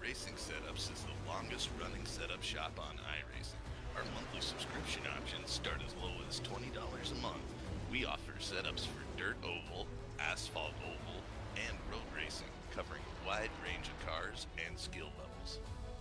Racing Setups is the longest running setup shop on iRacing. Our monthly subscription options start as low as $20 a month. We offer setups for dirt oval, asphalt oval, and road racing, covering a wide range of cars and skill levels.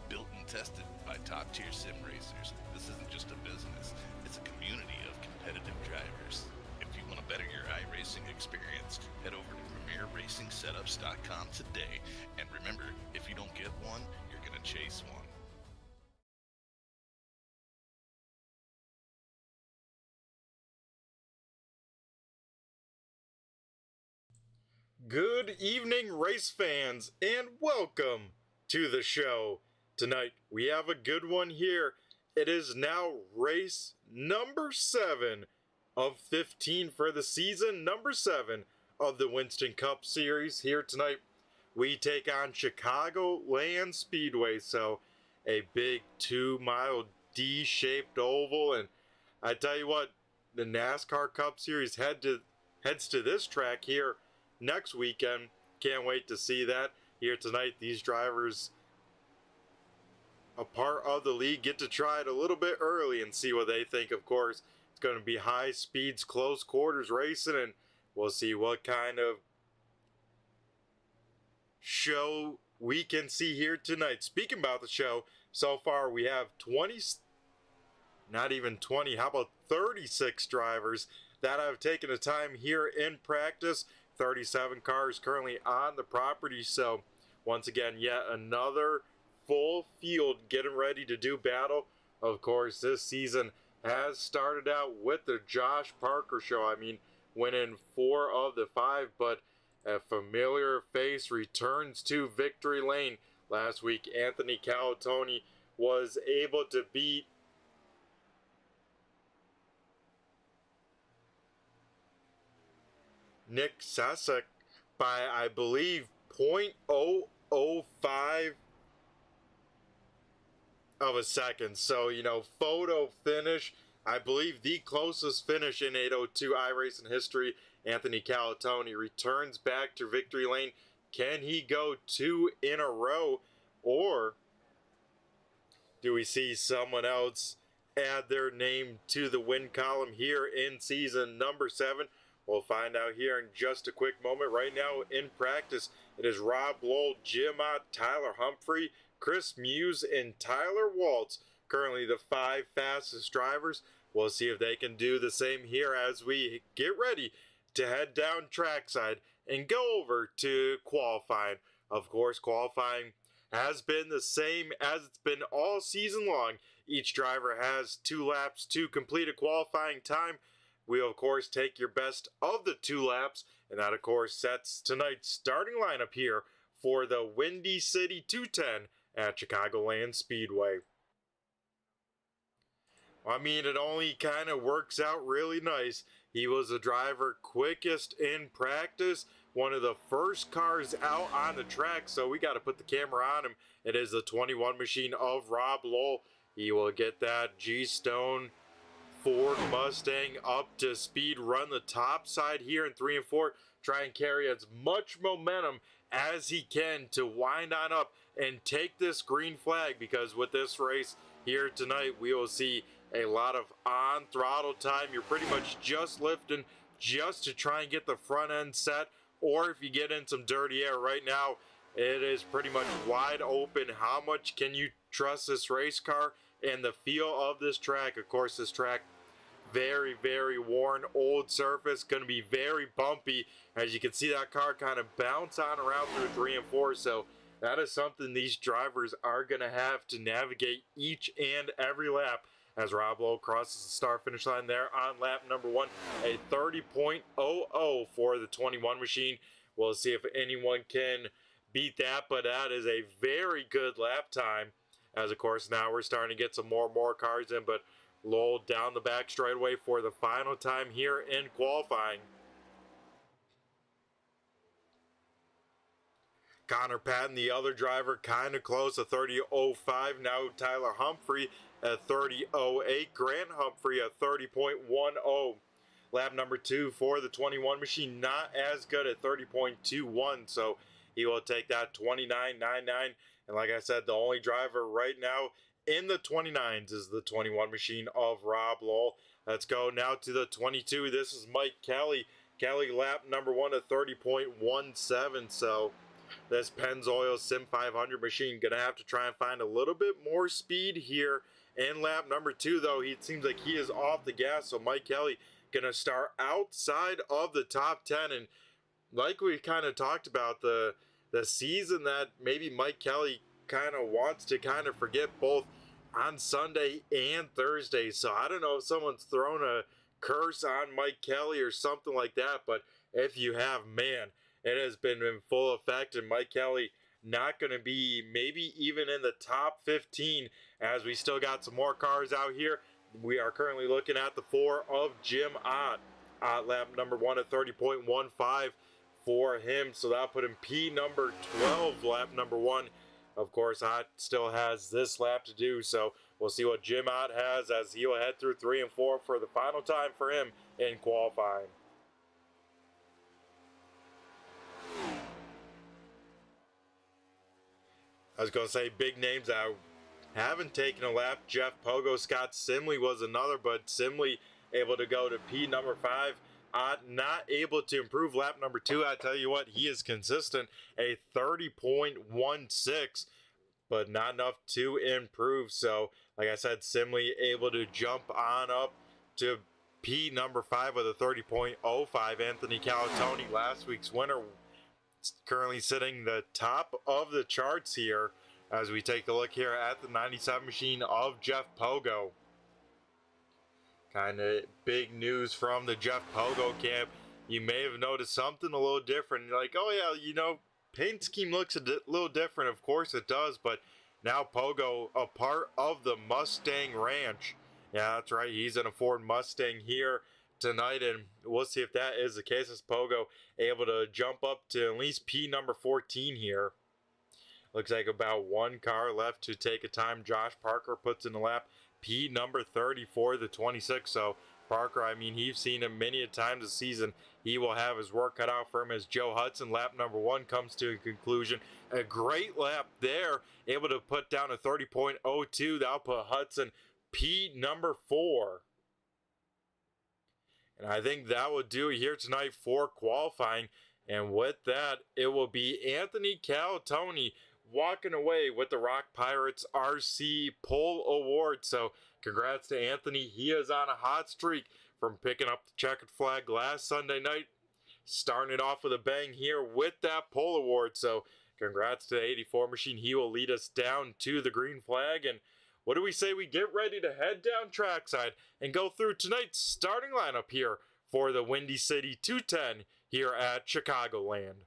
Built and tested by top-tier sim racers, this isn't just a business, it's a community of competitive drivers. If you want to better your iRacing experience, head over to PremierRacingSetups.com today. And remember, if you don't get one, you're going to chase one. Good evening, race fans, and welcome to the show. Tonight, we have a good one here. It is now race number 7 of 15 for the season, number 7 of the Winston Cup Series. Here tonight, we take on Chicagoland Speedway, so a big 2-mile D-shaped oval. And I tell you what, the NASCAR Cup Series heads to this track here next weekend. Can't wait to see that. Here tonight, these drivers, a part of the league, get to try it a little bit early and see what they think. Of course, it's going to be high speeds, close quarters racing, and we'll see what kind of show we can see here tonight. Speaking about the show, so far we have 36 drivers that have taken the time here in practice. 37 cars currently on the property, so once again, yet another full field getting ready to do battle. Of course, this season has started out with the Josh Parker show. I mean, winning 4 of the 5, but a familiar face returns to victory lane. Last week, Anthony Calatoni was able to beat Nick Sasek by, I believe, 0.005 of a second. So, photo finish, I believe the closest finish in 802 iRacing history. Anthony Calatoni returns back to victory lane. Can he go 2 in a row, or do we see someone else add their name to the win column here in season number 7? We'll find out here in just a quick moment. Right now in practice, it is Rob Lowell, Jim Ott, Tyler Humphrey, Chris Muse, and Tyler Waltz, currently the 5 fastest drivers. We'll see if they can do the same here as we get ready to head down trackside and go over to qualifying. Of course, qualifying has been the same as it's been all season long. Each driver has 2 laps to complete a qualifying time. We'll, of course, take your best of the 2 laps, and that, of course, sets tonight's starting lineup here for the Windy City 210 at Chicagoland Speedway. I mean, it only kind of works out really nice. He was the driver quickest in practice, one of the first cars out on the track, so we got to put the camera on him. It is the 21 machine of Rob Lowell. He will get that GStone Ford Mustang up to speed, run the top side here in 3 and 4, try and carry as much momentum as he can to wind on up and take this green flag, because with this race here tonight, we will see a lot of on throttle time. You're pretty much just lifting just to try and get the front end set, or if you get in some dirty air right now, it is pretty much wide open. How much can you trust this race car and the feel of this track? Of course, this track, very, very worn, old surface, going to be very bumpy. As you can see, that car kind of bounce on around through 3 and 4, so that is something these drivers are going to have to navigate each and every lap. As Rob Lowe crosses the start-finish line there on lap number 1, a 30.00 for the 21 machine. We'll see if anyone can beat that, but that is a very good lap time. As, of course, now we're starting to get some more cars in, but Lowell down the back straightaway for the final time here in qualifying. Connor Patton, the other driver, kind of close, a 30.05. Now Tyler Humphrey at 30.08. Grant Humphrey at 30.10. Lap number 2 for the 21 machine, not as good at 30.21. So he will take that 29.99. And like I said, the only driver right now in the 29s is the 21 machine of Rob Lowell. Let's go now to the 22. This is Mike Kelly. Kelly lap number 1 at 30.17. So this Pennzoil Sim 500 machine going to have to try and find a little bit more speed here in lap number 2, though. It seems like he is off the gas. So Mike Kelly going to start outside of the top 10. And like we kind of talked about, the season that maybe Mike Kelly kind of wants to kind of forget both on Sunday and Thursday. So I don't know if someone's thrown a curse on Mike Kelly or something like that, but if you have, man, it has been in full effect, and Mike Kelly not going to be maybe even in the top 15, as we still got some more cars out here. We are currently looking at the 4 of Jim Ott. Ott lap number 1 at 30.15 for him, so that'll put him P number 12, lap number 1. Of course, Ott still has this lap to do, so we'll see what Jim Ott has as he will head through 3 and 4 for the final time for him in qualifying. I was going to say big names that haven't taken a lap. Jeff Pogo, Scott Simley was another, but Simley able to go to P number 5. Not able to improve lap number 2. I tell you what, he is consistent, a 30.16, but not enough to improve. So, like I said, Simley able to jump on up to P number 5 with a 30.05. Anthony Calatoni, last week's winner, currently sitting the top of the charts here as we take a look here at the 97 machine of Jeff Pogo. Kind of big news from the Jeff Pogo camp. You may have noticed something a little different. You're like, oh yeah, you know, paint scheme looks a little different. Of course it does, but now Pogo, a part of the Mustang Ranch. Yeah, that's right. He's in a Ford Mustang here tonight, and we'll see if that is the case, as Pogo able to jump up to at least P number 14 here. Looks like about one car left to take a time. Josh Parker puts in the lap P number 30 for the 26. So Parker, I mean, he's seen him many a times this season. He will have his work cut out for him as Joe Hudson, lap number 1, comes to a conclusion. A great lap there, able to put down a 30.02. That'll put Hudson P number 4. And I think that will do it here tonight for qualifying. And with that, it will be Anthony Calatoni walking away with the Rock Pirates RC Pole Award. So congrats to Anthony. He is on a hot streak from picking up the checkered flag last Sunday night, starting it off with a bang here with that pole award. So congrats to the 84 machine. He will lead us down to the green flag. And what do we say we get ready to head down trackside and go through tonight's starting lineup here for the Windy City 210 here at Chicagoland.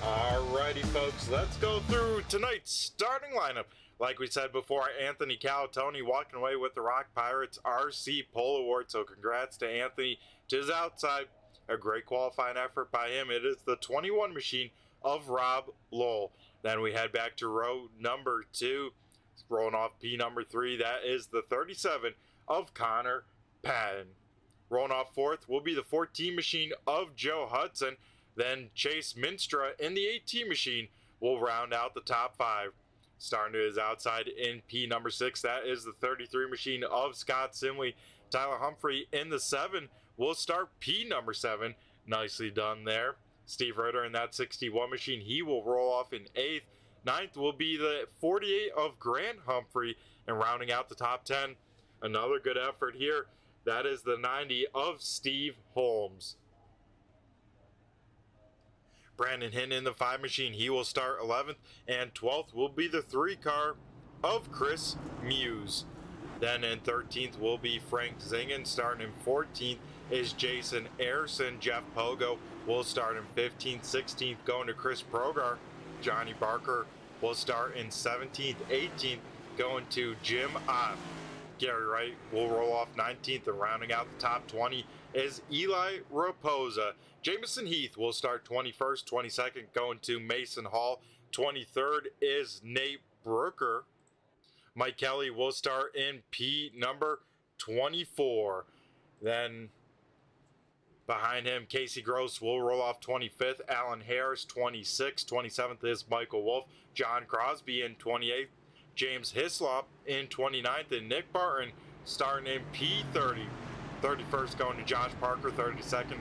Alrighty, folks, let's go through tonight's starting lineup. Like we said before, Anthony Calatoni walking away with the Rock Pirates RC Pole Award. So congrats to Anthony. To his outside, a great qualifying effort by him. It is the 21 machine of Rob Lowell. Then we head back to row number 2, rolling off P number 3. That is the 37 of Connor Patton. Rolling off 4th will be the 14 machine of Joe Hudson. Then Chase Minstra in the 18 machine will round out the top 5. Starting to his outside in P number 6, that is the 33 machine of Scott Simley. Tyler Humphrey in the 7 will start P number 7. Nicely done there. Steve Ritter in that 61 machine, he will roll off in 8th. 9th will be the 48 of Grant Humphrey, and rounding out the top 10, another good effort here. That is the 90 of Steve Holmes. Brandon Hinton in the 5 machine, he will start 11th, and 12th will be the 3 car of Chris Muse. Then in 13th will be Frank Zingen. Starting in 14th is Jason Ayerson. Jeff Pogo will start in 15th. 16th going to Chris Progar. Johnny Barker will start in 17th. 18th going to Jim Ott. Gary Wright will roll off 19th, and rounding out the top 20 is Eli Raposa. Jameson Heath will start 21st. 22nd going to Mason Hall. 23rd is Nate Brooker. Mike Kelly will start in P number 24. Then behind him, Casey Gross will roll off 25th. Alan Harris 26th. 27th is Michael Wolf. John Crosby in 28th. James Hislop in 29th. And Nick Barton starting in P30. 31st going to Josh Parker. 32nd,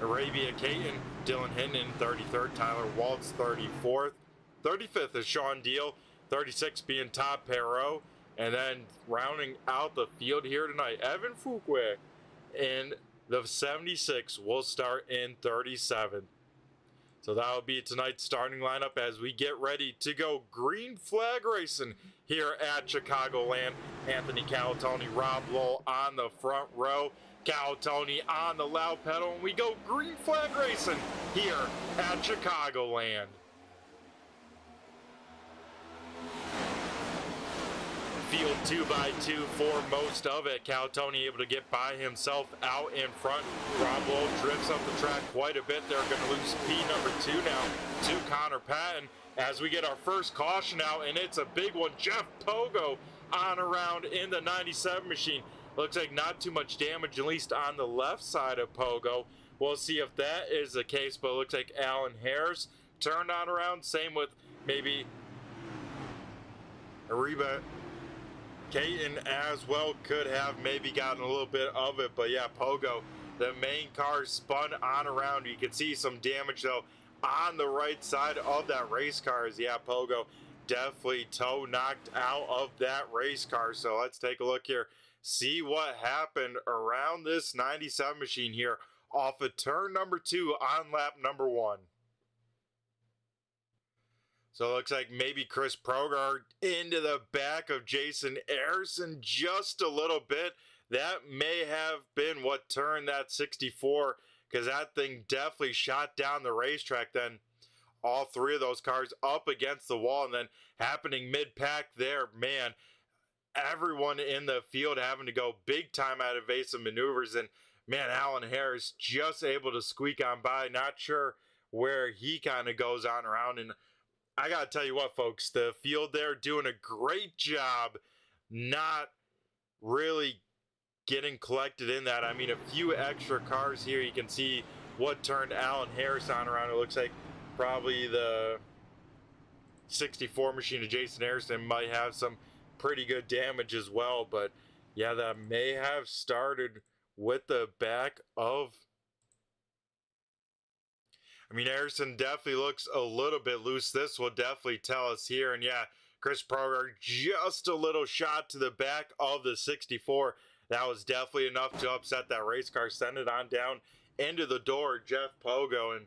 Arabia Caton. Dylan Hinton 33rd. Tyler Waltz 34th. 35th is Sean Deal. 36 being Todd Perot, and then rounding out the field here tonight, Evan Fuqua in the 76 will start in 37th. So that will be tonight's starting lineup as we get ready to go green flag racing here at Chicagoland. Anthony Calatoni, Rob Lowell on the front row, Calatoni on the loud pedal, and we go green flag racing here at Chicagoland. Field 2x2 for most of it. Calatoni able to get by himself out in front. Rob Lowell drifts up the track quite a bit. They're going to lose P number 2 now to Connor Patton as we get our first caution out, and it's a big one. Jeff Pogo on around in the 97 machine. Looks like not too much damage, at least on the left side of Pogo. We'll see if that is the case, but it looks like Alan Harris turned on around. Same with maybe Ariba Caton as well, could have maybe gotten a little bit of it, but yeah, Pogo, the main car spun on around. You can see some damage though on the right side of that race car. Yeah, Pogo definitely toe knocked out of that race car. So let's take a look here, see what happened around this 97 machine here off of turn number 2 on lap number 1. So it looks like maybe Chris Progar into the back of Jason Ayerson just a little bit. That may have been what turned that 64, because that thing definitely shot down the racetrack. Then all 3 of those cars up against the wall, and then happening mid-pack there, man, everyone in the field having to go big time out of evasive maneuvers. And man, Alan Harris just able to squeak on by. Not sure where he kind of goes on around. And I got to tell you what, folks, the field there doing a great job not really getting collected in that. I mean, a few extra cars here. You can see what turned Alan Harris on around. It looks like probably the 64 machine of Jason Ayerson might have some pretty good damage as well. But yeah, that may have started with the back of, I mean, Ayerson definitely looks a little bit loose. This will definitely tell us here. And yeah, Chris Progar just a little shot to the back of the 64. That was definitely enough to upset that race car, send it on down into the door, Jeff Pogo. And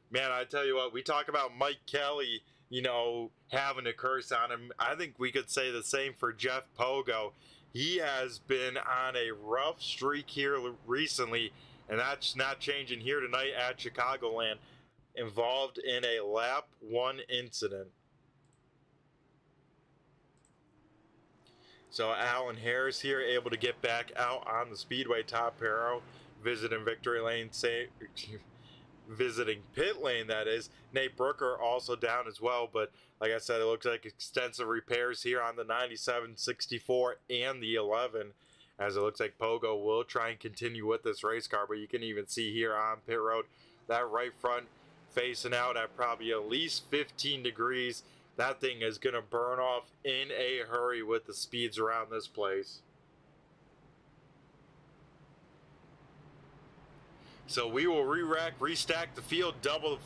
man, I tell you what, we talk about Mike Kelly, you know, having a curse on him. I think we could say the same for Jeff Pogo. He has been on a rough streak here recently, and that's not changing here tonight at Chicagoland. Involved in a lap 1 incident. So Alan Harris here able to get back out on the speedway. Top Perot visiting victory lane, visiting pit lane, that is. Nate Brooker also down as well, but like I said, it looks like extensive repairs here on the 97, 64, and the 11, as it looks like Pogo will try and continue with this race car. But you can even see here on pit road, that right front facing out at probably at least 15 degrees. That thing is going to burn off in a hurry with the speeds around this place. So we will re-rack, restack the field, double.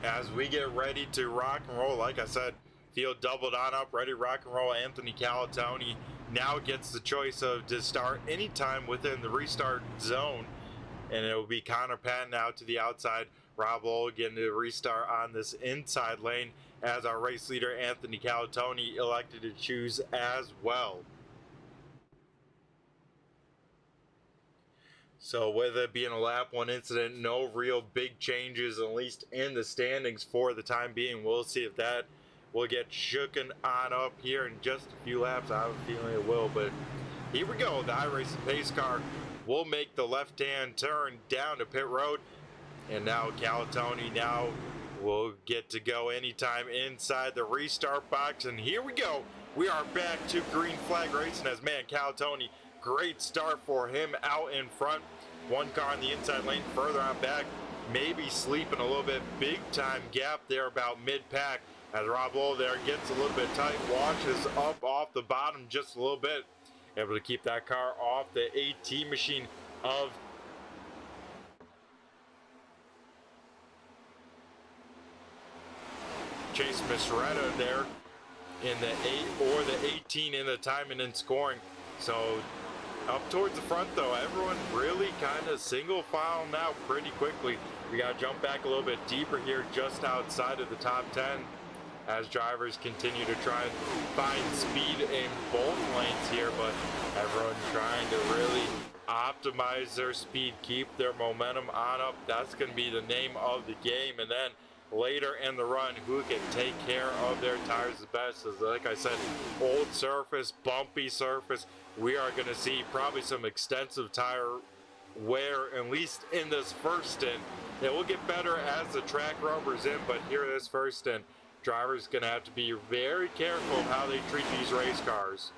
as we get ready to rock and roll. Like I said, field doubled on up, ready to rock and roll. Anthony Calatoni now gets the choice of to start anytime within the restart zone, and it will be Connor Patton out to the outside. Rob Lowell getting to restart on this inside lane, as our race leader Anthony Calatoni elected to choose as well. So with it being a lap 1 incident, no real big changes, at least in the standings for the time being. We'll see if that will get shooken on up here in just a few laps. I have a feeling it will, but here we go. The iRacing pace car will make the left-hand turn down to pit road, and now Calatoni now will get to go anytime inside the restart box. And here we go. We are back to green flag racing as, man, Calatoni, great start for him out in front. One car in the inside lane further on back, maybe sleeping a little bit. Big time gap there about mid-pack as Rob Lowell there gets a little bit tight, washes up off the bottom just a little bit. Able to keep that car off the AT machine of Chase Miseretta there in the 8 or the 18 in the timing and scoring. So up towards the front though, everyone really kind of single file now pretty quickly. We got to jump back a little bit deeper here just outside of the top 10 as drivers continue to try and find speed in both lanes here, but everyone trying to really optimize their speed, keep their momentum on up. That's going to be the name of the game. And then later in the run, who can take care of their tires the best. As like I said, old surface, bumpy surface, we are going to see probably some extensive tire wear, at least in this first stint. It will get better as the track rubbers in, but here this first stint, drivers going to have to be very careful of how they treat these race cars.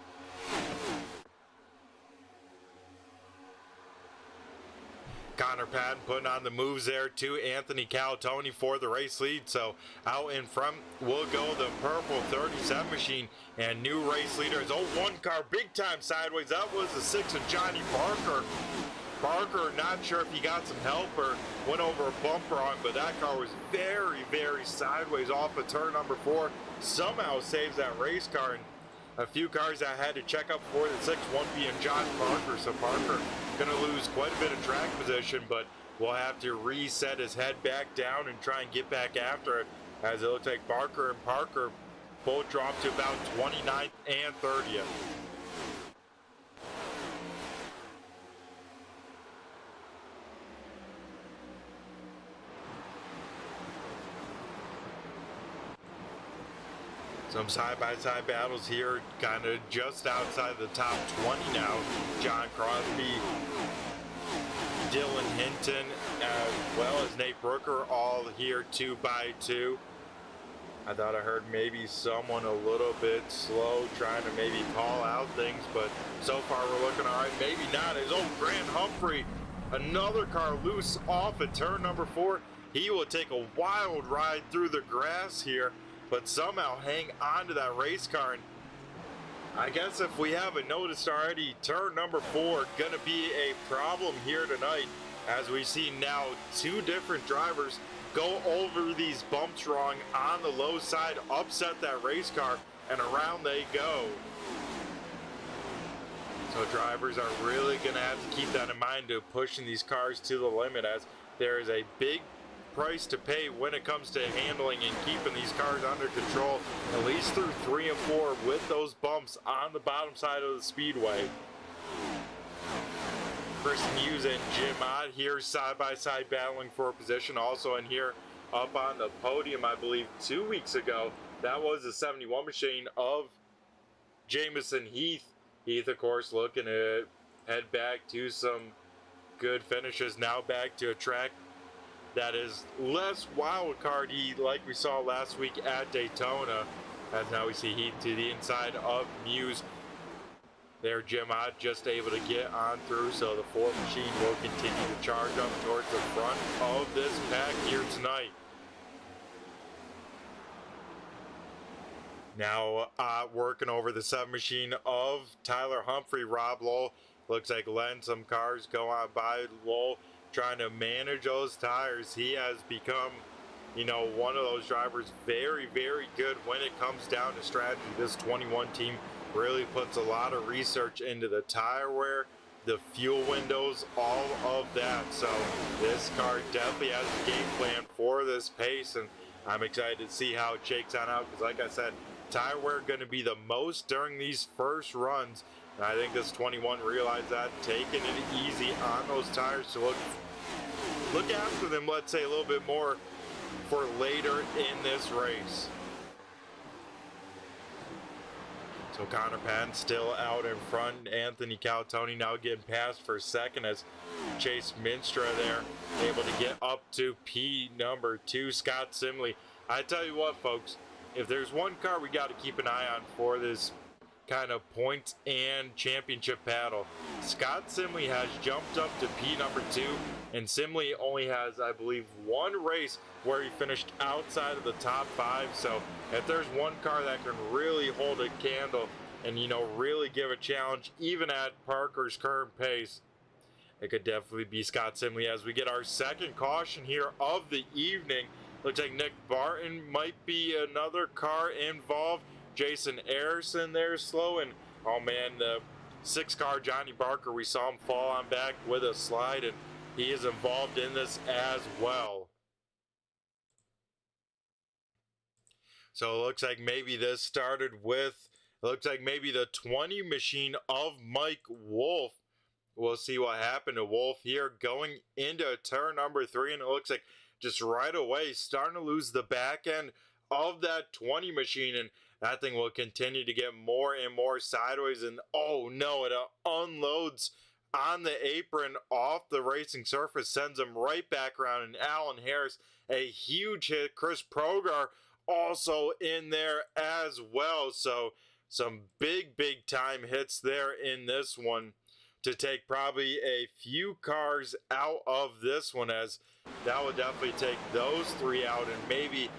Connor Patton putting on the moves there to Anthony Calatoni for the race lead. So out in front will go the purple 37 machine and new race leaders. Oh, one car big time sideways. That was the 6 of Johnny Parker. Parker, not sure if he got some help or went over a bumper on, but that car was very, very sideways off of turn number 4. Somehow saves that race car. And a few cars I had to check up for the 6, one being John Parker. So Parker going to lose quite a bit of track position, but will have to reset his head back down and try and get back after it, as it looks like Barker and Parker both dropped to about 29th and 30th. Some side-by-side battles here, kind of just outside the top 20 now. John Crosby, Dylan Hinton, as well as Nate Brooker, all here 2 by 2. I thought I heard maybe someone a little bit slow trying to maybe call out things, but so far we're looking all right. Maybe not. His own Grant Humphrey, another car loose off at turn number 4. He will take a wild ride through the grass here, but somehow hang on to that race car. And I guess if we haven't noticed already, turn number 4 gonna be a problem here tonight, as we see now 2 different drivers go over these bumps wrong on the low side, upset that race car, and around they go. So drivers are really gonna have to keep that in mind to pushing these cars to the limit, as there is a big price to pay when it comes to handling and keeping these cars under control, at least through 3 and 4 with those bumps on the bottom side of the speedway. Chris Muse and Jim Ott here side by side battling for a position. Also in here up on the podium, I believe 2 weeks ago, that was the 71 machine of Jamison Heath. Heath, of course, looking to head back to some good finishes, now back to a track that is less wild cardy like we saw last week at Daytona, as now we see Heath to the inside of Muse. There, Jim Ott just able to get on through, so the 4th machine will continue to charge up towards the front of this pack here tonight. Now working over the 7 machine of Tyler Humphrey, Rob Lowell. Looks like letting some cars go on by. Lowell trying to manage those tires. He has become you know, one of those drivers very, very good when it comes down to strategy. This 21 team really puts a lot of research into the tire wear, the fuel windows, all of that. So this car definitely has a game plan for this pace, and I'm excited to see how it shakes on out, because like I said, tire wear going to be the most during these first runs. And I think this 21 realized that, taking it easy on those tires to look after them, let's say, a little bit more for later in this race. So Connor Patton still out in front. Anthony Calatoni now getting passed for second, as Chase Minstra there able to get up to P2. Scott Simley. I tell you what, folks, if there's one car we got to keep an eye on for this kind of points and championship battle, Scott Simley has jumped up to P2, and Simley only has, I believe, one race where he finished outside of the top 5. So if there's one car that can really hold a candle and, you know, really give a challenge even at Parker's current pace, it could definitely be Scott Simley. As we get our second caution here of the evening, looks like Nick Barton might be another car involved. Jason Harrison there slow, and oh man, the 6 car Johnny Barker, we saw him fall on back with a slide, and he is involved in this as well. So it looks like maybe this started with, it looks like maybe the 20 machine of Mike Wolf. We'll see what happened to Wolf here going into turn number 3, and it looks like just right away starting to lose the back end of that 20 machine, and that thing will continue to get more and more sideways, and oh no, it unloads on the apron off the racing surface, sends him right back around, and Alan Harris, a huge hit. Chris Progar also in there as well. So some big time hits there in this one to take probably a few cars out of this one, as that would definitely take those 3 out, and maybe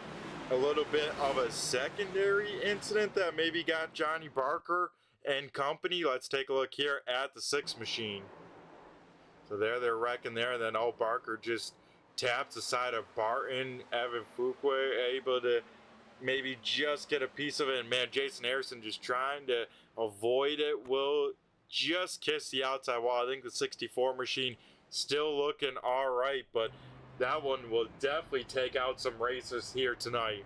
a little bit of a secondary incident that maybe got Johnny Barker and company. Let's take a look here at the 6 machine. So there they're wrecking there, and then Barker just taps the side of Barton. Evan Fuqua able to maybe just get a piece of it, and man, Jason Harrison just trying to avoid it, will just kiss the outside wall. I think the 64 machine still looking all right, but that one will definitely take out some racers here tonight.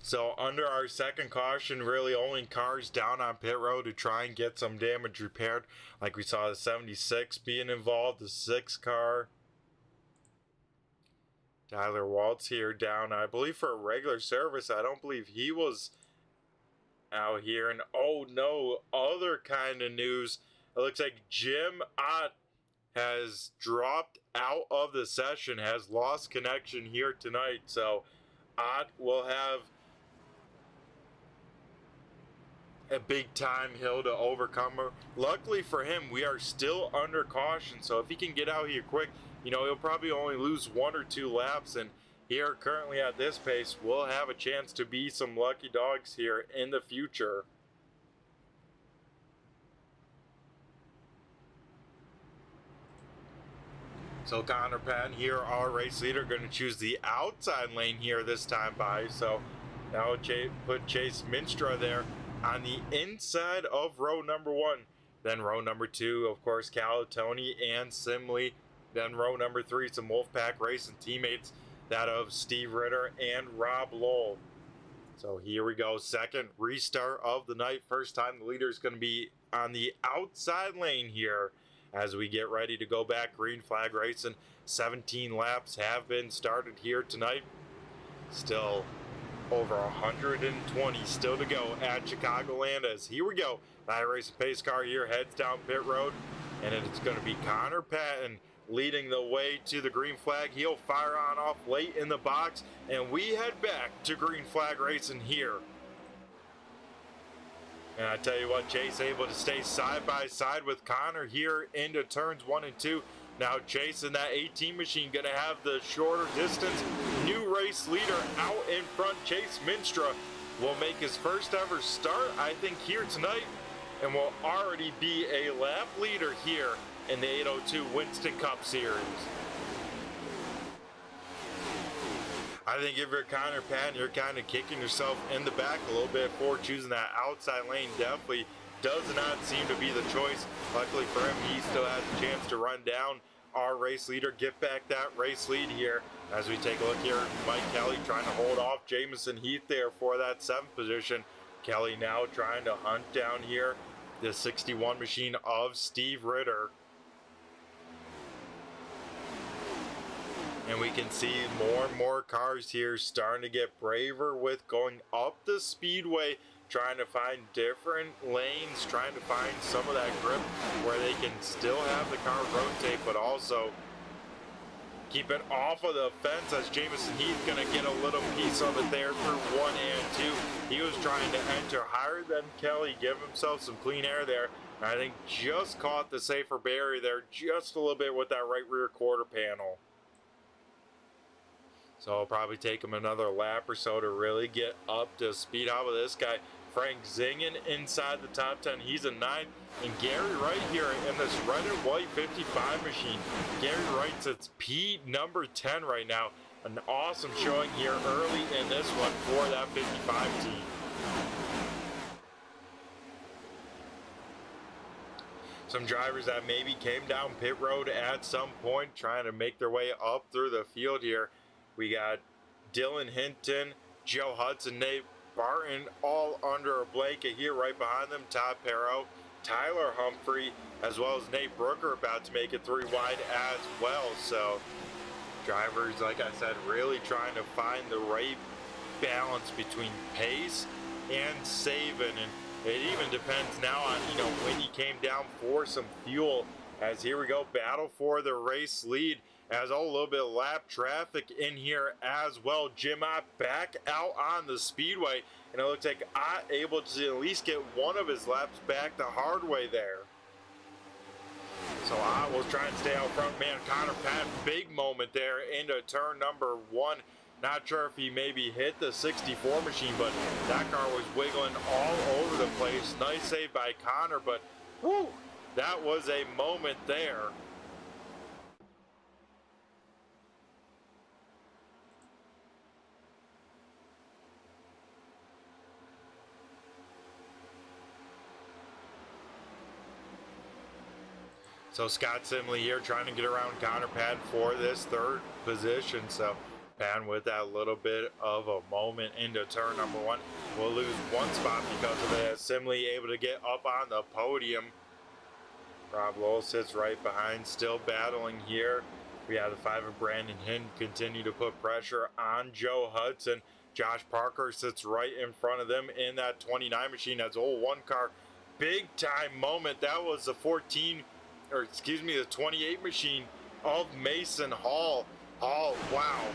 So under our second caution, really only cars down on pit road to try and get some damage repaired. Like we saw the 76 being involved, the 6 car. Tyler Waltz here down, I believe, for a regular service. I don't believe he was out here. And oh no, other kind of news. It looks like Jim Ott has dropped out of the session, has lost connection here tonight. So Ott will have a big time hill to overcome. Luckily for him, we are still under caution, so if he can get out here quick, you know, he'll probably only lose 1 or 2 laps, and here currently at this pace, we'll have a chance to be some lucky dogs here in the future. So Connor Patton here, our race leader, going to choose the outside lane here this time by, so that would put Chase Minstra there on the inside of row number 1. Then row number 2, of course, Calatoni and Simley. Then row number 3, some Wolfpack Racing teammates, that of Steve Ritter and Rob Lowell. So here we go, second restart of the night. First time the leader is going to be on the outside lane here as we get ready to go back. Green flag racing. 17 laps have been started here tonight. Still over 120 still to go at Chicagoland, as here we go. The iRacing pace car here heads down pit road, and it's going to be Connor Patton leading the way to the green flag. He'll fire on off late in the box, and we head back to green flag racing here. And I tell you what, Chase able to stay side by side with Connor here into turns 1 and 2. Now chasing that 18 machine, gonna have the shorter distance. New race leader out in front. Chase Minstra will make his first ever start, I think, here tonight, and will already be a lap leader here in the 802 Winston Cup Series. I think if you're Connor Patton, you're kind of kicking yourself in the back a little bit for choosing that outside lane. Definitely does not seem to be the choice. Luckily for him, he still has a chance to run down our race leader, get back that race lead here. As we take a look here, Mike Kelly trying to hold off Jamison Heath there for that 7th position. Kelly now trying to hunt down here the 61 machine of Steve Ritter. And we can see more and more cars here starting to get braver with going up the speedway, trying to find different lanes, trying to find some of that grip where they can still have the car rotate, but also keep it off of the fence, as Jamison Heath gonna get a little piece of it there through 1 and 2. He was trying to enter higher than Kelly, give himself some clean air there. And I think just caught the safer barrier there just a little bit with that right rear quarter panel. So it'll probably take him another lap or so to really get up to speed. How about this guy, Frank Zingen, inside the top 10. He's a 9th. And Gary Wright here in this red and white 55 machine. Gary Wright's at P number 10 right now. An awesome showing here early in this one for that 55 team. Some drivers that maybe came down pit road at some point, trying to make their way up through the field here. We got Dylan Hinton, Joe Hudson, Nate Barton, all under a blanket here. Right behind them, Todd Perro, Tyler Humphrey, as well as Nate Brooker about to make it 3 wide as well. So drivers, like I said, really trying to find the right balance between pace and saving. And it even depends now on, when you came down for some fuel. As here we go, battle for the race lead. As a little bit of lap traffic in here as well. Jim Ott back out on the speedway, and it looks like Ott able to at least get one of his laps back the hard way there. So Ott will try and stay out front. Man, Connor Patton, big moment there into turn number 1. Not sure if he maybe hit the 64 machine, but that car was wiggling all over the place. Nice save by Connor, but whew, that was a moment there. So Scott Simley here trying to get around Connor Patton for this 3rd position. So Patton with that little bit of a moment into turn number 1. Will lose 1 spot because of it. Simley able to get up on the podium. Rob Lowell sits right behind, still battling here. We have the 5 of Brandon Hinn continue to put pressure on Joe Hudson. Josh Parker sits right in front of them in that 29 machine. That's old 1 car. Big time moment. That was the the 28 machine of Mason Hall. Wow.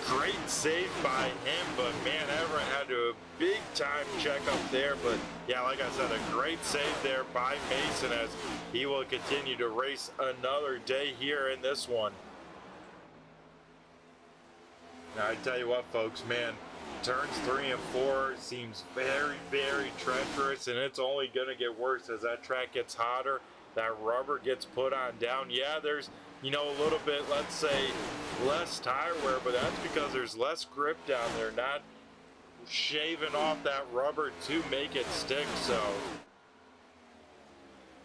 Great save by him, but man, Everett had to do a big time check up there. But yeah, like I said, a great save there by Mason as he will continue to race another day here in this one. Now, I tell you what, folks, man, turns 3 and 4 seems very, very treacherous, and it's only going to get worse as that track gets hotter. That rubber gets put on down. Yeah, there's, a little bit, let's say, less tire wear, but that's because there's less grip down there, not shaving off that rubber to make it stick. So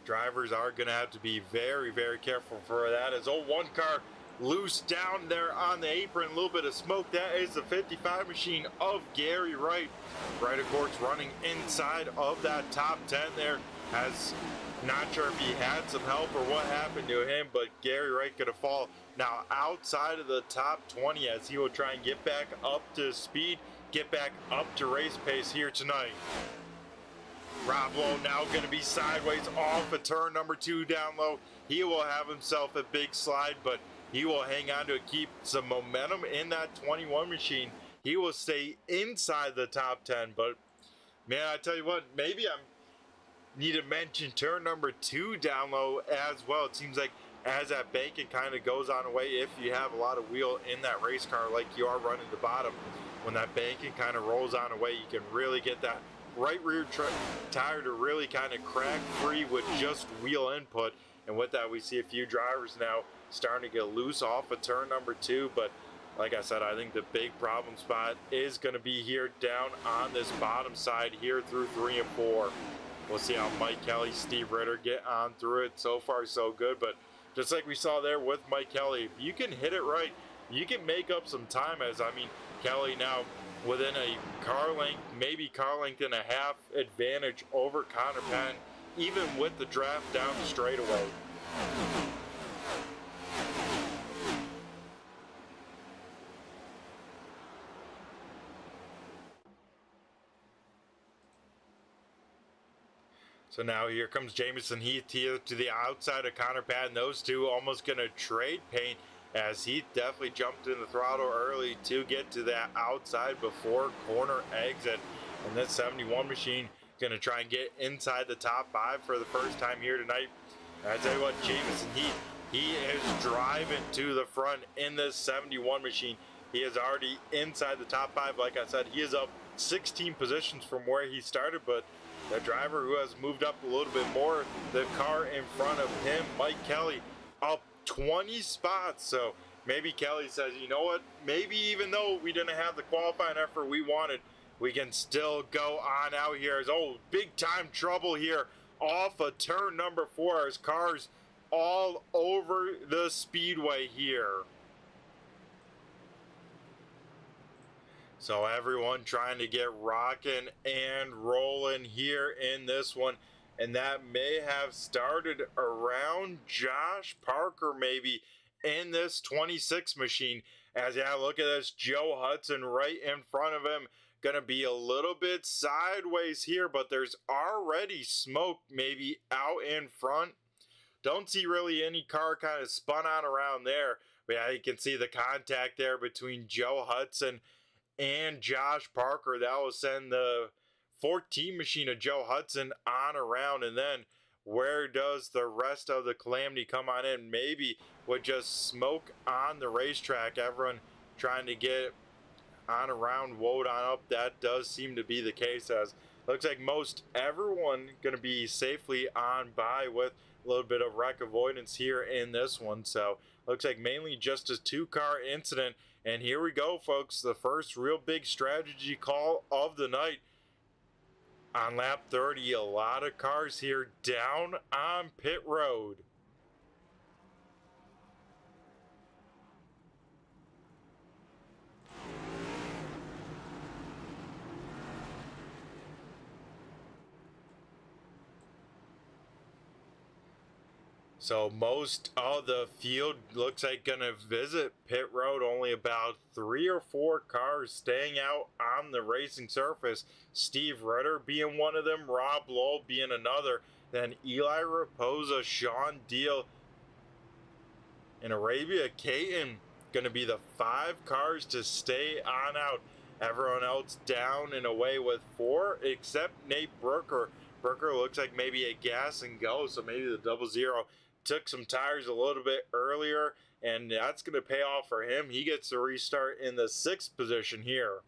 drivers are going to have to be very, very careful for that. As 1 car loose down there on the apron, a little bit of smoke. That is the 55 machine of Gary Wright. Wright, of course, running inside of that top 10 there. Not sure if he had some help or what happened to him, but Gary Wright could have fallen now outside of the top 20 as he will try and get back up to speed, get back up to race pace here tonight. Rob Lowe now going to be sideways off of turn number 2 down low. He will have himself a big slide, but he will hang on to it, keep some momentum in that 21 machine. He will stay inside the top 10, but man, I tell you what, maybe I need to mention turn number 2 down low as well. It seems like as that banking kind of goes on away, if you have a lot of wheel in that race car like you are running the bottom, when that banking kind of rolls on away, you can really get that right rear tire to really kind of crack free with just wheel input. And with that, we see a few drivers now starting to get loose off of turn number 2. But like I said, I think the big problem spot is going to be here down on this bottom side here through 3 and 4. We'll see how Mike Kelly, Steve Ritter get on through it. So far, so good. But just like we saw there with Mike Kelly, if you can hit it right, you can make up some time. As I mean, Kelly now within a car length, maybe car length and a half advantage over Connor Patton, even with the draft down the straightaway. So now here comes Jamison Heath here to the outside of Connor Patton. Those two almost going to trade paint, as Heath definitely jumped in the throttle early to get to that outside before corner exit. And this 71 machine going to try and get inside the top 5 for the first time here tonight. And I tell you what, Jamison Heath, he is driving to the front in this 71 machine. He is already inside the top 5. Like I said, he is up 16 positions from where he started, but the driver who has moved up a little bit more, the car in front of him, Mike Kelly, up 20 spots. So maybe Kelly says, you know what, maybe even though we didn't have the qualifying effort we wanted, we can still go on out here. As big time trouble here off of turn number 4 as cars all over the speedway here. So everyone trying to get rocking and rolling here in this one. And that may have started around Josh Parker maybe in this 26 machine. As yeah, look at this, Joe Hudson right in front of him. Going to be a little bit sideways here, but there's already smoke maybe out in front. Don't see really any car kind of spun on around there. But yeah, you can see the contact there between Joe Hudson and Josh Parker. That will send the 14 machine of Joe Hudson on around. And then where does the rest of the calamity come on in? Maybe with just smoke on the racetrack. Everyone trying to get on around, woed on up. That does seem to be the case, as looks like most everyone going to be safely on by with a little bit of wreck avoidance here in this one. So looks like mainly just a 2-car incident. And here we go, folks, the first real big strategy call of the night. On lap 30, a lot of cars here down on pit road. So most of the field looks like gonna visit pit road. Only about 3 or 4 cars staying out on the racing surface. Steve Ritter being one of them, Rob Lowell being another, then Eli Raposa, Sean Deal, and Arabia Caton gonna be the 5 cars to stay on out. Everyone else down and away with 4 except Nate Brooker. Brooker looks like maybe a gas and go, so maybe the 00 took some tires a little bit earlier, and that's going to pay off for him. He gets to restart in the 6th position here.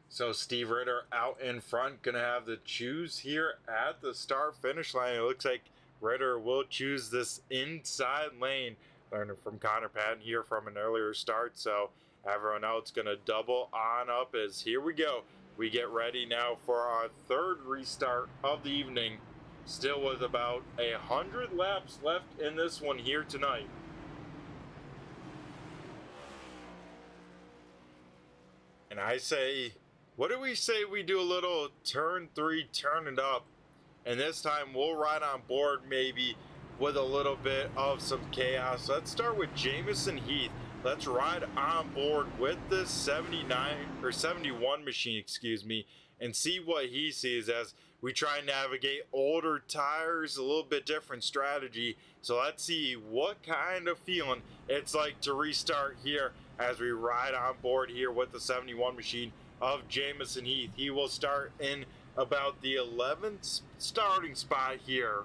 So Steve Ritter out in front, going to have to choose here at the start finish line. It looks like Ritter will choose this inside lane, learning from Connor Patton here from an earlier start. So everyone else going to double on up as here we go. We get ready now for our 3rd restart of the evening, still with about 100 laps left in this one here tonight. And I say, what do we say we do a little turn 3, turn it up, and this time we'll ride on board maybe with a little bit of some chaos. Let's start with Jamison Heath. Let's ride on board with this 71 machine, and see what he sees as we try and navigate older tires, a little bit different strategy. So let's see what kind of feeling it's like to restart here as we ride on board here with the 71 machine of Jamison Heath. He will start in about the 11th starting spot here.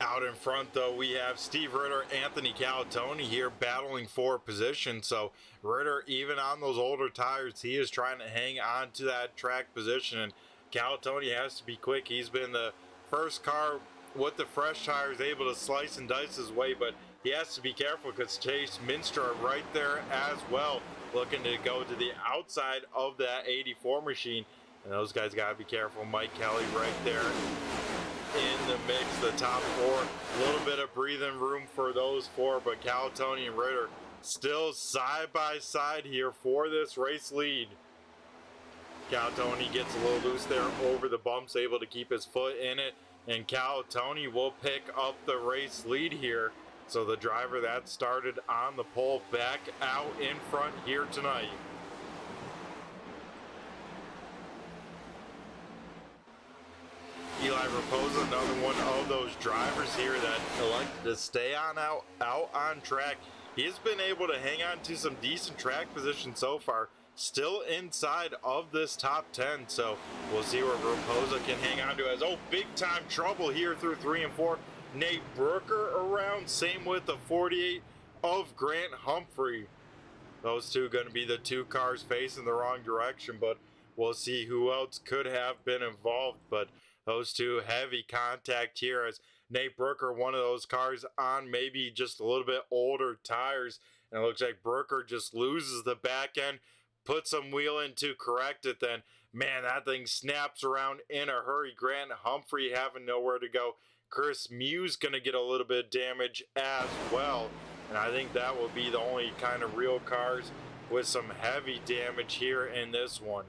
Out in front, though, we have Steve Ritter, Anthony Calatoni here battling for position. So Ritter, even on those older tires, he is trying to hang on to that track position, and Calatoni has to be quick. He's been the first car with the fresh tires able to slice and dice his way, but he has to be careful because Chase Minster right there as well, looking to go to the outside of that 84 machine, and those guys got to be careful. Mike Kelly right there in the mix, the top four. A little bit of breathing room for those four, but Calatoni and Ritter still side by side here for this race lead. Calatoni gets a little loose there over the bumps, able to keep his foot in it, and Calatoni will pick up the race lead here. So the driver that started on the pole back out in front here tonight. Eli Raposa, another one of those drivers here that elected to stay on out on track. He's been able to hang on to some decent track position so far, still inside of this top 10. So we'll see where Raposa can hang on to as big time trouble here through 3 and 4. Nate Brooker around, same with the 48 of Grant Humphrey. Those two going to be the two cars facing the wrong direction, but we'll see who else could have been involved. But those two heavy contact here as Nate Brooker, one of those cars on maybe just a little bit older tires, and it looks like Brooker just loses the back end, puts some wheel in to correct it, then man, that thing snaps around in a hurry. Grant Humphrey having nowhere to go. Chris Muse going to get a little bit of damage as well, and I think that will be the only kind of real cars with some heavy damage here in this one.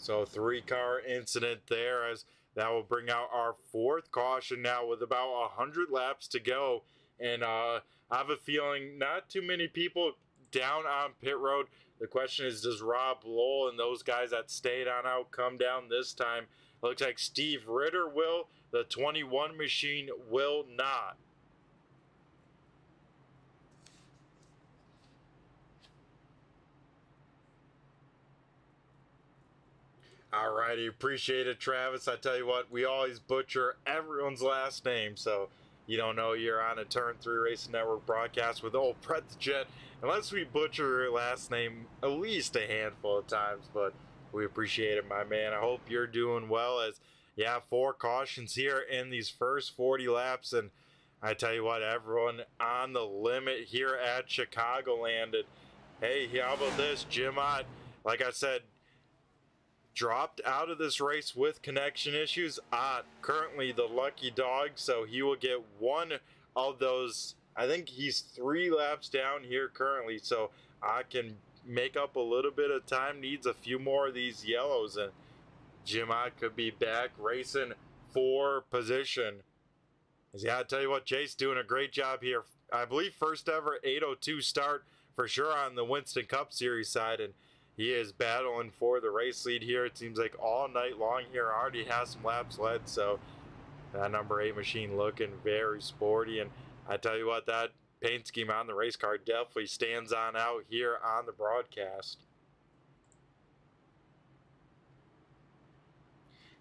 So 3-car incident there, as that will bring out our 4th caution now with about 100 laps to go. And I have a feeling not too many people down on pit road. The question is, does Rob Lowell and those guys that stayed on out come down this time? It looks like Steve Ritter will. The 21 machine will not. Alrighty, appreciate it, Travis. I tell you what, we always butcher everyone's last name, so you don't know you're on a Turn 3 Racing Network broadcast with old Brett the Jet, unless we butcher your last name at least a handful of times, but we appreciate it, my man. I hope you're doing well, as, yeah, 4 cautions here in these first 40 laps, and I tell you what, everyone on the limit here at Chicagoland. And hey, how about this? Jim Ott, like I said, dropped out of this race with connection issues. Currently the lucky dog, so he will get one of those. I think he's 3 laps down here currently, so I can make up a little bit of time. Needs a few more of these yellows, and Jim Ott could be back racing for position. Yeah, I tell you what, Chase doing a great job here. I believe first ever 802 start for sure on the Winston Cup Series side, and he is battling for the race lead here. It seems like all night long here. Already has some laps led, so that number 8 machine looking very sporty. And I tell you what, that paint scheme on the race car definitely stands on out here on the broadcast.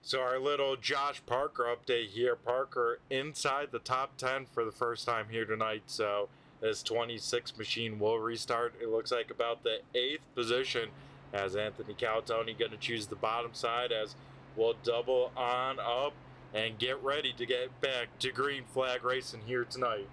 So our little Josh Parker update here. Parker inside the top 10 for the first time here tonight. So this 26 machine will restart. It looks like about the 8th position, as Anthony Caltoni going to choose the bottom side, as we'll double on up and get ready to get back to green flag racing here tonight.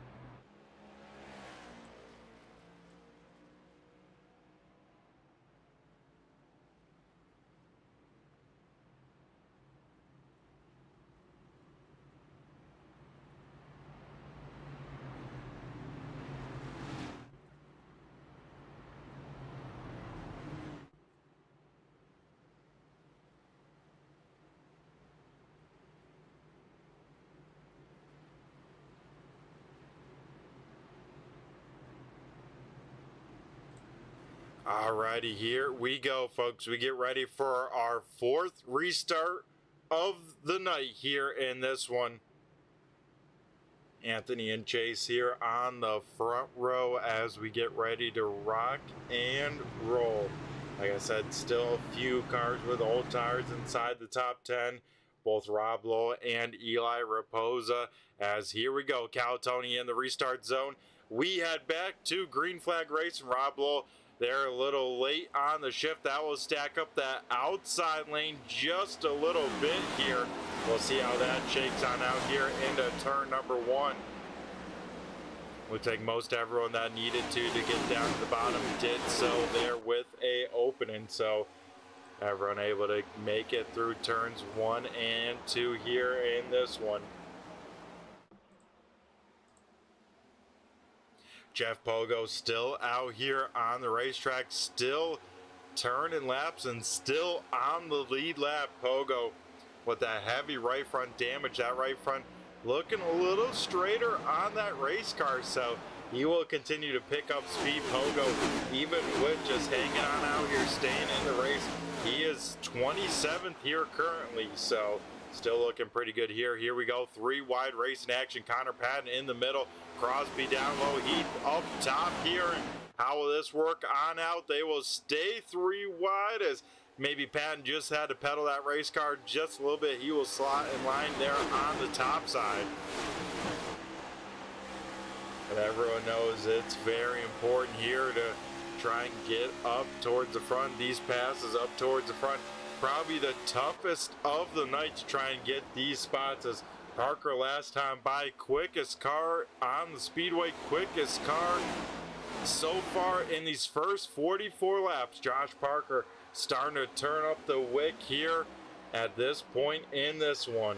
Alrighty, here we go, folks. We get ready for our 4th restart of the night here in this one. Anthony and Chase here on the front row as we get ready to rock and roll. Like I said, still a few cars with old tires inside the top 10. Both Rob Lowe and Eli Raposa. As here we go, Caltoni in the restart zone. We head back to green flag race, and Rob Lowe, they're a little late on the shift. That will stack up that outside lane just a little bit here. We'll see how that shakes on out here into turn number 1. Looks like most everyone that needed to get down to the bottom did so there with a opening. So everyone able to make it through turns 1 and 2 here in this one. Jeff Pogo still out here on the racetrack, still turning laps and still on the lead lap. Pogo with that heavy right front damage, that right front looking a little straighter on that race car, so he will continue to pick up speed. Pogo, even with just hanging on out here, staying in the race, he is 27th here currently, so still looking pretty good here. Here we go, 3 wide racing action. Connor Patton in the middle, Crosby down low, Heath up top here. How will this work on out? They will stay 3 wide, as maybe Patton just had to pedal that race car just a little bit. He will slot in line there on the top side. But everyone knows it's very important here to try and get up towards the front. These passes up towards the front, probably the toughest of the night to try and get these spots, as Parker last time by, quickest car on the speedway, quickest car so far in these first 44 laps. Josh Parker starting to turn up the wick here at this point in this one.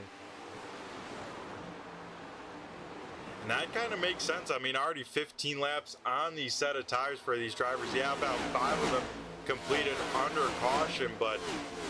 And that kind of makes sense. I mean, already 15 laps on these set of tires for these drivers. Yeah, about 5 of them completed under caution, but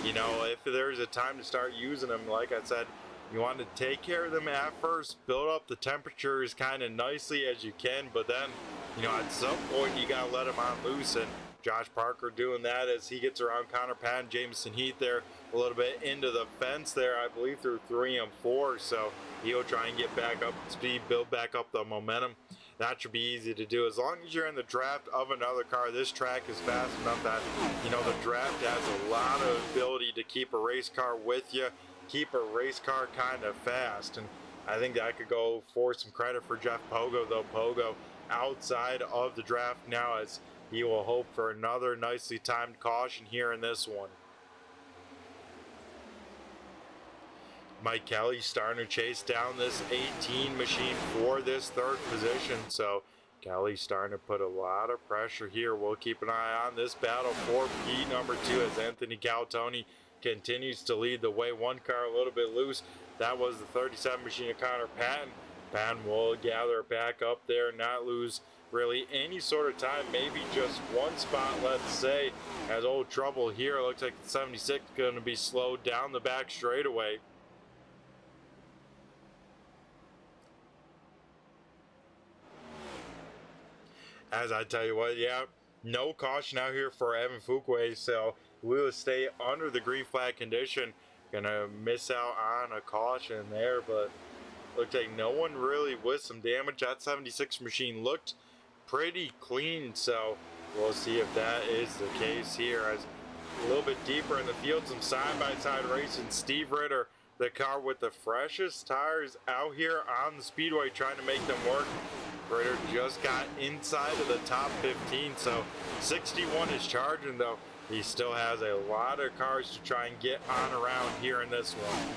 you know, if there's a time to start using them, like I said, you want to take care of them at first, build up the temperatures kind of nicely as you can, but then, you know, at some point you got to let them on loose, and Josh Parker doing that as he gets around Connor Patton, Jameson Heath there a little bit into the fence there, I believe through 3 and 4, so he'll try and get back up to speed, build back up the momentum. That should be easy to do. As long as you're in the draft of another car, this track is fast enough that, you know, the draft has a lot of ability to keep a race car with you, keep a race car kind of fast. And I think that could go for some credit for Jeff Pogo, though. Pogo outside of the draft now, as he will hope for another nicely timed caution here in this one. Mike Kelly starting to chase down this 18 machine for this 3rd position, so Kelly starting to put a lot of pressure here. We'll keep an eye on this battle for P number 2 as Anthony Caltoni continues to lead the way. One car a little bit loose. That was the 37 machine of Connor Patton. Patton will gather back up there, not lose really any sort of time, maybe just 1 spot, let's say, as Old Trouble here. Looks like the 76 is going to be slowed down the back straightaway. as I tell you what, yeah, no caution out here for Evan Fuquay, so we will stay under the green flag condition. Gonna miss out on a caution there, but looks like no one really with some damage. That 76 machine looked pretty clean, so we'll see if that is the case here. As a little bit deeper in the field, some side-by-side racing. Steve Ritter, the car with the freshest tires out here on the speedway, trying to make them work. Ritter just got inside of the top 15, so 61 is charging, though. He still has a lot of cars to try and get on around here in this one.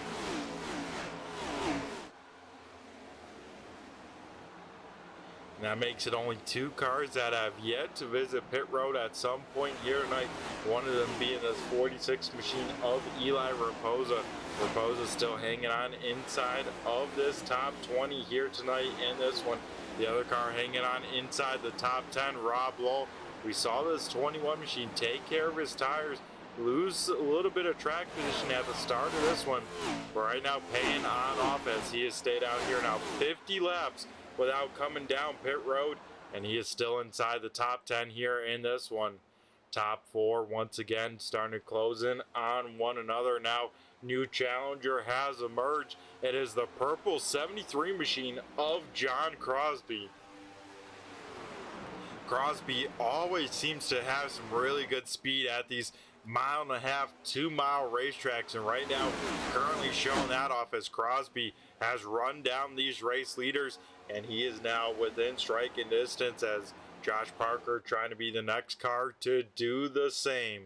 And that makes it only 2 cars that have yet to visit pit road at some point here tonight. One of them being this 46 machine of Eli Raposa. Raposa still hanging on inside of this top 20 here tonight in this one. The other car hanging on inside the top 10, Rob Lowell. We saw this 21 machine take care of his tires, lose a little bit of track position at the start of this one, but right now paying on off as he has stayed out here now 50 laps without coming down pit road, and he is still inside the top 10 here in this one. Top 4 once again starting to close in on one another now. New challenger has emerged. It is the purple 73 machine of John Crosby. Crosby always seems to have some really good speed at these 1.5 to 2 mile racetracks, and right now currently showing that off as Crosby has run down these race leaders, and he is now within striking distance as Josh Parker trying to be the next car to do the same.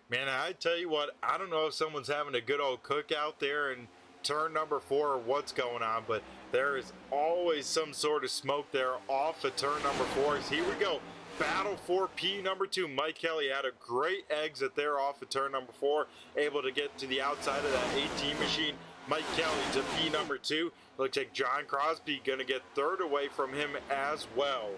Man, I tell you what, I don't know if someone's having a good old cookout there in turn number 4 or what's going on, but there is always some sort of smoke there off of turn number 4. Here we go. Battle for P number 2. Mike Kelly had a great exit there off of turn number 4, able to get to the outside of that 18 machine. Mike Kelly to P number 2. Looks like John Crosby going to get third away from him as well.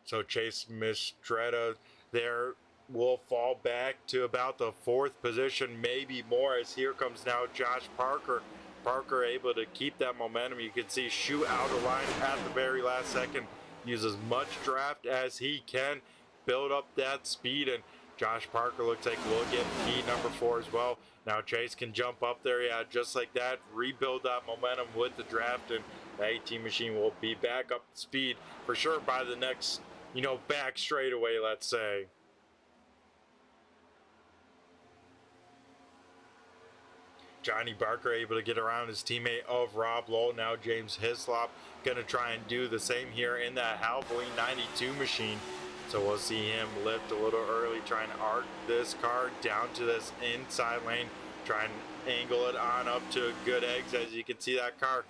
So Chase Mistretta there will fall back to about the 4th position, maybe more, as here comes now Josh Parker. Parker able to keep that momentum. You can see shoot out a line at the very last second. Use as much draft as he can. Build up that speed, and Josh Parker looks like we'll get P number 4 as well. Now Chase can jump up there, yeah, just like that. Rebuild that momentum with the draft, and the 18 machine will be back up to speed for sure by the next, back straightaway, let's say. Johnny Barker able to get around his teammate of Rob Lowell. Now James Hislop going to try and do the same here in that Havoline 92 machine. So we'll see him lift a little early, trying to arc this car down to this inside lane, try and angle it on up to a good exit. As you can see, that car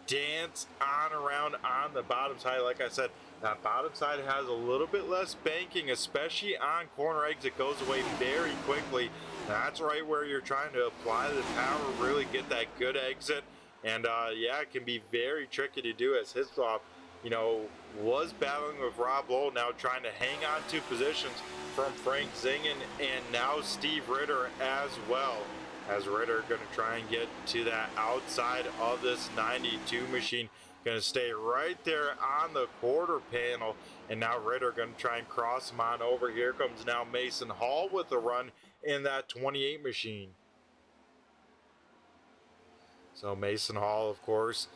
dance on around on the bottom side. Like I said, that bottom side has a little bit less banking, especially on corner exit. Goes away very quickly. That's right where you're trying to apply the power, really get that good exit. And yeah, it can be very tricky to do, as Hislop, was battling with Rob Lowell, now trying to hang on to positions from Frank Zingen and now Steve Ritter as well. As Ritter going to try and get to that outside of this 92 machine. Going to stay right there on the quarter panel. And now Ritter going to try and cross him on over. Here comes now Mason Hall with the run in that 28 machine. So Mason Hall, of course,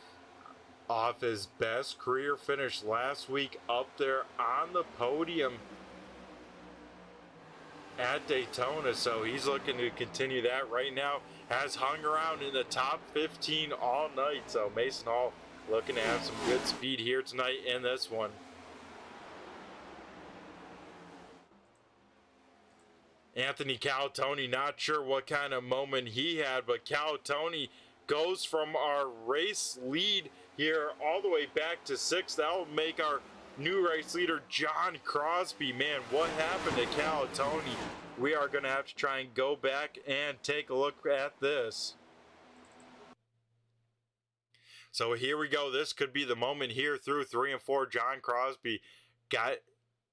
off his best career finish last week, up there on the podium at Daytona, so he's looking to continue that right now. Has hung around in the top 15 all night, so Mason Hall looking to have some good speed here tonight in this one. Anthony Calatoni, not sure what kind of moment he had, but Calatoni goes from our race lead here all the way back to 6th. That will make our new race leader John Crosby. Man, what happened to Calatoni? We are going to have to try and go back and take a look at this. So here we go. This could be the moment here through 3 and 4. John Crosby got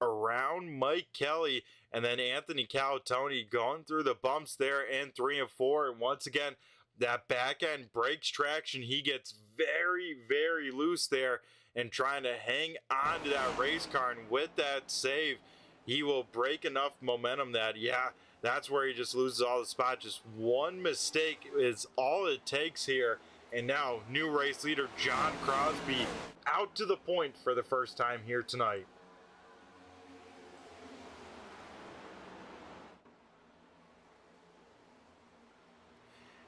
around Mike Kelly, and then Anthony Calatoni going through the bumps there in 3 and 4. And once again, that back end brakes traction. He gets very, very loose there and trying to hang on to that race car. And with that save, he will break enough momentum that, yeah, that's where he just loses all the spot. Just one mistake is all it takes here. And now new race leader John Crosby out to the point for the first time here tonight.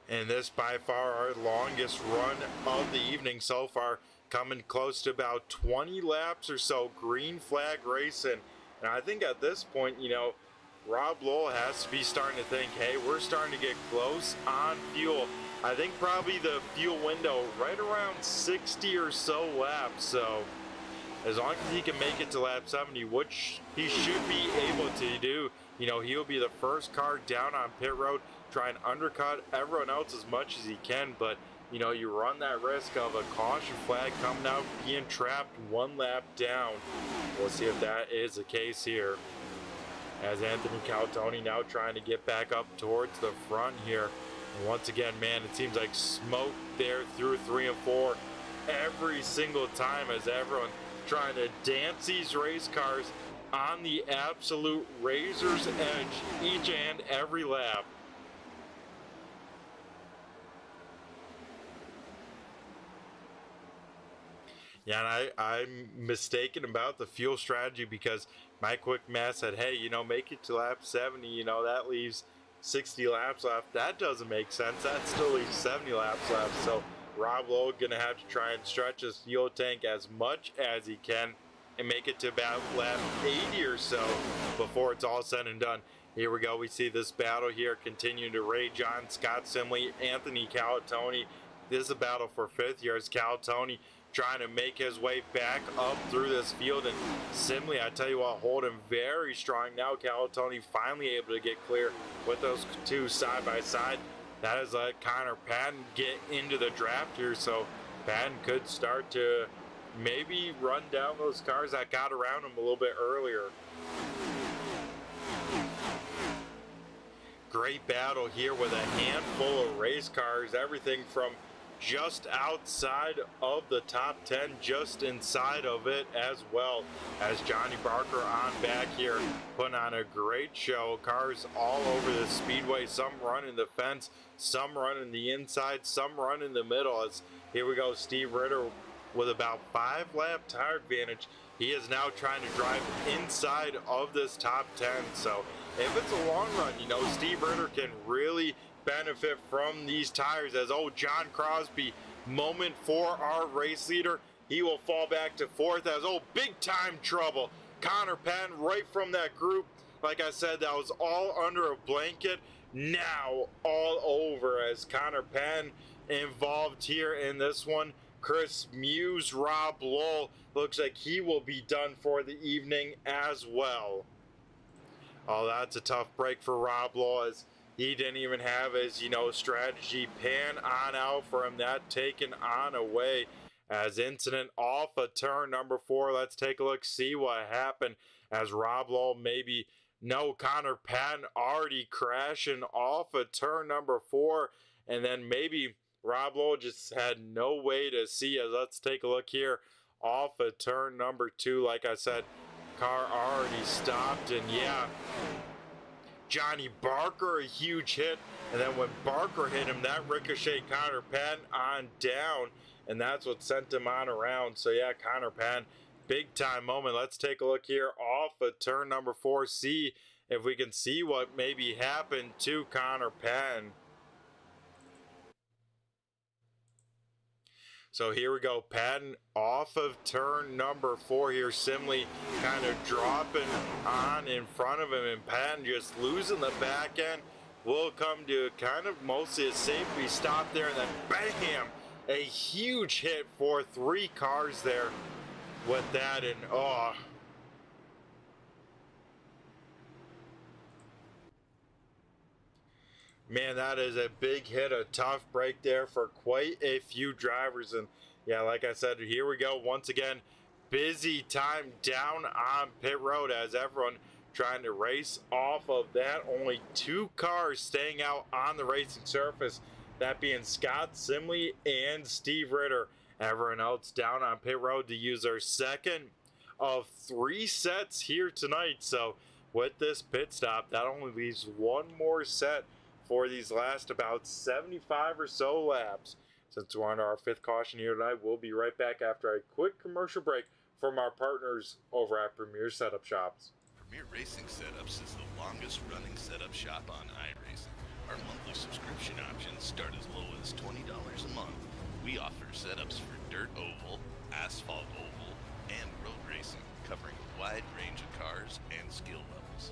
And this by far our longest run of the evening so far, coming close to about 20 laps or so, green flag racing. And I think at this point, you know, Rob Lowell has to be starting to think, hey, we're starting to get close on fuel. I think probably the fuel window right around 60 or so laps. So as long as he can make it to lap 70, which he should be able to do, you know, he'll be the first car down on pit road, try and undercut everyone else as much as he can. But, you know, you run that risk of a caution flag coming out, being trapped one lap down. We'll see if that is the case here. As Anthony Caltoni now trying to get back up towards the front here. And once again, man, it seems like smoke there through 3 and 4 every single time as everyone trying to dance these race cars on the absolute razor's edge each and every lap. Yeah, and I'm mistaken about the fuel strategy because my quick math said, hey, you know, make it to lap 70, you know, that leaves 60 laps left. That doesn't make sense. That still leaves 70 laps left. So Rob Lowe gonna have to try and stretch his fuel tank as much as he can and make it to about lap 80 or so before it's all said and done. Here we go. We see this battle here continue to rage on. Scott Simley, Anthony Calatoni. This is a battle for 5th here as Calatoni trying to make his way back up through this field. And Simley, I tell you what, holding very strong now. Calatoni finally able to get clear with those two side by side. That is let Connor Patton get into the draft here. So Patton could start to maybe run down those cars that got around him a little bit earlier. Great battle here with a handful of race cars, everything from just outside of the top 10, just inside of it as well, as Johnny Barker on back here putting on a great show. Cars all over the speedway, some running the fence, some running the inside, some running the middle. As here we go, Steve Ritter with about 5 lap tire advantage. He is now trying to drive inside of this top 10. So if it's a long run, you know, Steve Ritter can really benefit from these tires. As John Crosby, moment for our race leader, he will fall back to 4th as big time trouble. Connor Patton right from that group, like I said, that was all under a blanket, now all over as Connor Patton involved here in this one. Chris Muse, Rob Lowell, looks like he will be done for the evening as well. Oh, that's a tough break for Rob Lowell as he didn't even have his, you know, strategy pan on out for him. That taken on away as incident off of turn number 4. Let's take a look, see what happened as Rob Lowell maybe, no, Connor Patton already crashing off of turn number 4. And then maybe Rob Lowell just had no way to see it. Let's take a look here off of turn number 2. Like I said, car already stopped, and yeah, Johnny Barker, a huge hit, and then when Barker hit him, that ricocheted Connor Patton on down, and that's what sent him on around. So yeah, Connor Patton, big time moment. Let's take a look here off of turn number 4, see if we can see what maybe happened to Connor Patton. So here we go, Patton off of turn number 4 here. Simley kind of dropping on in front of him, and Patton just losing the back end. Will come to kind of mostly a safety stop there, and then bam, a huge hit for 3 cars there with that. And man, that is a big hit, a tough break there for quite a few drivers. And yeah, like I said, here we go once again, busy time down on pit road as everyone trying to race off of that. Only 2 cars staying out on the racing surface. that being Scott Simley and Steve Ritter. Everyone else down on pit road to use their second of 3 sets here tonight. So with this pit stop, that only leaves one more set for these last about 75 or so laps. Since we're on our 5th caution here tonight, we'll be right back after a quick commercial break from our partners over at Premier Setup Shops. Premier Racing Setups is the longest running setup shop on iRacing. Our monthly subscription options start as low as $20 a month. We offer setups for dirt oval, asphalt oval, and road racing, covering a wide range of cars and skill levels.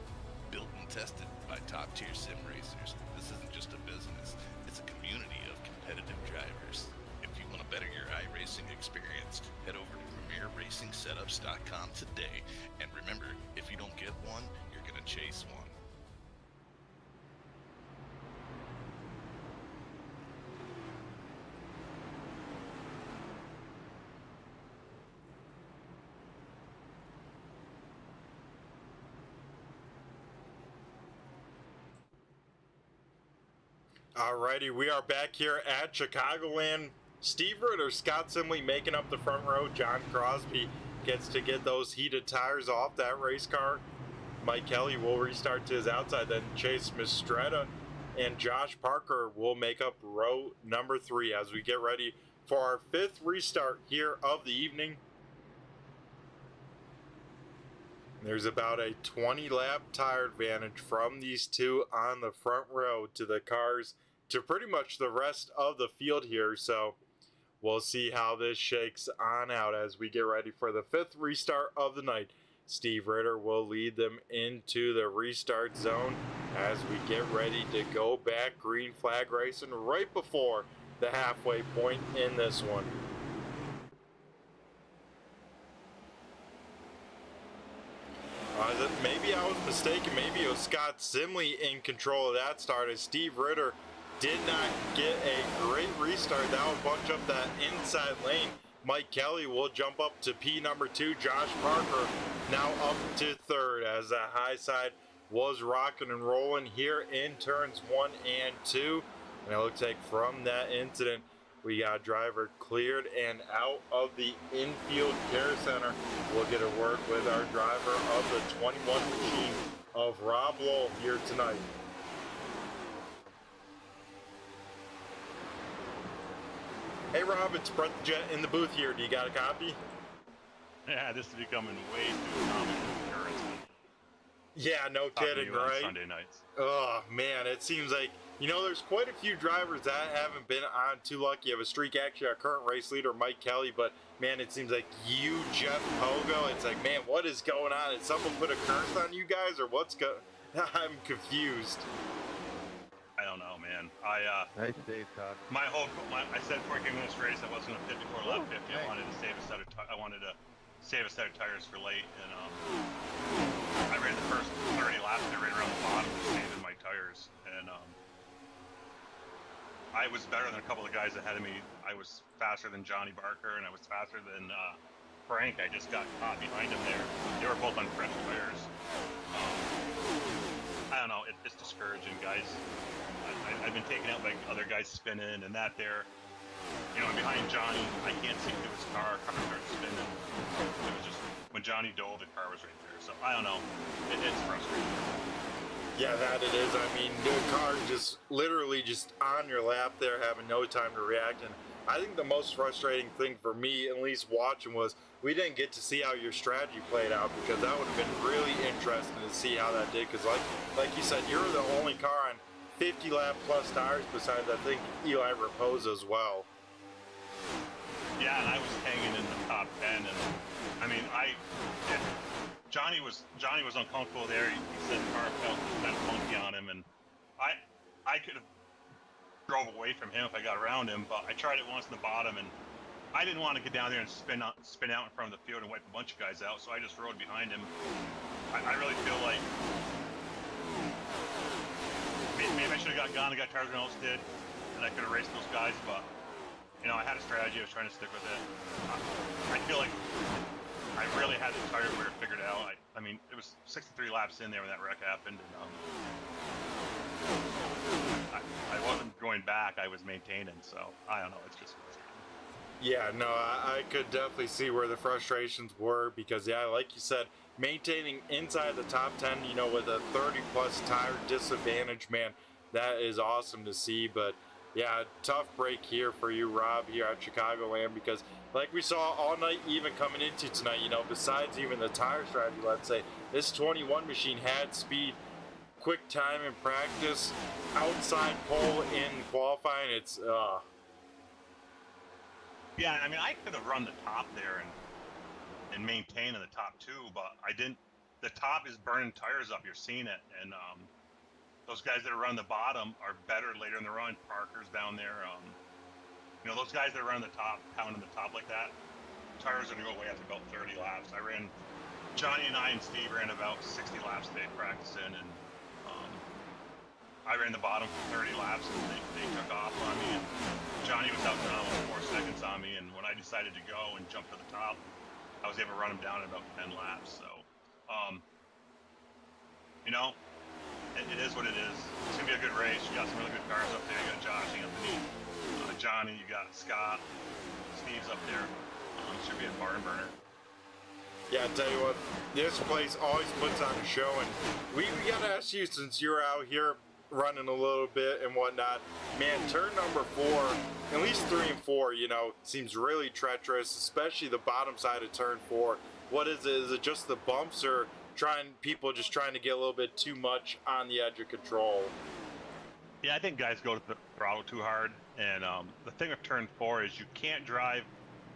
Built and tested by top-tier sim racers, this isn't just a business, it's a community of competitive drivers. If you want to better your iRacing experience, head over to PremierRacingSetups.com today. And remember, if you don't get one, you're going to chase one. Alrighty, we are back here at Chicagoland. Steve Ritter, Scott Simley making up the front row. John Crosby gets to get those heated tires off that race car. Mike Kelly will restart to his outside. Then Chase Mistretta and Josh Parker will make up row number 3 as we get ready for our 5th restart here of the evening. There's about a 20-lap tire advantage from these two on the front row to the cars to pretty much the rest of the field here. So we'll see how this shakes on out as we get ready for the 5th restart of the night. Steve Ritter will lead them into the restart zone as we get ready to go back green flag racing right before the halfway point in this one. Maybe I was mistaken. Maybe it was Scott Simley in control of that start as Steve Ritter did not get a great restart. That will bunch up that inside lane. Mike Kelly will jump up to P number 2. Josh Parker now up to 3rd as that high side was rocking and rolling here in turns 1 and 2. And it looks like from that incident, we got driver cleared and out of the infield care center. We'll get a word with our driver of the 21 machine of Rob Lowell here tonight. Hey Rob, it's Brett the Jet in the booth here. Do you got a copy? Yeah, this is becoming way too common occurrence. Yeah, no kidding, right? Sunday nights. Oh man, it seems like, you know, there's quite a few drivers that haven't been on too lucky. You have a streak, actually, our current race leader, Mike Kelly, but man, it seems like you, Jeff Pogo, it's like, man, what is going on? Did someone put a curse on you guys, or what's I'm confused. I don't know, man. Nice day, Todd. I said before I came in this race, I wasn't going to pit before lap 50. I wanted to save a set of tires for late, and I ran the first 30 laps, and I ran around the bottom, just saving my tires, and I was better than a couple of guys ahead of me. I was faster than Johnny Barker, and I was faster than Frank. I just got caught behind him there. They were both on fresh tires. I don't know. It's discouraging, guys. I've been taken out by other guys spinning and that there. You know, I'm behind Johnny. I can't see through his car. Car starts spinning. It was just, when Johnny dove, the car was right there. So, I don't know. It's frustrating. Yeah, that it is. I mean, the car just literally just on your lap there, having no time to react. And I think the most frustrating thing for me, at least watching, was we didn't get to see how your strategy played out, because that would have been really interesting to see how that did. Because like you said, you're the only car on 50 lap plus tires besides, I think, Eli Raposa as well. Yeah, and I was hanging in the top 10, and I mean, Johnny was uncomfortable there. He said the car felt kind of funky on him, and I could have drove away from him if I got around him, but I tried it once in the bottom, and I didn't want to get down there and spin out in front of the field and wipe a bunch of guys out, so I just rode behind him. I really feel like maybe I should have gone and got tires when else did, and I could have raced those guys, but you know, I had a strategy. I was trying to stick with it. I feel like I really had the tire wear figured out. I mean, it was 63 laps in there when that wreck happened, and I wasn't going back. I was maintaining. So I don't know. It's just frustrating. Yeah, no, I could definitely see where the frustrations were because, yeah, like you said, maintaining inside the top 10, you know, with a 30-plus tire disadvantage, man, that is awesome to see. But, yeah, tough break here for you, Rob, here at Chicagoland because, like we saw all night, even coming into tonight, you know, besides even the tire strategy, let's say, this 21 machine had speed, quick time in practice, outside pole in qualifying. It's, Yeah, I mean, I could have run the top there and maintained in the top two, but I didn't. The top is burning tires up. You're seeing it, and those guys that are running the bottom are better later in the run. Parker's down there. You know, those guys that run the top, pounding the top like that, tires are gonna go way after about 30 laps. Johnny and I and Steve ran about 60 laps today practicing, and I ran the bottom for 30 laps, and they took off on me. And Johnny was out there almost 4 seconds on me, and when I decided to go and jump to the top, I was able to run him down in about 10 laps. So, you know, it is what it is. It's gonna be a good race. You got some really good cars up there. You got Josh underneath, Johnny. You got Scott. Steve's up there. Should be a barn burner. yeah, I tell you what, this place always puts on a show, and we gotta ask you, since you're out here running a little bit and whatnot, man, turn number 4, at least 3 and 4, you know, seems really treacherous, especially the bottom side of turn 4. What is it? Is it just the bumps, or people just trying to get a little bit too much on the edge of control? Yeah, I think guys go to the throttle too hard, and the thing with turn 4 is you can't drive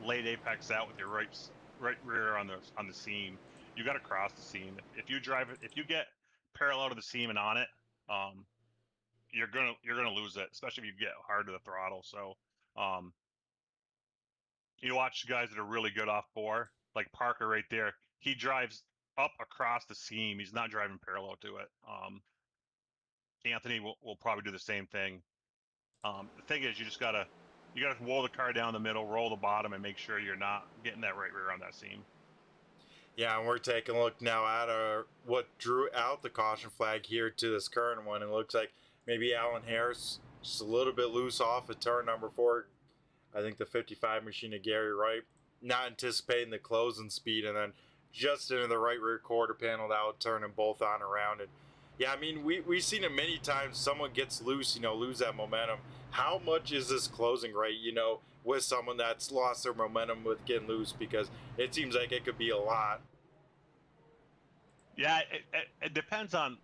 late apex out with your right rear on the seam. You got to cross the seam. If you get parallel to the seam and on it, you're gonna lose it, especially if you get hard to the throttle. So, you watch guys that are really good off 4, like Parker right there. He drives up across the seam. He's not driving parallel to it. Anthony will probably do the same thing. The thing is, you gotta roll the car down the middle, roll the bottom, and make sure you're not getting that right rear on that seam. Yeah, and we're taking a look now at what drew out the caution flag here to this current one. It looks like maybe Alan Harris just a little bit loose off of turn number 4. I think the 55 machine of Gary Wright, not anticipating the closing speed, and then just into the right rear quarter panel, that would turn them both on around. And yeah, I mean, we've seen it many times. Someone gets loose, you know, lose that momentum. How much is this closing rate, you know, with someone that's lost their momentum with getting loose? Because it seems like it could be a lot. Yeah, it depends on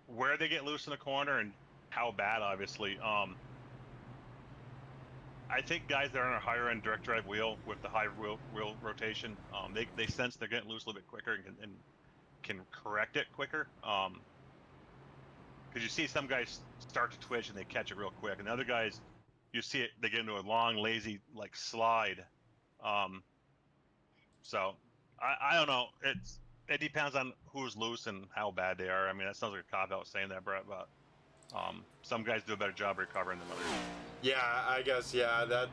where they get loose in the corner and how bad, obviously. I think guys that are on a higher end direct drive wheel with the high wheel rotation, they sense they're getting loose a little bit quicker and can correct it quicker. Because you see some guys start to twitch and they catch it real quick, and other guys, you see it, they get into a long, lazy like slide. So I don't know. It depends on who's loose and how bad they are. I mean, that sounds like a cop out saying that, Brett, but some guys do a better job recovering than others. Yeah, I guess, yeah, that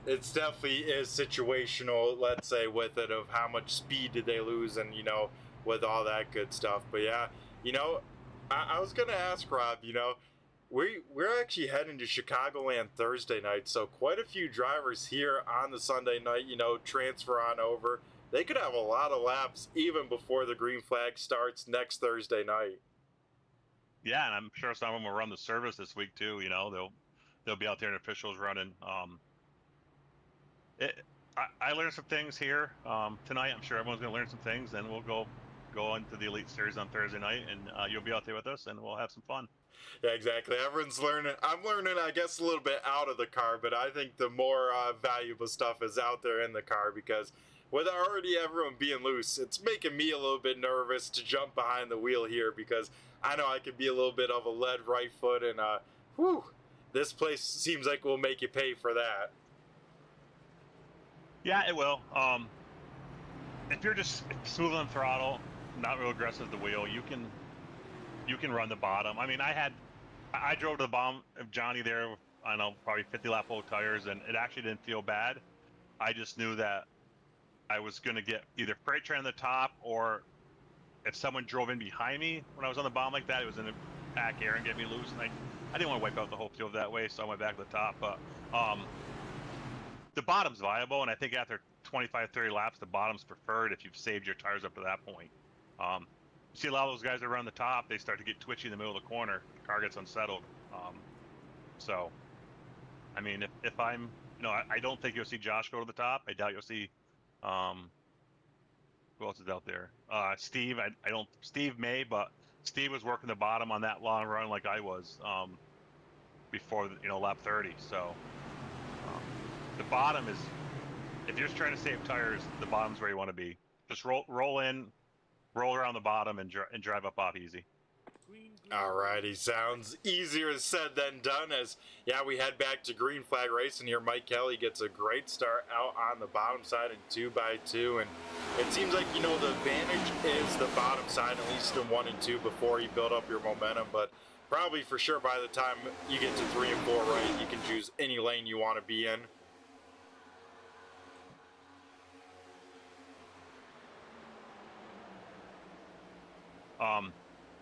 it's definitely is situational, let's say, with it, of how much speed did they lose, and, you know, with all that good stuff. But yeah, you know, I was gonna ask Rob, you know, we're actually heading to Chicagoland Thursday night, so quite a few drivers here on the Sunday night, you know, transfer on over. They could have a lot of laps even before the green flag starts next Thursday night. Yeah, and I'm sure some of them will run the service this week too. You know, they'll be out there and officials running. I learned some things here tonight. I'm sure everyone's going to learn some things, and we'll go into the Elite Series on Thursday night, and you'll be out there with us, and we'll have some fun. Yeah, exactly. Everyone's learning. I'm learning, I guess, a little bit out of the car, but I think the more valuable stuff is out there in the car, because with already everyone being loose, it's making me a little bit nervous to jump behind the wheel here, because I know I could be a little bit of a lead right foot, and this place seems like we'll make you pay for that. Yeah, it will. If you're just smooth on the throttle, not real aggressive with the wheel, you can run the bottom. I mean, I drove to the bottom of Johnny there, I don't know, probably 50 lap old tires, and it actually didn't feel bad. I just knew that I was going to get either freight train on the top, or if someone drove in behind me when I was on the bottom like that, it was pack air and get me loose. And I didn't want to wipe out the whole field that way, so I went back to the top. But the bottom's viable, and I think after 25, 30 laps, the bottom's preferred if you've saved your tires up to that point. You see a lot of those guys that run the top, they start to get twitchy in the middle of the corner. The car gets unsettled. So, I mean, if I'm, I don't think you'll see Josh go to the top. I doubt you'll see, who else is out there? Steve. I don't. Steve may, but Steve was working the bottom on that long run like I was before lap 30. So the bottom is, if you're just trying to save tires, the bottom's where you want to be. Just roll in, roll around the bottom, and drive up off easy. Alrighty, sounds easier said than done as, we head back to green flag racing here. Mike Kelly gets a great start out on the bottom side in 2x2, and it seems like, the advantage is the bottom side, at least in 1 and 2 before you build up your momentum, but probably for sure by the time you get to 3 and 4, right, you can choose any lane you want to be in.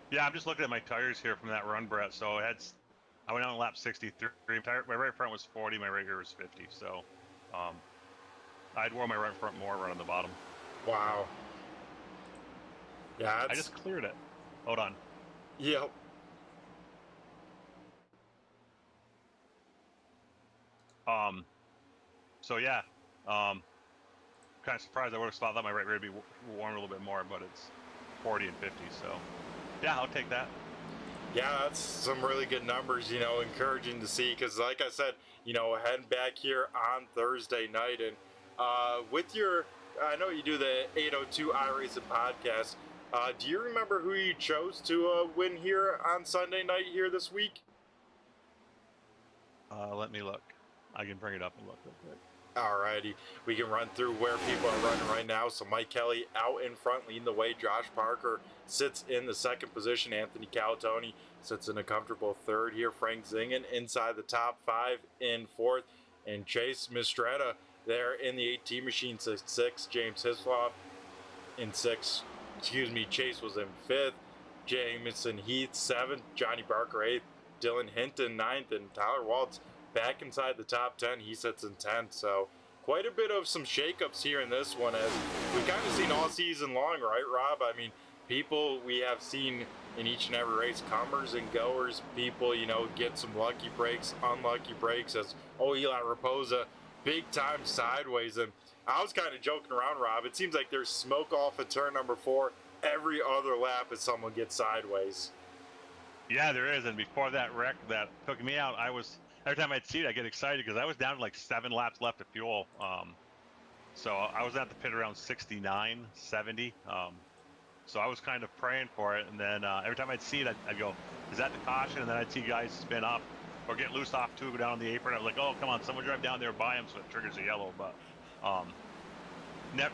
Yeah, I'm just looking at my tires here from that run, Brett. So I went on lap 63. My right front was 40, my right rear was 50. So I'd wore my right front more running the bottom. Wow. Yeah, I just cleared it. Hold on. Yep. So yeah, kind of surprised. I would have thought that my right rear would be worn a little bit more, but it's 40 and 50. So. Yeah, I'll take that. Yeah, that's some really good numbers, encouraging to see, because like I said, heading back here on Thursday night, and with I know you do the 802 iRacing podcast, do you remember who you chose to win here on Sunday night here this week? Let me look. I can bring it up and look real quick. Alrighty, we can run through where people are running right now. So Mike Kelly out in front leading the way. Josh Parker sits in the second position. Anthony Calatoni sits in a comfortable third here. Frank Zingen inside the top 5 in fourth. And Chase Mistretta there in the 18 machine 6. James Hisloff in 6th. Chase was in 5th. Jamison Heath 7th. Johnny Barker 8th. Dylan Hinton 9th. And Tyler Waltz back inside the top 10, he sits in 10th. So quite a bit of some shakeups here in this one, as we kind of seen all season long, right, Rob? I mean, people we have seen in each and every race, comers and goers, people, get some lucky breaks, unlucky breaks, as Eli Raposa, big time sideways. And I was kind of joking around, Rob. It seems like there's smoke off of turn number 4 every other lap as someone gets sideways. Yeah, there is. And before that wreck that took me out, every time I'd see it, I get excited because I was down to like 7 laps left of fuel. So I was at the pit around 69, 70. So I was kind of praying for it. And then every time I'd see it, I'd go, is that the caution? And then I'd see guys spin up or get loose off 2, go down on the apron. I was like, oh, come on, someone drive down there by him so it triggers a yellow. But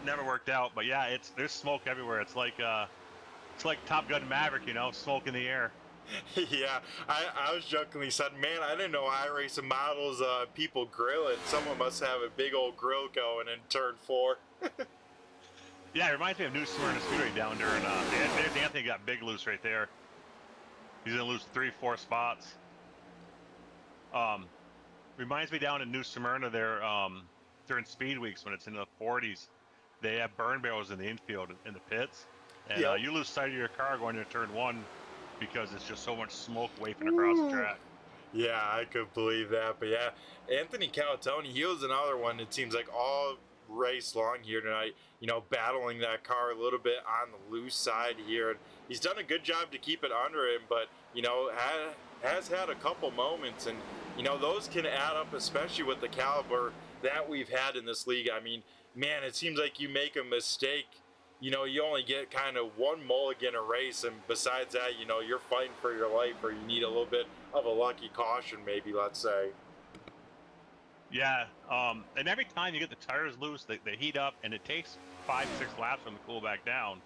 never worked out. But yeah, there's smoke everywhere. It's like Top Gun Maverick, smoke in the air. Yeah, I was jokingly said, man, I didn't know iRacing models people grill it. Someone must have a big old grill going in turn 4. Yeah, it reminds me of New Smyrna Speedway down there, and there's Anthony got big loose right there. He's gonna lose 3-4 spots. Reminds me down in New Smyrna there, during speed weeks when it's in the 40s, they have burn barrels in the infield in the pits, and Yep. You lose sight of your car going into turn 1. Because it's just so much smoke wafting across the track. Yeah, I could believe that. But yeah, Anthony Calatoni, he was another one, it seems like all race long here tonight, battling that car a little bit on the loose side here. And he's done a good job to keep it under him, but, has had a couple moments. And, those can add up, especially with the caliber that we've had in this league. I mean, man, it seems like you make a mistake, you only get kind of one mulligan a race, and besides that, you're fighting for your life, or you need a little bit of a lucky caution, maybe, let's say. Yeah, and every time you get the tires loose, they heat up, and it takes 5-6 laps for them to cool back down.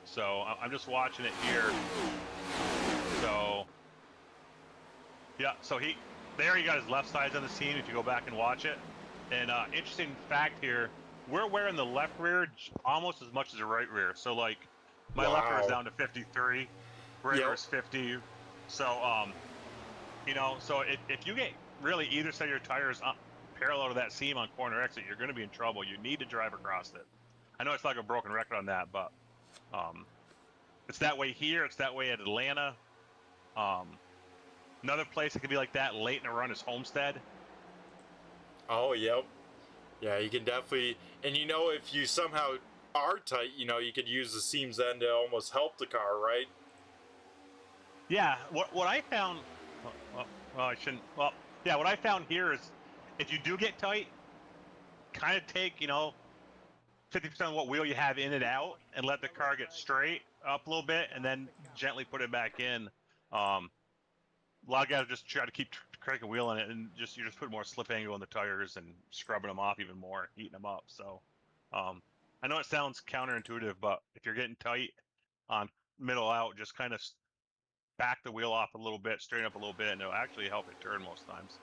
So I'm just watching it here. So, yeah, so there he got his left sides on the scene if you go back and watch it. And interesting fact here, we're wearing the left rear almost as much as the right rear. So, like, my left rear is down to 53, right rear is 50, So, so if you get really either side of your tires up parallel to that seam on corner exit, you're going to be in trouble. You need to drive across it. I know it's like a broken record on that, but it's that way here. It's that way at Atlanta. Another place that could be like that late in a run is Homestead. Oh, yep. Yeah, you can definitely, and if you somehow are tight, you could use the seams then to almost help the car, right? Yeah, what I found, well, I shouldn't, well, yeah, what I found here is if you do get tight, kind of take, 50% of what wheel you have in and out and let the car get straight up a little bit and then gently put it back in. A lot of guys just try to keep cranking wheel in it and you just put more slip angle in the tires and scrubbing them off even more, heating them up. So I know it sounds counterintuitive, but if you're getting tight on middle out, just kind of back the wheel off a little bit, straighten up a little bit, and it'll actually help it turn most times.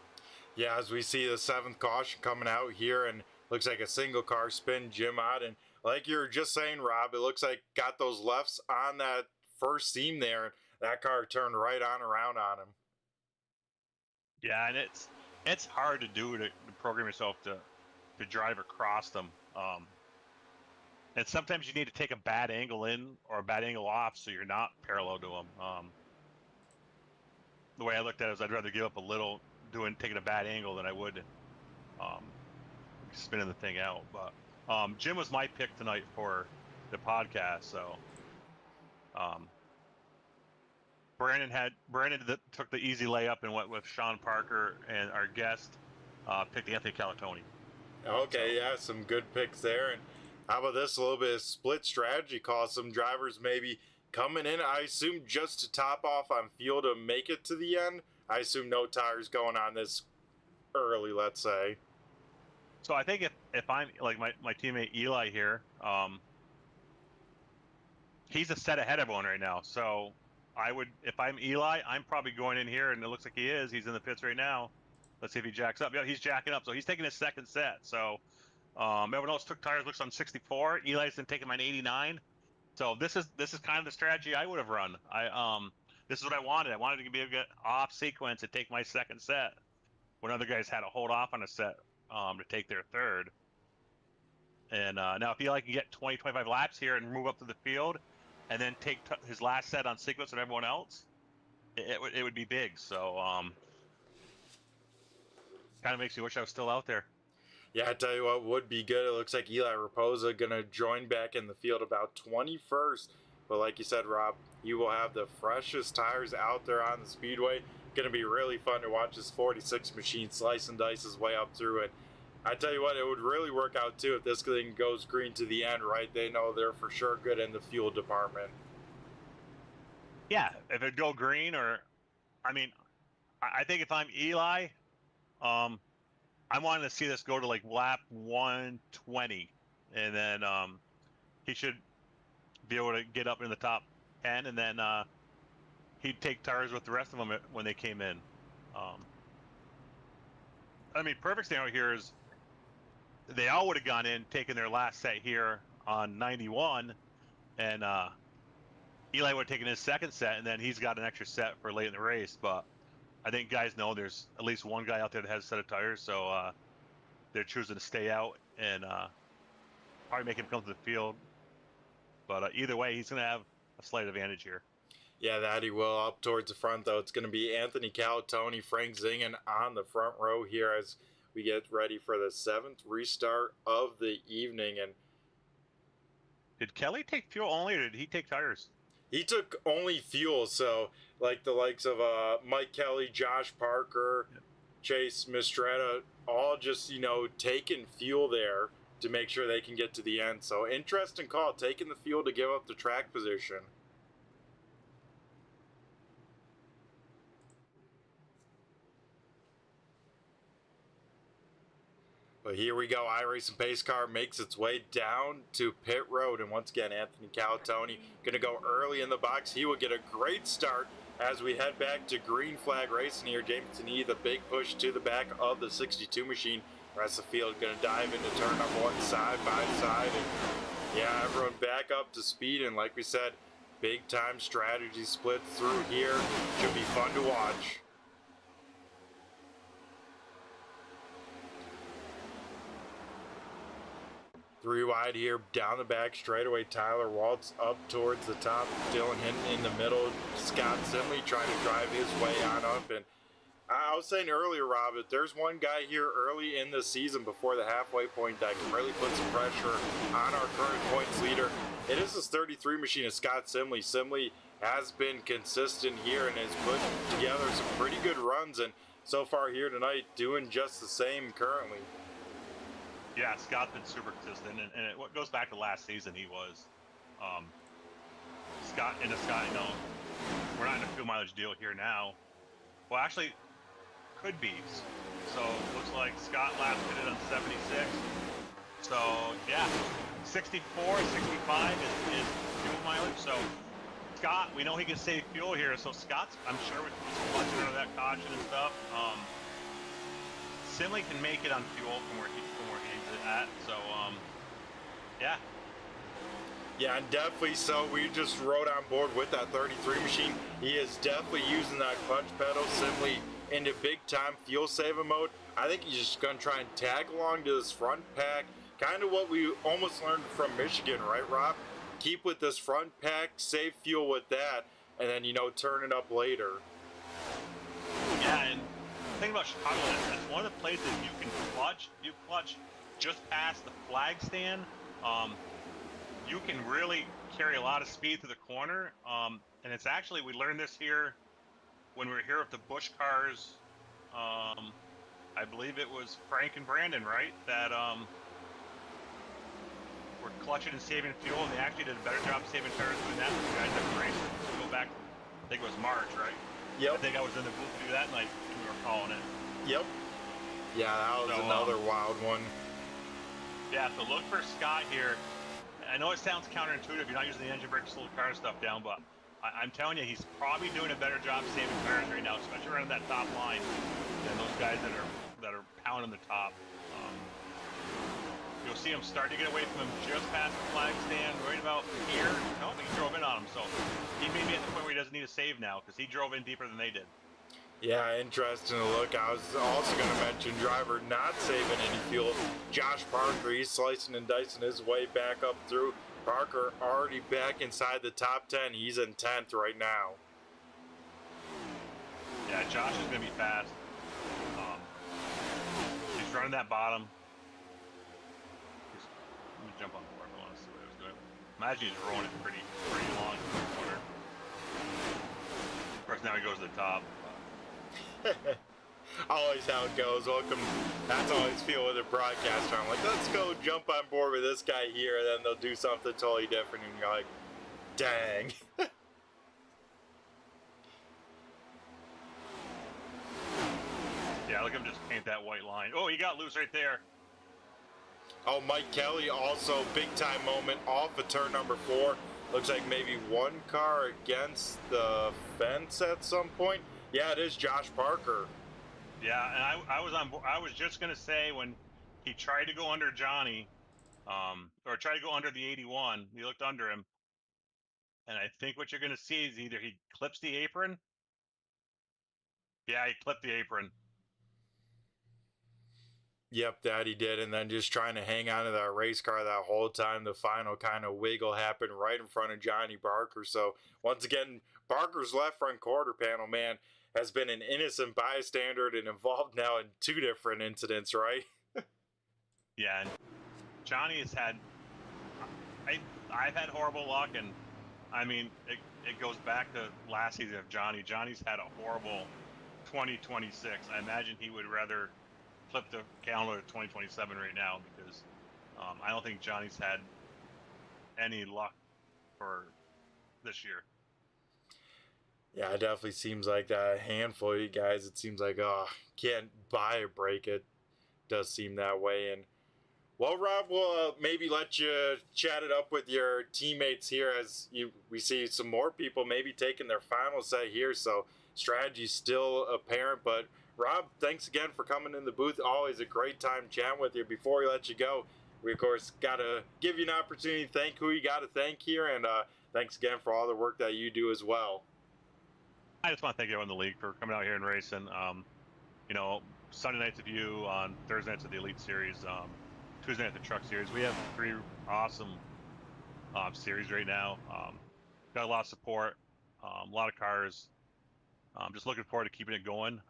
Yeah, as we see the 7th caution coming out here, and looks like a single car spin Jim out, and like you were just saying, Rob, it looks like got those lefts on that first seam there, and that car turned right on around on him. Yeah, and it's hard to do to program yourself to drive across them. And sometimes you need to take a bad angle in or a bad angle off so you're not parallel to them. The way I looked at it is I'd rather give up a little taking a bad angle than I would spinning the thing out. But Jim was my pick tonight for the podcast, so Brandon took the easy layup and went with Sean Parker, and our guest picked Anthony Calatoni. Okay, yeah, some good picks there. And how about this? A little bit of split strategy call. Some drivers maybe coming in, I assume, just to top off on fuel to make it to the end. I assume no tires going on this early, let's say. So I think if I'm like my teammate Eli here, he's a set ahead of one right now. So I would, if I'm Eli, I'm probably going in here, and it looks like he is. He's in the pits right now. Let's see if he jacks up. Yeah, he's jacking up. So he's taking his second set. So everyone else took tires, looks on 64. Eli's been taking mine 89. So this is kind of the strategy I would have run. This is what I wanted. I wanted to be able to get off sequence and take my second set when other guys had to hold off on a set to take their third. And now if Eli can get 20, 25 laps here and move up to the field and then take his last set on sequence with everyone else, it would be big. So kind of makes me wish I was still out there. Yeah, I tell you what would be good. It looks like Eli Raposa going to join back in the field about 21st. But like you said, Rob, you will have the freshest tires out there on the speedway. Going to be really fun to watch this 46 machine slice and dice his way up through it. I tell you what, it would really work out too if this thing goes green to the end, right? They know they're for sure good in the fuel department. Yeah, if it go green, or, I mean, I think if I'm Eli, I wanted to see this go to like lap 120, and then he should be able to get up in the top 10, and then he'd take tires with the rest of them when they came in. I mean, perfect scenario here is they all would have gone in, taken their last set here on 91, and Eli would have taken his second set, and then he's got an extra set for late in the race. But I think guys know there's at least one guy out there that has a set of tires, so they're choosing to stay out and probably make him come to the field. But either way, he's going to have a slight advantage here. Yeah, that he will. Up towards the front, though, it's going to be Anthony Calatoni, Frank Zingen on the front row here as we get ready for the 7th restart of the evening. And did Kelly take fuel only, or did he take tires? He took only fuel, so like the likes of Mike Kelly, Josh Parker, Chase Mistretta, all just, taking fuel there to make sure they can get to the end. So interesting call, taking the fuel to give up the track position. But here we go. iRacing pace car makes its way down to pit road. And once again, Anthony Calatoni going to go early in the box. He will get a great start as we head back to green flag racing here. Jameson E, the big push to the back of the 62 machine. The rest of the field going to dive into turn number 1 side by side. And yeah, everyone back up to speed. And like we said, big time strategy splits through here. Should be fun to watch. Three wide here, down the back straightaway. Tyler Waltz up towards the top. Dylan Hinton in the middle. Scott Simley trying to drive his way on up. And I was saying earlier, Rob, that there's one guy here early in the season before the halfway point that can really put some pressure on our current points leader. It is this 33 machine of Scott Simley. Simley has been consistent here and has put together some pretty good runs. And so far here tonight, doing just the same currently. Yeah, Scott's been super consistent, and what goes back to last season, he was Scott, you know, we're not in a fuel mileage deal here now. Well, actually, could be. So looks like Scott last hit it on 76. So yeah, 64, 65 is fuel mileage. So Scott, we know he can save fuel here. So Scott's, I'm sure, with watching under that caution and stuff. Simley can make it on fuel from where he's at. So yeah. Yeah, and definitely so. We just rode on board with that 33 machine. He is definitely using that clutch pedal simply into big time fuel saving mode. I think he's just going to try and tag along to this front pack. Kind of what we almost learned from Michigan, right, Rob? Keep with this front pack, save fuel with that, and then, you know, turn it up later. Yeah, and the thing about Chicagoland, that's one of the places you can clutch. You clutch just past the flag stand. You can really carry a lot of speed through the corner. And it's actually, we learned this here when we were here with the Busch cars. I believe it was Frank and Brandon, right? That were clutching and saving fuel, and they actually did a better job saving tires doing that than the guys that were racing. So go back, I think it was March, right? Yep. I think I was in the booth to do that night, and we were calling it. Yep. Yeah, that was another wild one. Yeah, so look for Scott here. I know it sounds counterintuitive. You're not using the engine brake to slow the car and stuff down, but I'm telling you, he's probably doing a better job saving tires right now, especially around that top line, than those guys that are pounding the top. You'll see him start to get away from him just past the flag stand, right about here. No, he drove in on him, so he may be at the point where he doesn't need a save now because he drove in deeper than they did. Yeah, interesting to look. I was also going to mention driver not saving any fuel. Josh Parker, he's slicing and dicing his way back up through. Parker already back inside the top 10. He's in 10th right now. Yeah, Josh is going to be fast. He's running that bottom. Let me jump on board. I want to see what he was doing. Imagine he's rolling it pretty long in the corner. Of course, now he goes to the top. Always how it goes. Welcome. That's always feel with a broadcaster. I'm like, let's go jump on board with this guy here, and then they'll do something totally different, and you're like, dang. Yeah, look at him just paint that white line. Oh, he got loose right there. Oh, Mike Kelly also big time moment off of turn number 4. Looks like maybe one car against the fence at some point. Yeah, it is Josh Parker. Yeah, and I was on board. I was just gonna say when he tried to go under Johnny, or tried to go under the 81, he looked under him, and I think what you're gonna see is either he clips the apron. Yeah, he clipped the apron. Yep, that he did, and then just trying to hang on to that race car that whole time. The final kind of wiggle happened right in front of Johnny Barker. So once again, Barker's left front quarter panel, man, has been an innocent bystander and involved now in 2 different incidents, right? Yeah, and Johnny has had, I've had horrible luck, and I mean, it goes back to last season of Johnny. Johnny's had a horrible 2026. I imagine he would rather flip the calendar to 2027 right now because I don't think Johnny's had any luck for this year. Yeah, it definitely seems like that. A handful of you guys, it seems like, can't buy or break it. Does seem that way. And well, Rob, we'll maybe let you chat it up with your teammates here as we see some more people maybe taking their final set here. So strategy's still apparent, but Rob, thanks again for coming in the booth. Always a great time chatting with you. Before we let you go, we, of course, got to give you an opportunity to thank who you got to thank here and thanks again for all the work that you do as well. I just want to thank everyone in the league for coming out here and racing. You know, Sunday nights at you, on Thursday nights at the Elite Series, Tuesday night at the Truck Series. We have 3 awesome series right now. Got a lot of support, a lot of cars. Just looking forward to keeping it going.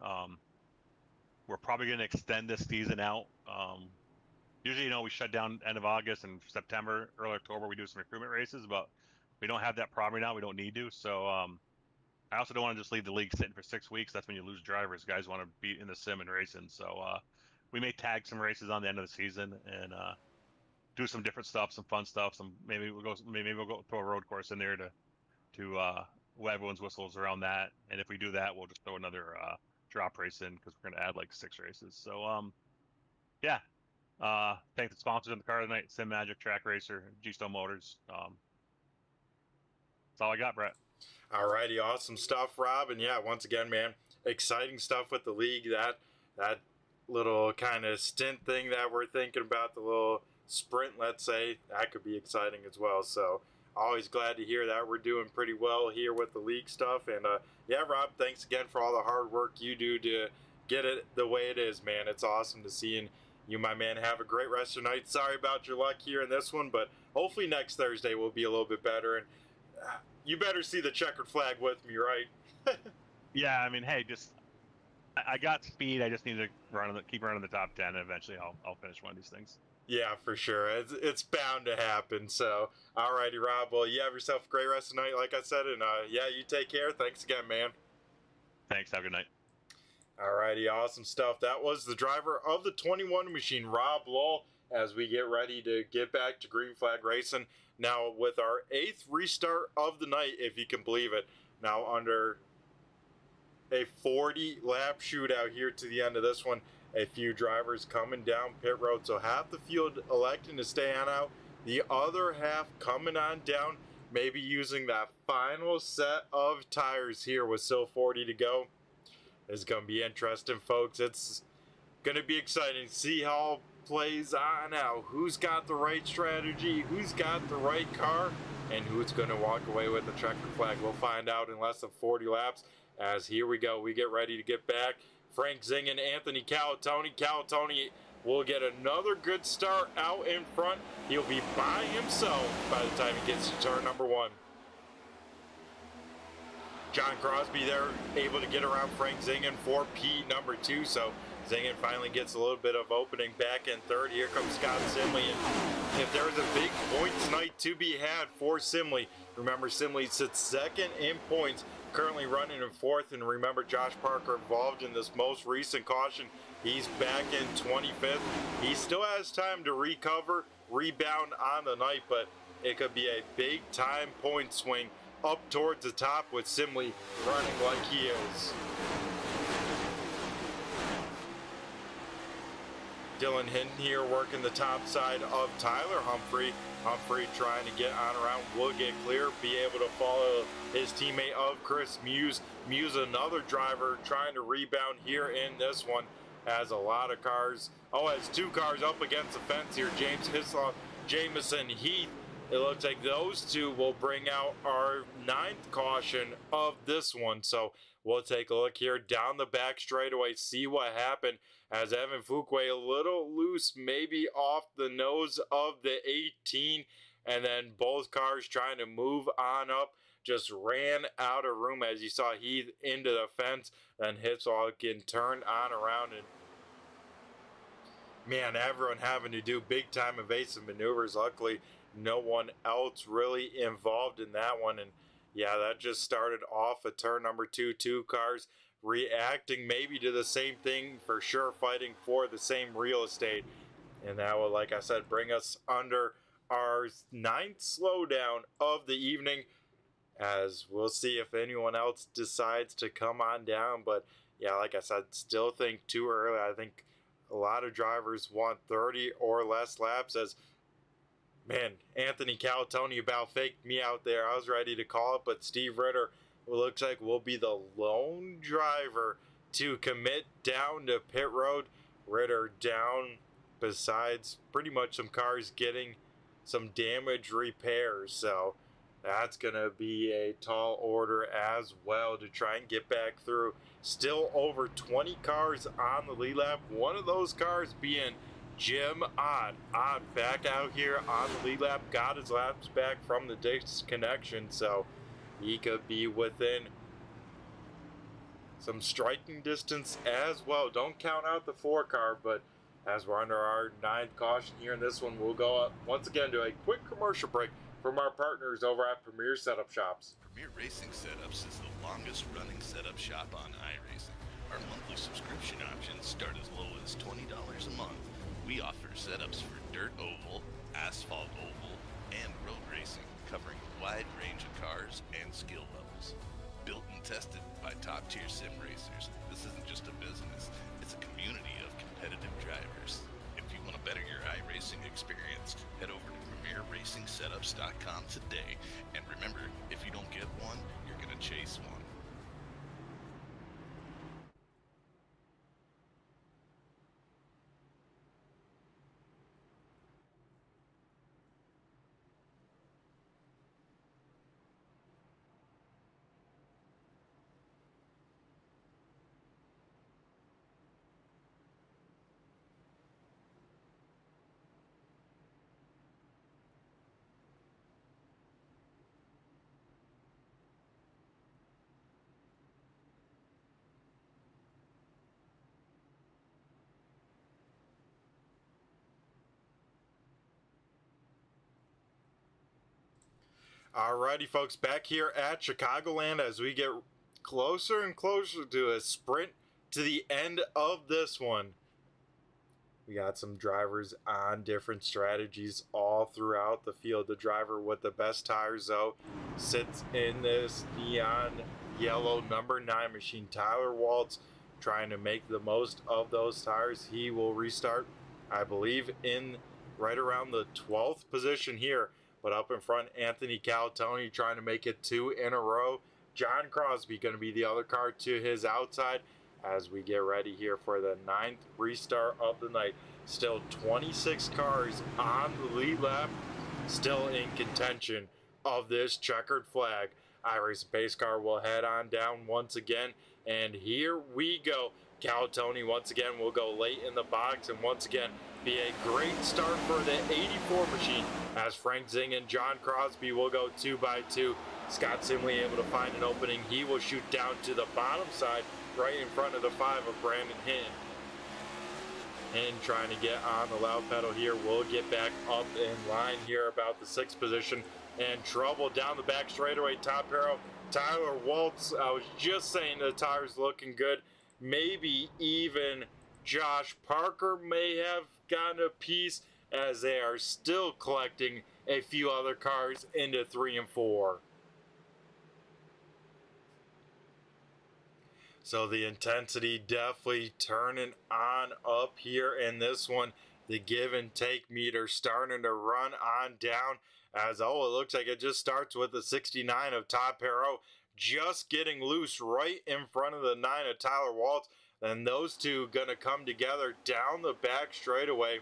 We're probably going to extend this season out. Usually, you know, we shut down end of August and September, early October. We do some recruitment races, but we don't have that problem right now. We don't need to. So I also don't want to just leave the league sitting for 6 weeks. That's when you lose drivers. Guys want to be in the sim and racing. So we may tag some races on the end of the season and do some different stuff, some fun stuff. Maybe we'll go throw a road course in there to everyone's whistles around that. And if we do that, we'll just throw another drop race in because we're going to add like 6 races. So yeah. Thank the sponsors in the car tonight: Sim Magic, Track Racer, GStone Motors. That's all I got, Brett. Alrighty, awesome stuff, Rob. And yeah, once again, man, exciting stuff with the league. That little kind of stint thing that we're thinking about, the little sprint, let's say, that could be exciting as well. So always glad to hear that we're doing pretty well here with the league stuff. And yeah, Rob, thanks again for all the hard work you do to get it the way it is, man. It's awesome to see. And you, my man, have a great rest of the night. Sorry about your luck here in this one, but hopefully next Thursday will be a little bit better. And you better see the checkered flag with me, right? Yeah, I mean, hey, just I got speed. I just need to keep running the top 10, and eventually I'll finish one of these things. Yeah, for sure. It's bound to happen. So, alrighty, Rob. Well, you have yourself a great rest of the night, like I said, and yeah, you take care. Thanks again, man. Thanks. Have a good night. Alrighty, awesome stuff. That was the driver of the 21 machine, Rob Lull, as we get ready to get back to green flag racing. Now, with our 8th restart of the night, if you can believe it, now under a 40-lap shootout here to the end of this one. A few drivers coming down pit road, so half the field electing to stay on out, the other half coming on down, maybe using that final set of tires here with still 40 to go. It's going to be interesting, folks. It's going to be exciting to see how it plays on out. Who's got the right strategy, who's got the right car, and who's going to walk away with the checkered flag. We'll find out in less than 40 laps, as here we go. We get ready to get back. Frank Zingen, Anthony Calatoni. Calatoni will get another good start out in front. He'll be by himself by the time he gets to turn number 1. John Crosby there, able to get around Frank Zingen for P number 2. So Zingen finally gets a little bit of opening back in third. Here comes Scott Simley. And if there was a big points night to be had for Simley, remember Simley sits second in points, currently running in 4th. And remember Josh Parker involved in this most recent caution. He's back in 25th. He still has time to recover, rebound on the night, but it could be a big time point swing up towards the top with Simley running like he is. Dylan Hinton here working the top side of Tyler Humphrey. Humphrey trying to get on around, will get clear, be able to follow his teammate of Chris Muse. Muse, another driver, trying to rebound here in this one. Has a lot of cars. Has 2 cars up against the fence here. James Hislop, Jamison Heath. It looks like those 2 will bring out our 9th caution of this one. So we'll take a look here down the back straightaway, see what happened as Evan Fuquay a little loose, maybe off the nose of the 18. And then both cars trying to move on up. Just ran out of room as you saw Heath into the fence. Then Hislop getting turned on around. And man, everyone having to do big time evasive maneuvers. Luckily, no one else really involved in that one. And yeah, that just started off at turn number 2. 2 cars reacting maybe to the same thing, for sure fighting for the same real estate. And that will, like I said, bring us under our 9th slowdown of the evening, as we'll see if anyone else decides to come on down. But yeah, like I said, still think too early. I think a lot of drivers want 30 or less laps, as man, Anthony Calatoni about faked me out there. I was ready to call it, but Steve Ritter looks like will be the lone driver to commit down to pit road. Ritter down, besides pretty much some cars getting some damage repairs. So That's going to be a tall order as well to try and get back through. Still over 20 cars on the lead lap. One of those cars being Jim Ott. Ott back out here on the lead lap. Got his laps back from the disconnection, so he could be within some striking distance as well. Don't count out the 4 car, but as we're under our 9th caution here in this one, we'll go up once again to a quick commercial break from our partners over at Premier Setup Shops. Premier Racing Setups is the longest running setup shop on iRacing. Our monthly subscription options start as low as $20 a month. We offer setups for dirt oval, asphalt oval, and road racing, covering a wide range of cars and skill levels. Built and tested by top-tier sim racers, this isn't just a business, it's a community of competitive drivers. If you want to better your iRacing experience, head over to PremierRacingSetups.com today. And remember, if you don't get one, you're going to chase one. Alrighty, folks, back here at Chicagoland as we get closer and closer to a sprint to the end of this one. We got some drivers on different strategies all throughout the field. The driver with the best tires, though, sits in this neon yellow number 9 machine. Tyler Waltz trying to make the most of those tires. He will restart, I believe, in right around the 12th position here. But up in front, Anthony Calatoni trying to make it 2 in a row. John Crosby going to be the other car to his outside as we get ready here for the 9th restart of the night. Still 26 cars on the lead lap, still in contention of this checkered flag. iRacing pace car will head on down once again, and here we go. Calatoni once again will go late in the box and once again be a great start for the 84 machine as Frank Zing and John Crosby will go 2 by 2. Scott Simley able to find an opening. He will shoot down to the bottom side right in front of the 5 of Brandon Hinn. Hinn trying to get on the loud pedal here. We'll get back up in line here about the 6th position and trouble down the back straightaway. Top arrow, Tyler Waltz. I was just saying the tires looking good. Maybe even Josh Parker may have gotten a piece as they are still collecting a few other cars into 3 and 4. So the intensity definitely turning on up here in this one. The give and take meter starting to run on down as, it looks like it just starts with the 69 of Todd Perot just getting loose right in front of the 9 of Tyler Waltz. Then those two gonna come together down the back straightaway.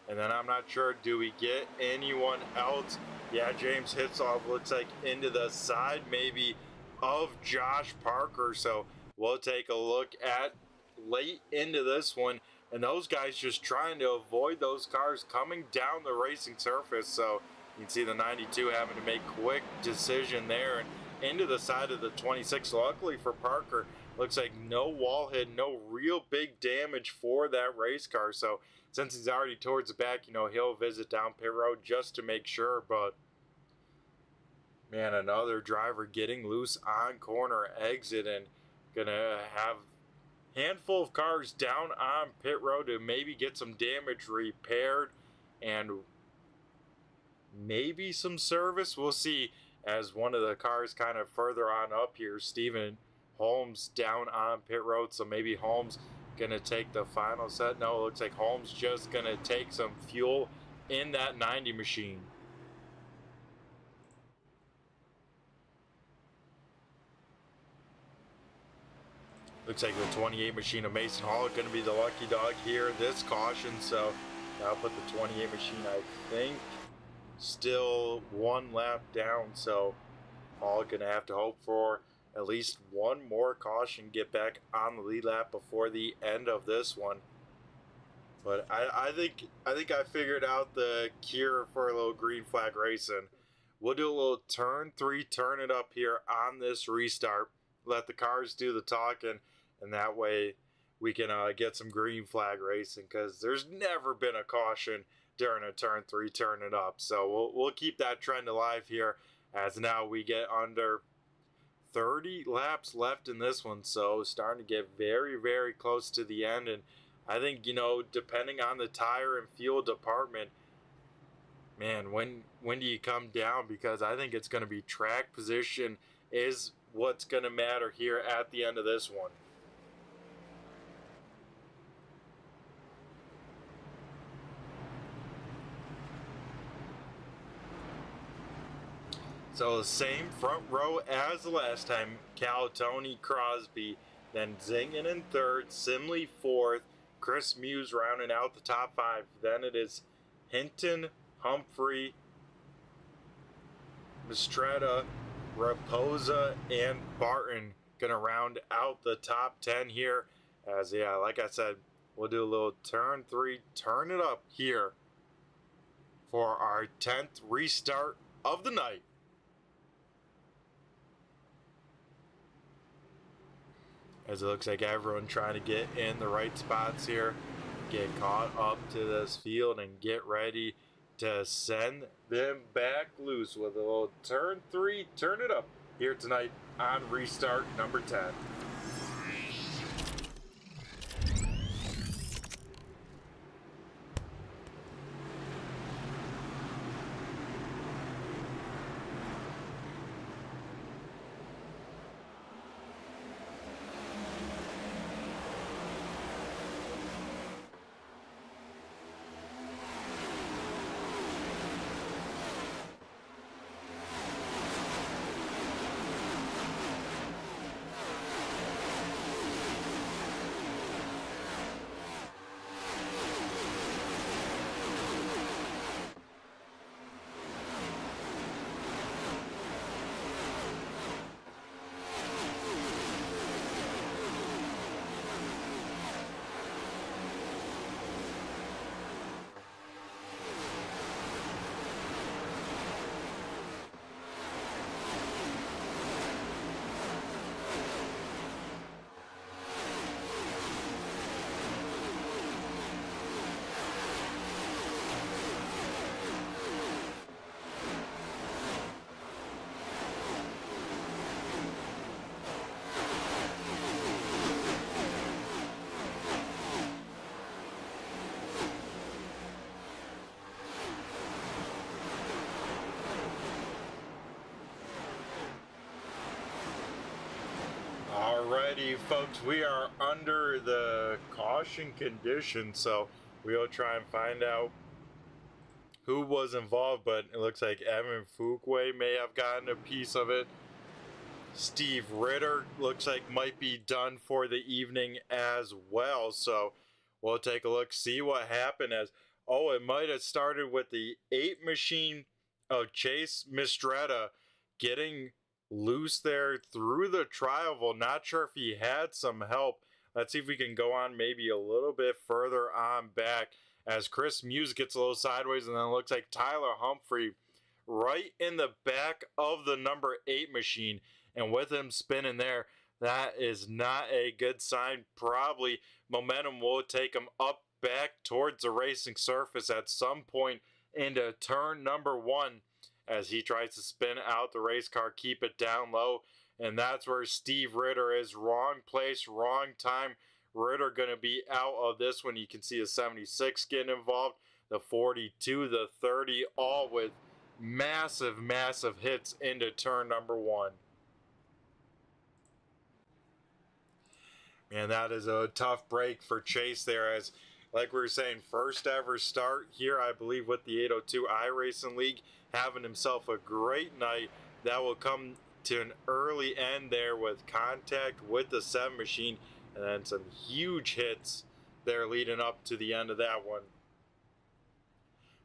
And then I'm not sure, do we get anyone else? Yeah, James Hitzoff looks like into the side maybe of Josh Parker. So we'll take a look at late into this one. And those guys just trying to avoid those cars coming down the racing surface. So you can see the 92 having to make quick decision there. And into the side of the 26. Luckily for Parker, looks like no wall hit, no real big damage for that race car. So since he's already towards the back, he'll visit down pit road just to make sure. But man, another driver getting loose on corner exit and gonna have a handful of cars down on pit road to maybe get some damage repaired and maybe some service. We'll see as one of the cars kind of further on up here, Stephen Holmes down on pit road. So maybe Holmes gonna take the final set. No, it looks like Holmes just gonna take some fuel in that 90 machine. Looks like the 28 machine of Mason Hall is gonna be the lucky dog here this caution. So I'll put the 28 machine, I think, still one lap down, so all gonna have to hope for at least one more caution, get back on the lead lap before the end of this one. But I think I figured out the cure for a little green flag racing. We'll do a little turn 3, turn it up here on this restart. Let the cars do the talking, and that way we can get some green flag racing, because there's never been a caution during a turn 3, turn it up. So we'll keep that trend alive here, as now we get under 30 laps left in this one. So starting to get very, very close to the end. And I think, you know, depending on the tire and fuel department, man, when do you come down? Because I think it's going to be track position is what's going to matter here at the end of this one. So the same front row as the last time. Cal, Tony, Crosby, then Zingen in third, Simley fourth, Chris Muse rounding out the top 5. Then it is Hinton, Humphrey, Mistretta, Raposa, and Barton gonna round out the top 10 here. As, yeah, like I said, we'll do a little turn 3, turn it up here for our 10th restart of the night. As it looks like everyone trying to get in the right spots here, get caught up to this field and get ready to send them back loose with a little turn 3, turn it up here tonight on restart number 10. Alrighty, folks, we are under the caution condition, so we'll try and find out who was involved, but it looks like Evan Fuquay may have gotten a piece of it. Steve Ritter looks like might be done for the evening as well, so we'll take a look, see what happened. As it might have started with the 8 machine of Chase Mistretta getting loose there through the tri-oval. Not sure if he had some help. Let's see if we can go on maybe a little bit further on back, as Chris Muse gets a little sideways, and then it looks like Tyler Humphrey right in the back of the number 8 machine, and with him spinning there, that is not a good sign. Probably momentum will take him up back towards the racing surface at some point into turn number 1, as he tries to spin out the race car, keep it down low. And that's where Steve Ritter is. Wrong place, wrong time. Ritter going to be out of this one. You can see the 76 getting involved, the 42, the 30, all with massive, massive hits into turn number 1. Man, that is a tough break for Chase there, as like we were saying, first ever start here, I believe, with the 802 iRacing League, having himself a great night. That will come to an early end there with contact with the 7 machine, and then some huge hits there leading up to the end of that one.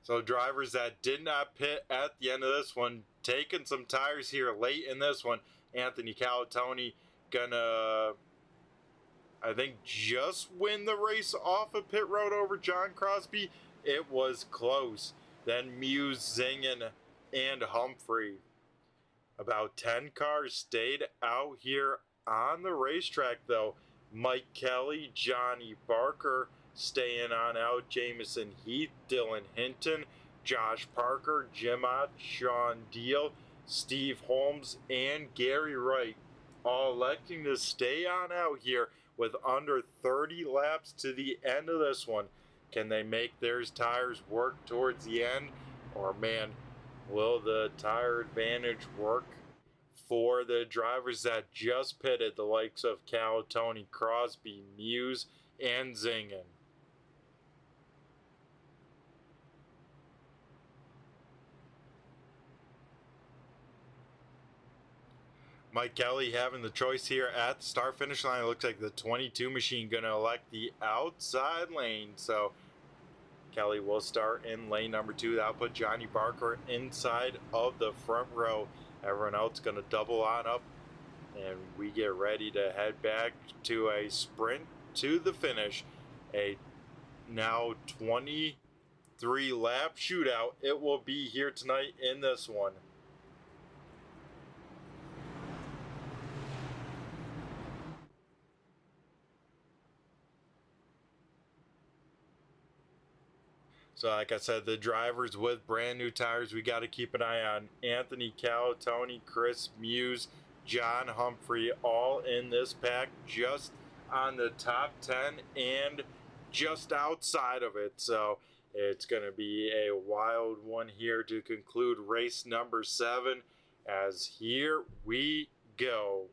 So drivers that did not pit at the end of this one, taking some tires here late in this one. Anthony Calatoni gonna, I think, just win the race off of pit road over John Crosby. It was close. Then Muse, Zingen, and Humphrey. About 10 cars stayed out here on the racetrack though. Mike Kelly, Johnny Barker staying on out. Jamison Heath, Dylan Hinton, Josh Parker, Jim Ott, Sean Deal, Steve Holmes, and Gary Wright all electing to stay on out here with under 30 laps to the end of this one. Can they make their tires work towards the end? Or man, will the tire advantage work for the drivers that just pitted, the likes of Calatoni, Crosby, Muse, and Zingen? Mike Kelly having the choice here at the start finish line. It looks like the 22 machine going to elect the outside lane. So Kelly will start in lane number 2. That'll put Johnny Barker inside of the front row. Everyone else going to double on up. And we get ready to head back to a sprint to the finish. A now 23 lap shootout. It will be here tonight in this one. So like I said, the drivers with brand new tires, we got to keep an eye on Anthony Calatoni, Chris Muse, John Humphrey, all in this pack, just on the top 10 and just outside of it. So it's going to be a wild one here to conclude race number 7, as here we go.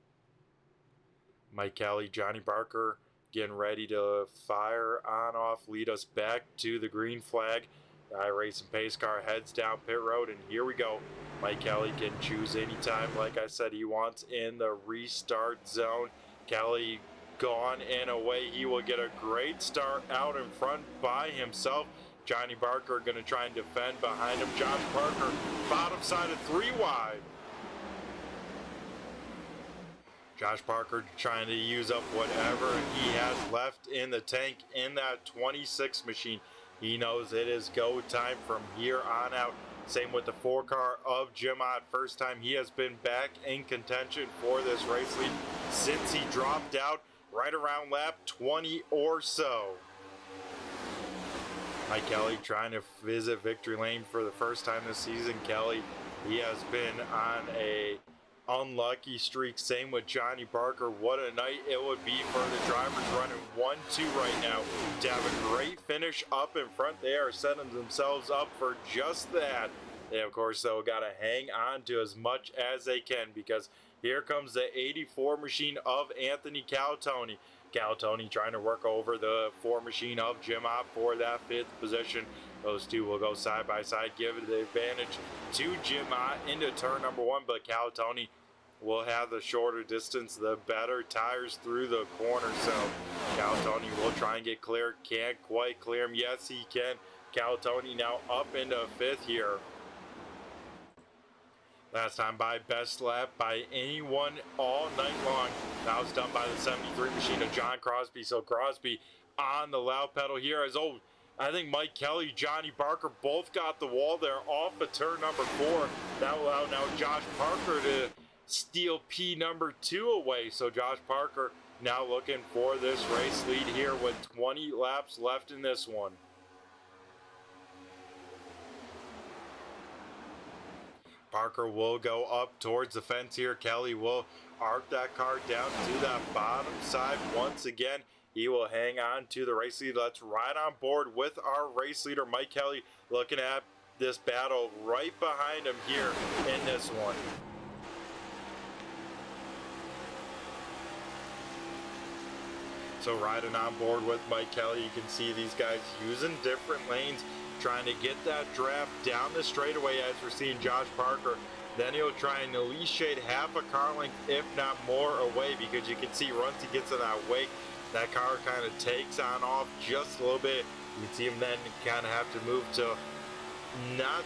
Mike Kelly, Johnny Barker, getting ready to fire on off, lead us back to the green flag. The iRacing pace car heads down pit road, and here we go. Mike Kelly can choose anytime, like I said, he wants in the restart zone. Kelly gone and away. He will get a great start out in front by himself. Johnny Barker going to try and defend behind him. Josh Parker, bottom side of 3 wide. Josh Parker trying to use up whatever he has left in the tank in that 26 machine. He knows it is go time from here on out. Same with the 4 car of Jim Ott. First time he has been back in contention for this race lead since he dropped out right around lap 20 or so. Mike Kelly trying to visit victory lane for the first time this season. Kelly, he has been on a unlucky streak. Same with Johnny Barker. What a night it would be for the drivers running 1-2 right now to have a great finish up in front. They are setting themselves up for just that. They, of course, though, got to hang on to as much as they can, because here comes the 84 machine of Anthony Calatoni. Calatoni trying to work over the 4 machine of Jim Ott for that 5th position. Those two will go side by side, give it the advantage to Jim Ott into turn number 1, but Calatoni will have the shorter distance, the better tires through the corner. So Calatoni will try and get clear. Can't quite clear him. Yes, he can. Calatoni now up into 5th here. Last time by best lap by anyone all night long. That was done by the 73 machine of John Crosby. So Crosby on the loud pedal here as I think Mike Kelly, Johnny Barker both got the wall there off of turn number 4. That will allow now Josh Parker to steal P number 2 away. So Josh Parker now looking for this race lead here with 20 laps left in this one. Parker will go up towards the fence here. Kelly will arc that car down to that bottom side once again. He will hang on to the race lead. Let's ride on board with our race leader, Mike Kelly, looking at this battle right behind him here in this one. So riding on board with Mike Kelly, you can see these guys using different lanes, trying to get that draft down the straightaway, as we're seeing Josh Parker. Then he'll try and at least shade half a car length, if not more, away, because you can see once he gets in that wake, that car kind of takes on off just a little bit. You can see him then kind of have to move to not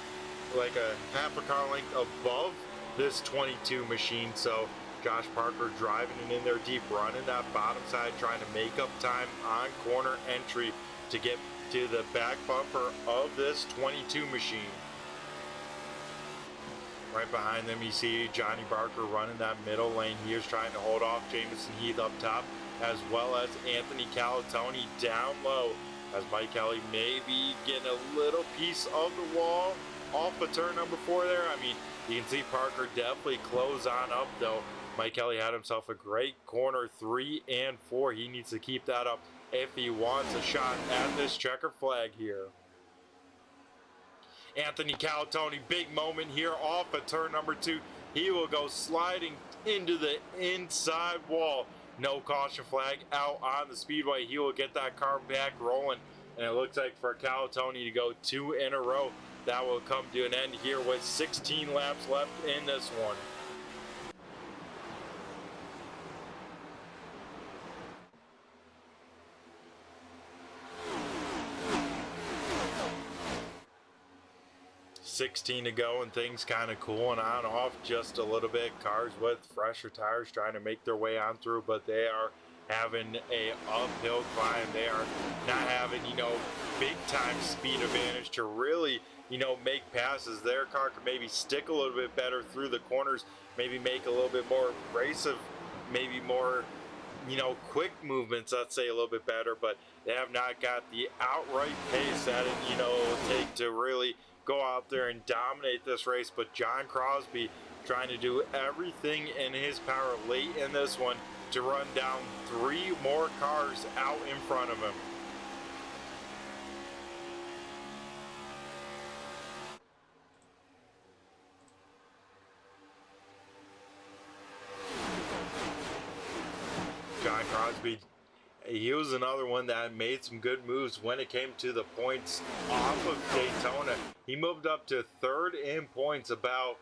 like a half a car length above this 22 machine. So Josh Parker driving it in there deep, running that bottom side, trying to make up time on corner entry to get to the back bumper of this 22 machine. Right behind them, you see Johnny Barker running that middle lane. He is trying to hold off Jamison Heath up top, as well as Anthony Calatoni down low, as Mike Kelly may be getting a little piece of the wall off of turn number 4 there. I mean, you can see Parker definitely close on up, though. Mike Kelly had himself a great corner 3 and 4. He needs to keep that up if he wants a shot at this checker flag here. Anthony Calatoni, big moment here off of turn number 2. He will go sliding into the inside wall. No caution flag out on the speedway. He will get that car back rolling. And it looks like for Calatoni to go 2 in a row, that will come to an end here with 16 laps left in this one. .16 to go and things kind of cooling on off just a little bit. Cars with fresher tires trying to make their way on through, but they are having a uphill climb. They are not having, big time speed advantage to really, make passes. Their car could maybe stick a little bit better through the corners, maybe make a little bit more abrasive, maybe more, quick movements, let's say, a little bit better, but they have not got the outright pace that it, will take to really go out there and dominate this race. But John Crosby trying to do everything in his power late in this one to run down 3 more cars out in front of him. John Crosby, he was another one that made some good moves when it came to the points off of Daytona. He moved up to 3rd in points, about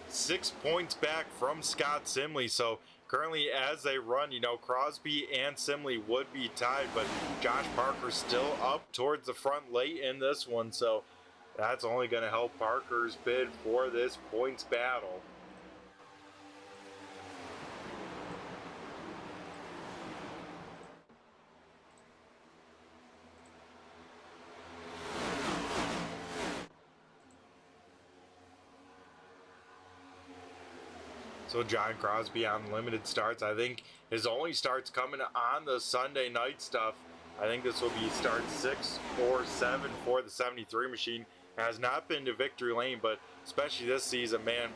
6 points back from Scott Simley. So currently as they run, Crosby and Simley would be tied, but Josh Parker's still up towards the front late in this one. So that's only going to help Parker's bid for this points battle. So John Crosby on limited starts. I think his only starts coming on the Sunday night stuff. I think this will be start 6 or 7 for the 73 machine. Has not been to victory lane, but especially this season, man.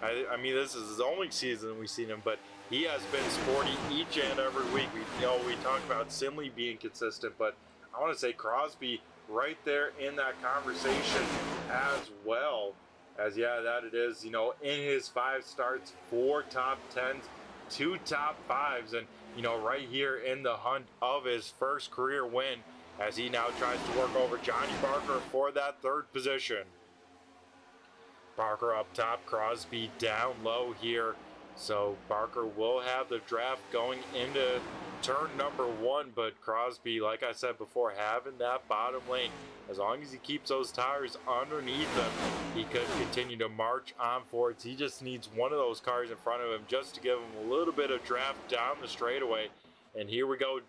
I mean, this is his only season we've seen him, but he has been sporty each and every week. We talked about Simley being consistent, but I want to say Crosby right there in that conversation as well. As that it is, in his 5 starts, 4 top 10s, 2 top 5s, and right here in the hunt of his first career win, as he now tries to work over Johnny Barker for that 3rd position. Barker up top, Crosby down low here. So Barker will have the draft going into turn number 1, but Crosby, like I said before, having that bottom lane, as long as he keeps those tires underneath him, he could continue to march on forwards. He just needs one of those cars in front of him just to give him a little bit of draft down the straightaway. And here we go,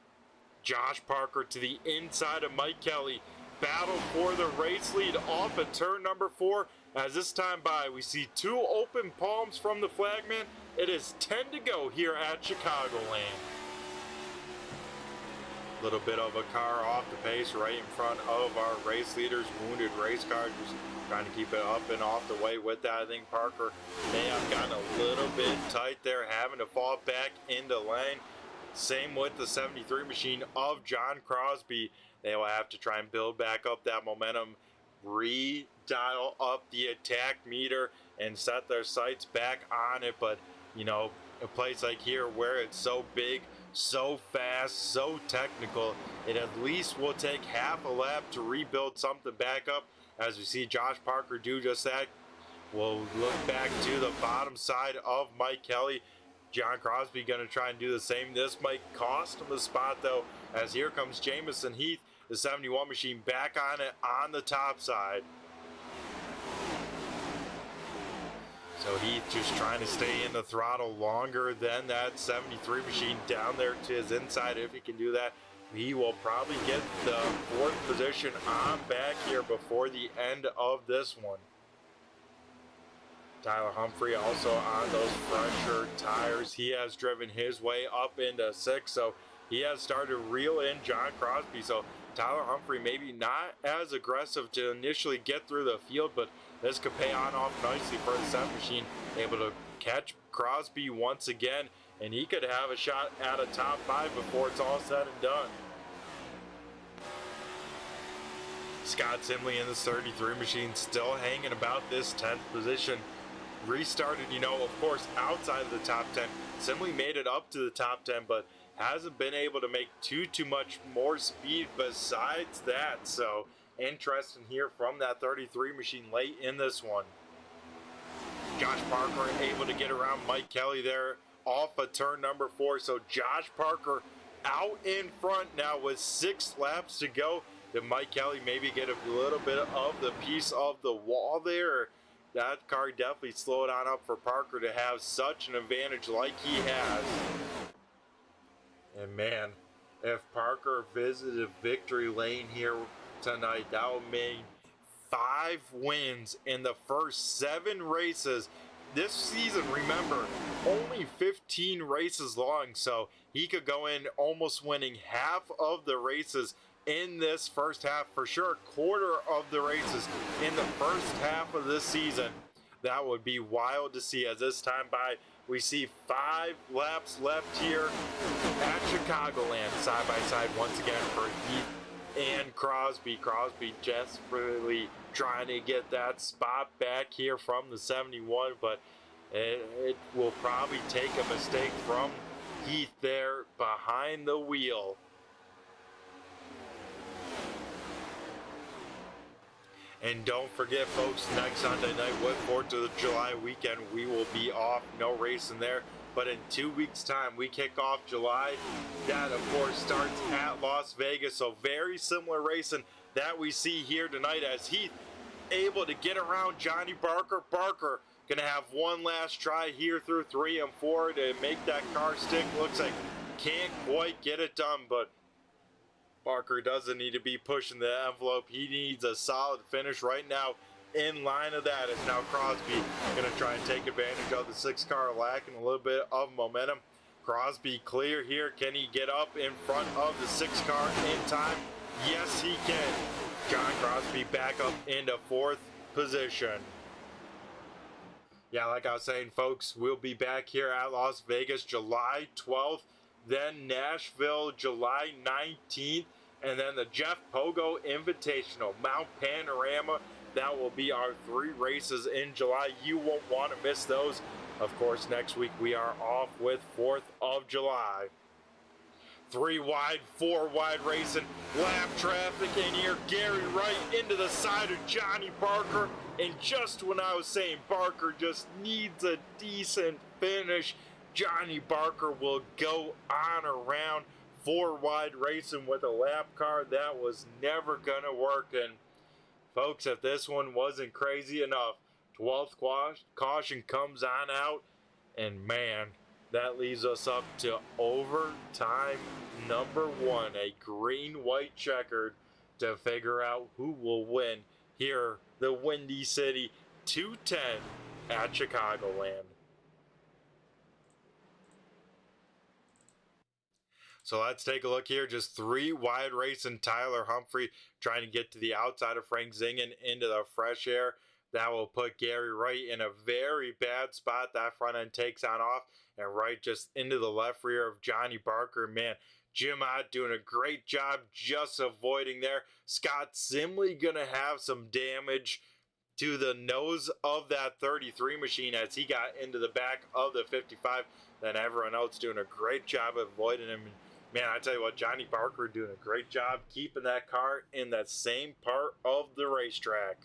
Josh Parker to the inside of Mike Kelly. Battle for the race lead off at turn number 4. As this time by, we see 2 open palms from the flagman. It is 10 to go here at Chicagoland. Little bit of a car off the pace right in front of our race leaders. Wounded race car, just trying to keep it up and off the way with that. I think Parker may have gotten a little bit tight there, having to fall back into lane. Same with the 73 machine of John Crosby. They will have to try and build back up that momentum, redial up the attack meter, and set their sights back on it. But, a place like here where it's so big, so fast, so technical, it at least will take half a lap to rebuild something back up. As we see Josh Parker do just that, we'll look back to the bottom side of Mike Kelly. John Crosby going to try and do the same. This might cost him a spot, though, as here comes Jamison Heath the 71 machine back on it on the top side. So he's just trying to stay in the throttle longer than that 73 machine down there to his inside. If he can do that, he will probably get the 4th position on back here before the end of this one. Tyler Humphrey also on those fresher tires. He has driven his way up into 6th, so he has started to reel in John Crosby. So Tyler Humphrey maybe not as aggressive to initially get through the field, but this could pay on off nicely for the 7 machine, able to catch Crosby once again, and he could have a shot at a top 5 before it's all said and done. Scott Simley in the 33 machine still hanging about this 10th position. Restarted, you know, of course, outside of the top 10. Simley made it up to the top 10, but hasn't been able to make too much more speed besides that. So interesting here from that 33 machine late in this one. Josh Parker able to get around Mike Kelly there off of turn number 4. So Josh Parker out in front now with 6 laps to go. Did Mike Kelly maybe get a little bit of the piece of the wall there? That car definitely slowed on up for Parker to have such an advantage like he has. And man, if Parker visited victory lane here tonight, that would mean 5 wins in the first 7 races. This season, remember, only 15 races long, so he could go in almost winning half of the races in this first half, for sure, quarter of the races in the first half of this season. That would be wild to see. As this time by, we see 5 laps left here at Chicagoland, side by side once again for Heath and Crosby. Crosby desperately trying to get that spot back here from the 71, but it will probably take a mistake from Heath there behind the wheel. And don't forget, folks, next Sunday night with 4th of July weekend, we will be off. No racing there. But in 2 weeks' time, we kick off July. That, of course, starts at Las Vegas. So very similar racing that we see here tonight, as Heath able to get around Johnny Barker. Barker going to have one last try here through 3 and 4 to make that car stick. Looks like can't quite get it done, but Barker doesn't need to be pushing the envelope. He needs a solid finish right now. In line of that is now Crosby going to try and take advantage of the 6 car lacking a little bit of momentum. Crosby clear here. Can he get up in front of the 6 car in time? Yes, he can. John Crosby back up into 4th position. Yeah, like I was saying, folks, we'll be back here at Las Vegas July 12th. Then Nashville July 19th, and then the Jeff Pogo Invitational, Mount Panorama. That will be our 3 races in July. You won't want to miss those. Of course, next week we are off with 4th of July. 3 wide, 4 wide racing, lap traffic in here. Gary Wright into the side of Johnny Barker. And just when I was saying Barker just needs a decent finish, Johnny Barker will go on around 4 wide racing with a lap car. That was never going to work. And folks, if this one wasn't crazy enough, 12th caution comes on out. And man, that leaves us up to overtime number 1, a green-white checkered, to figure out who will win here, the Windy City 210 at Chicagoland. So let's take a look here. Just 3 wide racing. Tyler Humphrey trying to get to the outside of Frank Zingen into the fresh air. That will put Gary Wright in a very bad spot. That front end takes on off, and Wright just into the left rear of Johnny Barker. Man, Jim Ott doing a great job just avoiding there. Scott Simley going to have some damage to the nose of that 33 machine as he got into the back of the 55. Then everyone else doing a great job of avoiding him. Man, I tell you what, Johnny Barker doing a great job keeping that car in that same part of the racetrack.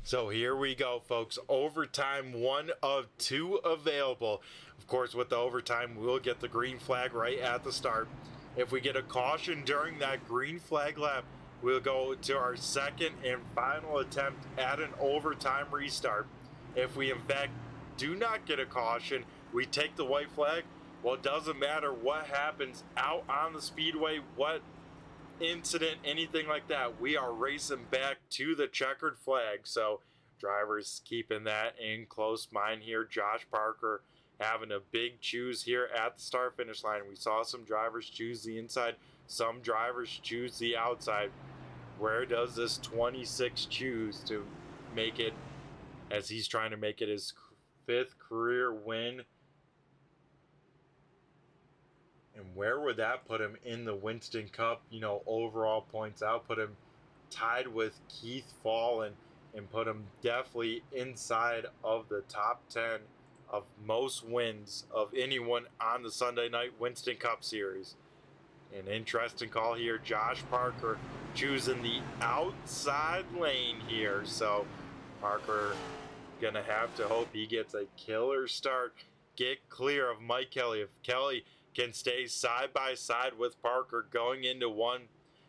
So here we go, folks. Overtime, one of two available. Of course, with the overtime, we'll get the green flag right at the start. If we get a caution during that green flag lap, we'll go to our second and final attempt at an overtime restart. If we, in fact, do not get a caution, we take the white flag. Well, it doesn't matter what happens out on the speedway, what incident, anything like that, we are racing back to the checkered flag. So drivers keeping that in close mind here. Josh Parker having a big choose here at the start finish line. We saw some drivers choose the inside, some drivers choose the outside. Where does this 26 choose to make it, as he's trying to make it his 5th career win? And where would that put him in the Winston Cup, you know, overall points out? Put him tied with Keith Fall and put him definitely inside of the top 10 of most wins of anyone on the Sunday night Winston Cup series. An interesting call here. Josh Parker choosing the outside lane here. So Parker gonna have to hope he gets a killer start. Get clear of Mike Kelly. If Kelly can stay side by side with Parker going into one,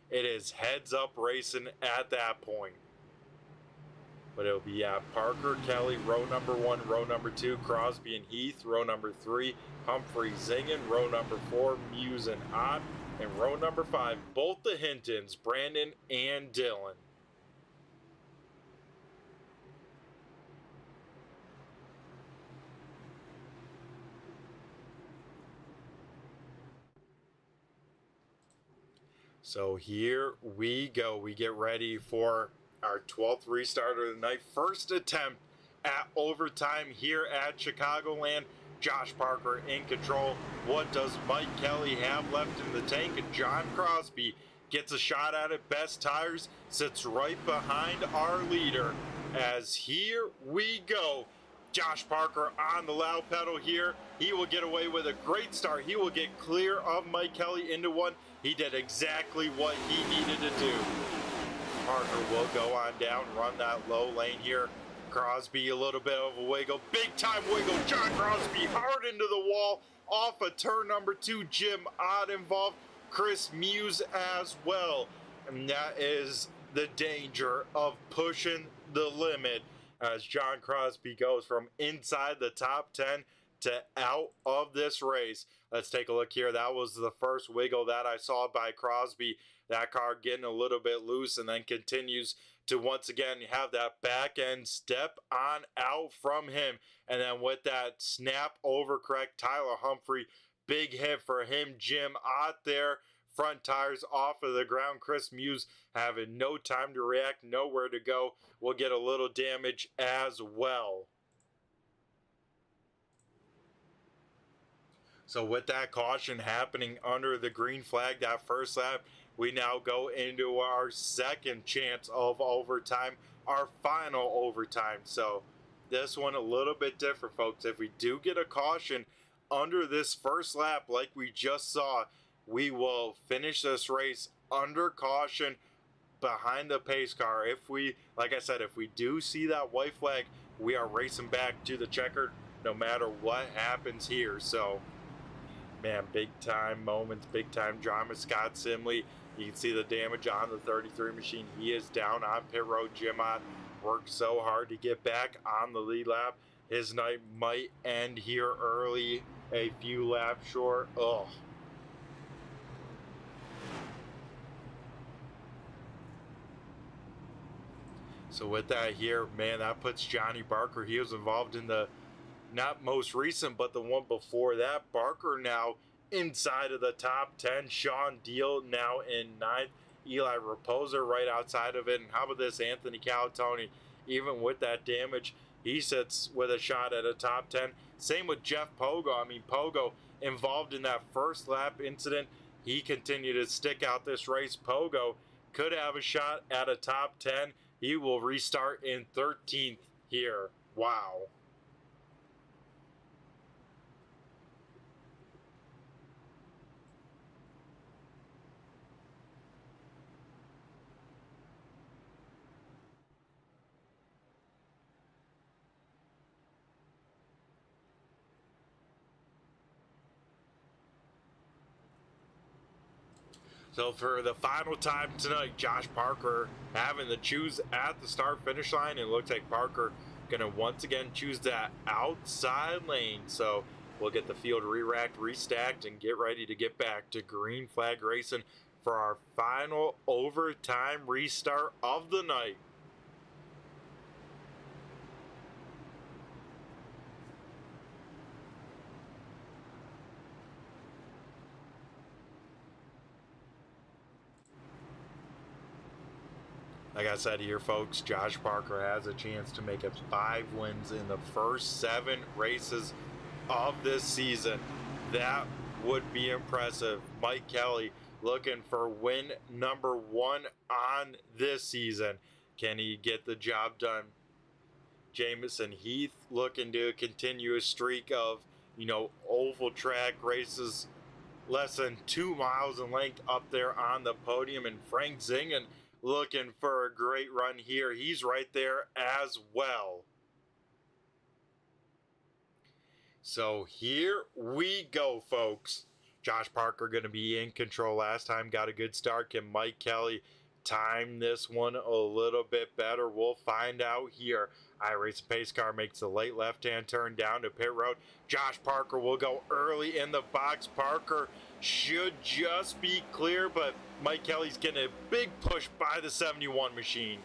it is heads up racing at that point. But it'll be Parker, Kelly, row number 1, row number 2, Crosby and Heath, row number 3, Humphrey, Zingen, row number 4, Muse and Ott, and row number 5, both the Hintons, Brandon and Dylan. So here we go. We get ready for our 12th restart of the night. First attempt at overtime here at Chicagoland. Josh Parker in control. What does Mike Kelly have left in the tank? And John Crosby gets a shot at it. Best tires, sits right behind our leader. As here we go. Josh Parker on the loud pedal here. He will get away with a great start. He will get clear of Mike Kelly into one. He did exactly what he needed to do. Parker will go on down, run that low lane here. Crosby, a little bit of a wiggle, big time wiggle. John Crosby hard into the wall, off of turn number 2. Jim Ott involved, Chris Muse as well. And that is the danger of pushing the limit as John Crosby goes from inside the top 10 to out of this race. Let's take a look here. That was the first wiggle that I saw by Crosby. That car getting a little bit loose and then continues to once again have that back end step on out from him. And then with that snap over correct, Tyler Humphrey, big hit for him. Jim Ott there, front tires off of the ground. Chris Muse having no time to react, nowhere to go. Will get a little damage as well. So with that caution happening under the green flag, that first lap, we now go into our second chance of overtime, our final overtime. So this one a little bit different, folks. If we do get a caution under this first lap like we just saw, we will finish this race under caution behind the pace car. If we, like I said, if we do see that white flag, we are racing back to the checkered no matter what happens here. So man, big time moments, big time drama. Scott Simley, you can see the damage on the 33 machine. He is down on pit road. Jim Ott worked so hard to get back on the lead lap. His night might end here early, a few laps short. Ugh. So with that here, man, that puts Johnny Barker. He was involved in the not most recent, but the one before that. Barker now inside of the top 10. Sean Deal now in 9th. Eli Raposa right outside of it. And how about this, Anthony Calatoni? Even with that damage, he sits with a shot at a top 10. Same with Jeff Pogo. I mean, Pogo involved in that first lap incident. He continued to stick out this race. Pogo could have a shot at a top 10. He will restart in 13th here. Wow. So for the final time tonight, Josh Parker having to choose at the start-finish line. It looks like Parker going to once again choose that outside lane. So we'll get the field re-racked, restacked, and get ready to get back to green flag racing for our final overtime restart of the night. Like I said here, folks, Josh Parker has a chance to make it 5 wins in the first 7 races of this season. That would be impressive. Mike Kelly looking for win number 1 on this season. Can he get the job done? Jamison Heath looking to continue a streak of, oval track races less than 2 miles in length up there on the podium. And Frank Zingen looking for a great run here. He's right there as well. So here we go, folks. Josh Parker going to be in control last time. Got a good start. Can Mike Kelly time this one a little bit better? We'll find out here. iRacing pace car makes the late left-hand turn down to pit road. Josh Parker will go early in the box. Parker should just be clear, but Mike Kelly's getting a big push by the 71 machine.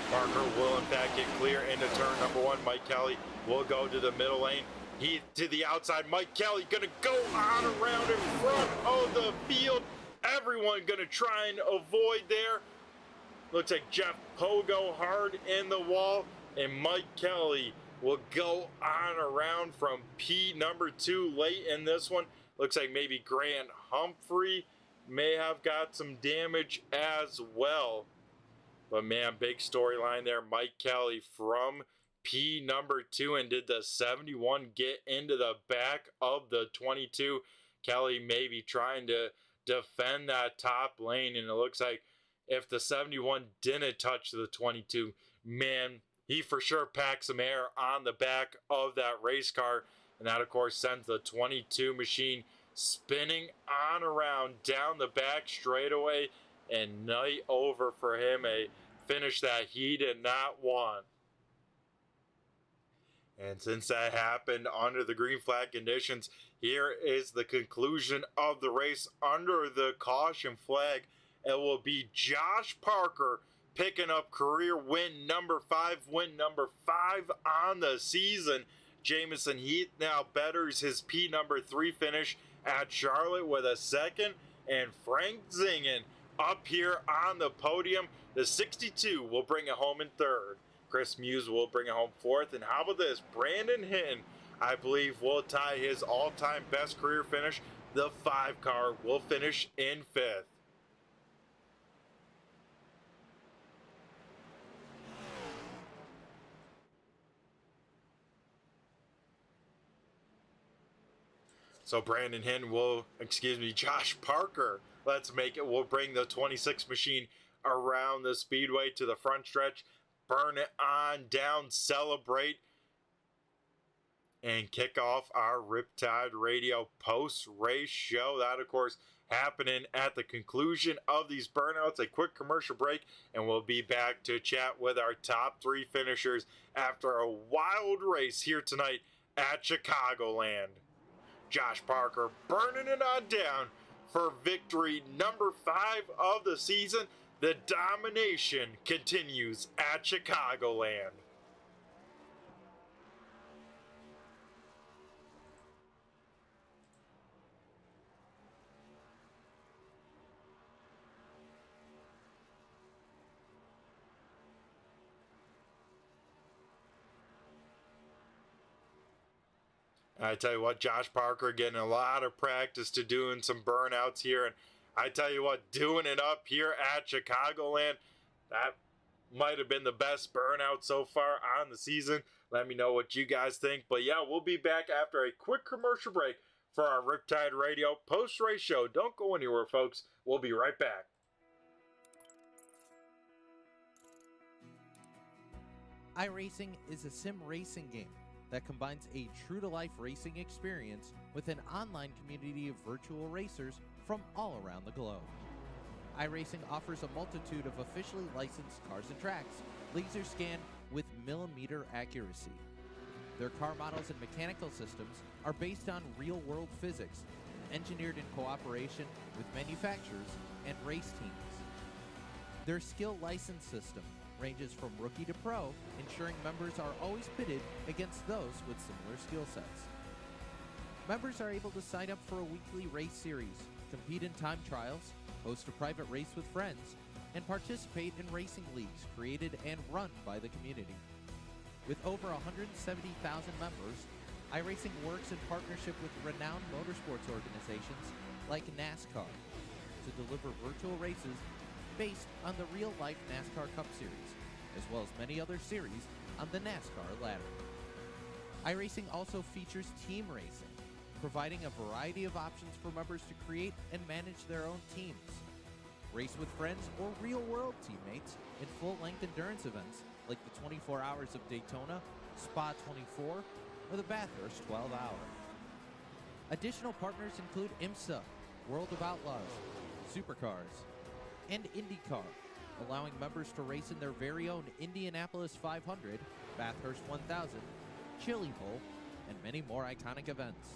Parker will in fact get clear into turn number 1. Mike Kelly will go to the middle lane. He to the outside. Mike Kelly gonna go on around in front of the field. Everyone gonna try and avoid there. Looks like Jeff Pogo hard in the wall, and Mike Kelly will go on around from P number 2 late in this one. Looks like maybe Grant Humphrey may have got some damage as well. But man, big storyline there. Mike Kelly from P number 2 and did the 71 get into the back of the 22. Kelly maybe trying to defend that top lane, and it looks like if the 71 didn't touch the 22, man, he for sure packed some air on the back of that race car. And that, of course, sends the 22 machine spinning on around down the back straightaway. And night over for him, a finish that he did not want. And since that happened under the green flag conditions, here is the conclusion of the race under the caution flag. It will be Josh Parker picking up career win number 5 on the season. Jamison Heath now betters his P number 3 finish at Charlotte with a 2nd. And Frank Zingen up here on the podium. The 62 will bring it home in 3rd. Chris Muse will bring it home 4th. And how about this? Brandon Hinton, I believe, will tie his all-time best career finish. The 5 car will finish in 5th. So Josh Parker, will bring the 26 machine around the speedway to the front stretch, burn it on down, celebrate, and kick off our Riptide Radio post-race show. That, of course, happening at the conclusion of these burnouts. A quick commercial break, and we'll be back to chat with our top 3 finishers after a wild race here tonight at Chicagoland. Josh Parker burning it on down for victory number 5 of the season. The domination continues at Chicagoland. I tell you what, Josh Parker getting a lot of practice to doing some burnouts here. And I tell you what, doing it up here at Chicagoland, that might have been the best burnout so far on the season. Let me know what you guys think. But yeah, we'll be back after a quick commercial break for our Riptide Radio post-race show. Don't go anywhere, folks. We'll be right back. iRacing is a sim racing game that combines a true-to-life racing experience with an online community of virtual racers from all around the globe. iRacing offers a multitude of officially licensed cars and tracks, laser scanned with millimeter accuracy. Their car models and mechanical systems are based on real-world physics, engineered in cooperation with manufacturers and race teams. Their skill license system ranges from rookie to pro, ensuring members are always pitted against those with similar skill sets. Members are able to sign up for a weekly race series, compete in time trials, host a private race with friends, and participate in racing leagues created and run by the community. With over 170,000 members, iRacing works in partnership with renowned motorsports organizations like NASCAR to deliver virtual races based on the real-life NASCAR Cup Series, as well as many other series on the NASCAR ladder. iRacing also features team racing, providing a variety of options for members to create and manage their own teams. Race with friends or real-world teammates in full-length endurance events like the 24 Hours of Daytona, Spa 24, or the Bathurst 12 Hour. Additional partners include IMSA, World of Outlaws, Supercars, and IndyCar, allowing members to race in their very own Indianapolis 500, Bathurst 1000, Chili Bowl, and many more iconic events.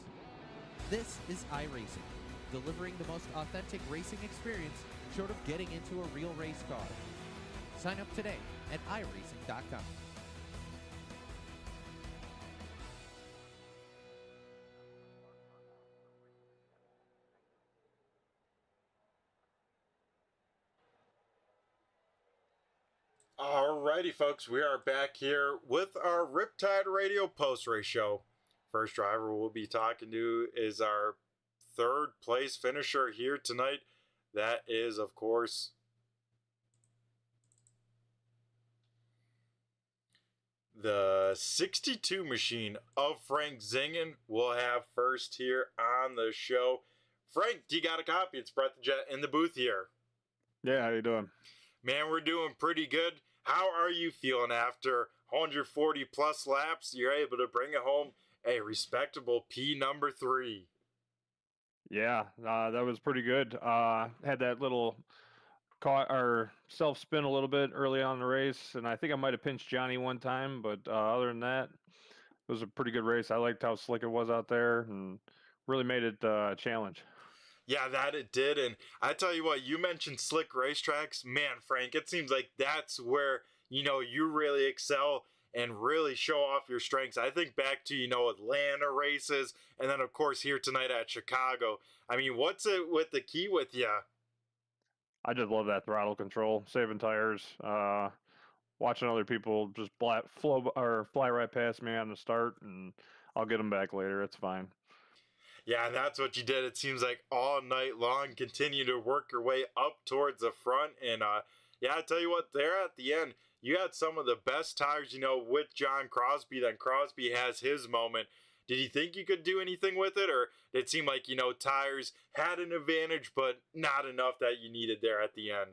This is iRacing, delivering the most authentic racing experience short of getting into a real race car. Sign up today at iRacing.com. Alrighty, folks, we are back here with our Riptide Radio post-race show. First driver we'll be talking to is our third place finisher here tonight. That is, of course, the 62 machine of Frank Zingen. We'll have first here on the show. Frank, do you got a copy? It's Brett the Jet in the booth here. Yeah, how you doing? Man, we're doing pretty good. How are you feeling after 140 plus laps? You're able to bring it home a respectable P number 3. Yeah, that was pretty good. Had that little self spin a little bit early on in the race, and I think I might have pinched Johnny one time, but other than that, it was a pretty good race. I liked how slick it was out there, and really made it a challenge. Yeah, that it did. And I tell you what, you mentioned slick racetracks. Man, Frank, it seems like that's where, you really excel and really show off your strengths. I think back to, Atlanta races, and then, of course, here tonight at Chicago. I mean, what's it with the key with you? I just love that throttle control, saving tires, watching other people just fly right past me on the start, and I'll get them back later. It's fine. Yeah, and that's what you did. It seems like all night long, continue to work your way up towards the front. And yeah, I tell you what, there at the end, you had some of the best tires, with John Crosby. Then Crosby has his moment. Did you think you could do anything with it? Or did it seem like, tires had an advantage, but not enough that you needed there at the end?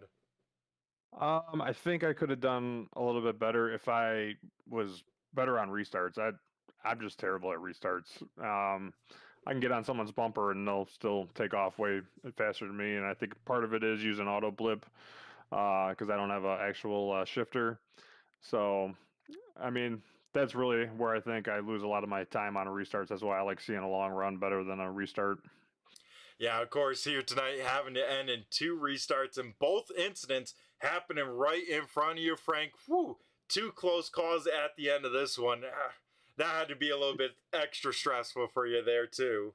I think I could have done a little bit better if I was better on restarts. I'm just terrible at restarts. I can get on someone's bumper and they'll still take off way faster than me. And I think part of it is using auto blip because I don't have an actual shifter. So, I mean, that's really where I think I lose a lot of my time on restarts. That's why I like seeing a long run better than a restart. Yeah, of course, here tonight having to end in 2 restarts, and both incidents happening right in front of you, Frank. Whew, 2 close calls at the end of this one. That had to be a little bit extra stressful for you there, too.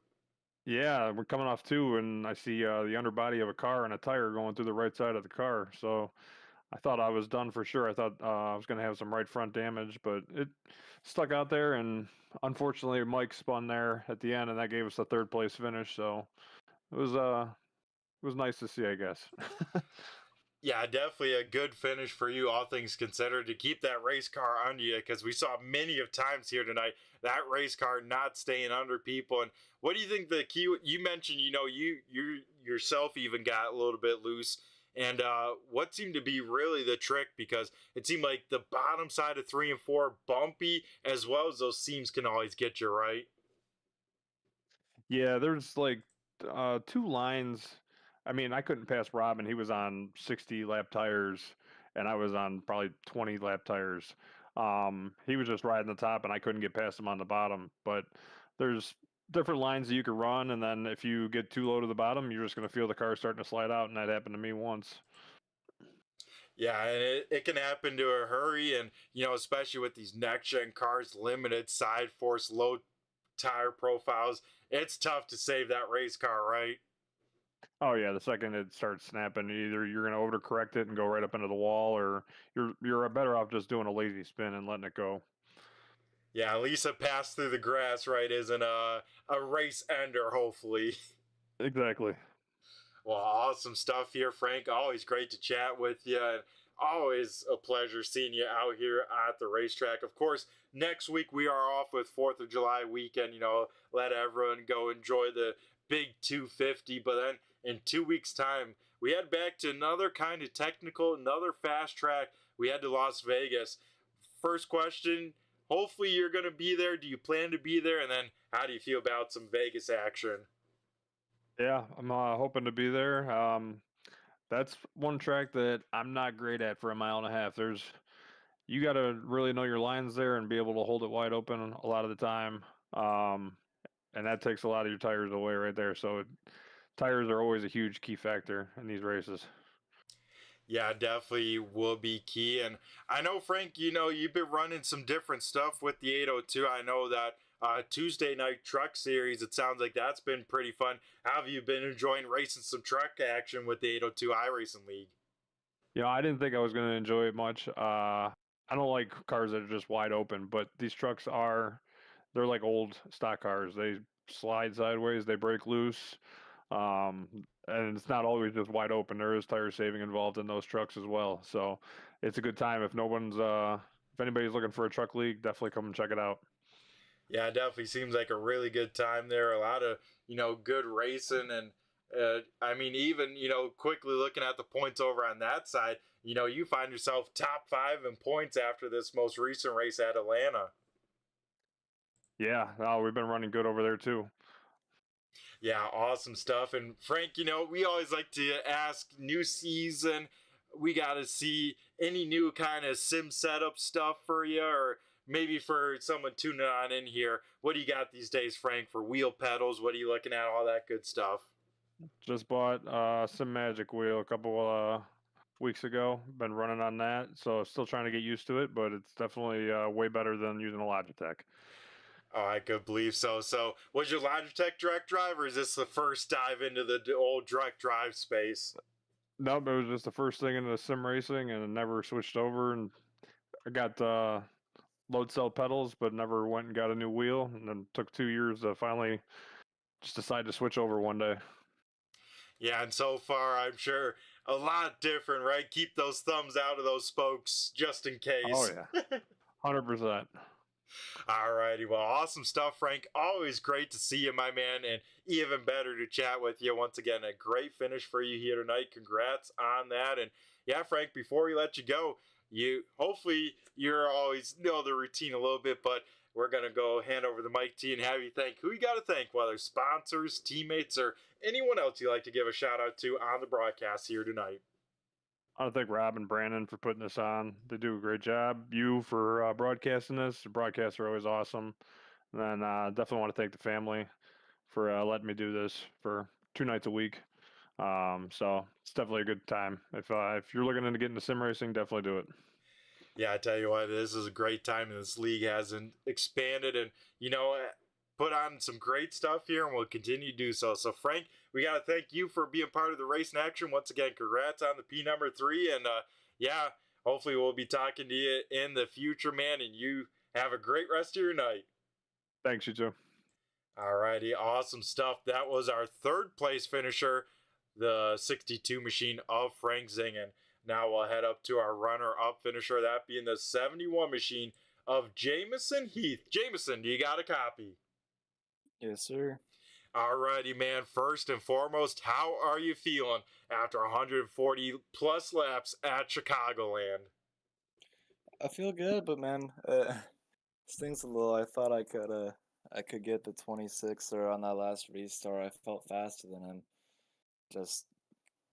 Yeah, we're coming off 2, and I see the underbody of a car and a tire going through the right side of the car. So I thought I was done for sure. I thought I was going to have some right front damage, but it stuck out there, and unfortunately, Mike spun there at the end, and that gave us a 3rd place finish. So it was nice to see, I guess. Yeah, definitely a good finish for you, all things considered, to keep that race car under you, because we saw many of times here tonight that race car not staying under people. And what do you think the key? You mentioned, you yourself even got a little bit loose. And what seemed to be really the trick, because it seemed like the bottom side of 3 and 4 bumpy, as well as those seams can always get you right. Yeah, there's like 2 lines I mean, I couldn't pass Rob, and he was on 60 lap tires, and I was on probably 20 lap tires. He was just riding the top, and I couldn't get past him on the bottom. But there's different lines that you can run, and then if you get too low to the bottom, you're just going to feel the car starting to slide out, and that happened to me once. Yeah, and it can happen to a hurry, and especially with these next gen cars, limited side force, low tire profiles, it's tough to save that race car, right? Oh yeah, the second it starts snapping, either you're going to overcorrect it and go right up into the wall, or you're better off just doing a lazy spin and letting it go. Yeah, at least a pass through the grass, right, isn't a race ender, hopefully. Exactly. Well, awesome stuff here, Frank. Always great to chat with you, and always a pleasure seeing you out here at the racetrack. Of course, next week we are off with 4th of July weekend. Let everyone go enjoy the big 250. But then in 2 weeks' time, we head back to another kind of technical, another fast track. We head to Las Vegas. First question, hopefully you're going to be there. Do you plan to be there? And then how do you feel about some Vegas action? Yeah, I'm hoping to be there. That's one track that I'm not great at for a mile and a half. You got to really know your lines there and be able to hold it wide open a lot of the time. And that takes a lot of your tires away right there. So tires are always a huge key factor in these races. Yeah, definitely will be key. And I know, Frank, you've been running some different stuff with the 802. I know that Tuesday night truck series, it sounds like that's been pretty fun. How have you been enjoying racing some truck action with the 802 iRacing League? I didn't think I was going to enjoy it much. I don't like cars that are just wide open, but these trucks they're like old stock cars. They slide sideways, they break loose. And it's not always just wide open. There is tire saving involved in those trucks as well. So it's a good time. If anybody's looking for a truck league, definitely come and check it out. Yeah, it definitely seems like a really good time there. A lot of, good racing. And, I mean, even, quickly looking at the points over on that side, you find yourself top 5 in points after this most recent race at Atlanta. Yeah, we've been running good over there too. Yeah, awesome stuff. And Frank, we always like to ask, new season, we got to see any new kind of sim setup stuff for you, or maybe for someone tuning on in here. What do you got these days, Frank, for wheel pedals? What are you looking at? All that good stuff. Just bought Sim Magic wheel a couple weeks ago. Been running on that, so still trying to get used to it, but it's definitely way better than using a Logitech. Oh, I could believe so. So, was your Logitech direct drive, or is this the first dive into the old direct drive space? Nope, it was just the first thing into sim racing, and never switched over. And I got load cell pedals, but never went and got a new wheel. And then took 2 years to finally just decide to switch over one day. Yeah, and so far, I'm sure a lot different, right? Keep those thumbs out of those spokes just in case. Oh, yeah. 100%. Alrighty, well, awesome stuff, Frank. Always great to see you, my man, and even better to chat with you. Once again, a great finish for you here tonight. Congrats on that. And yeah, Frank, before we let you go, hopefully you're always know the routine a little bit, but we're gonna go hand over the mic to you and have you thank who you got to thank, whether sponsors, teammates, or anyone else you'd like to give a shout out to on the broadcast here tonight. I want to thank Rob and Brandon for putting this on. They do a great job. You for broadcasting this. The broadcasts are always awesome. And then definitely want to thank the family for letting me do this for 2 nights a week. So it's definitely a good time. If you're looking into getting into sim racing, definitely do it. Yeah, I tell you what, this is a great time, and this league hasn't expanded and, put on some great stuff here, and we'll continue to do so. So, Frank, we got to thank you for being part of the race in action. Once again, congrats on the P number 3, and, yeah, hopefully we'll be talking to you in the future, man, and you have a great rest of your night. Thanks, you too. Alrighty, awesome stuff. That was our 3rd place finisher, the 62 machine of Frank Zingen. Now we'll head up to our runner-up finisher, that being the 71 machine of Jameson Heath. Jameson, do you got a copy? Yes, sir. Alrighty, man. First and foremost, how are you feeling after 140 plus laps at Chicagoland? I feel good, but man, stings a little. I thought I could get the 26er on that last restart. I felt faster than him. Just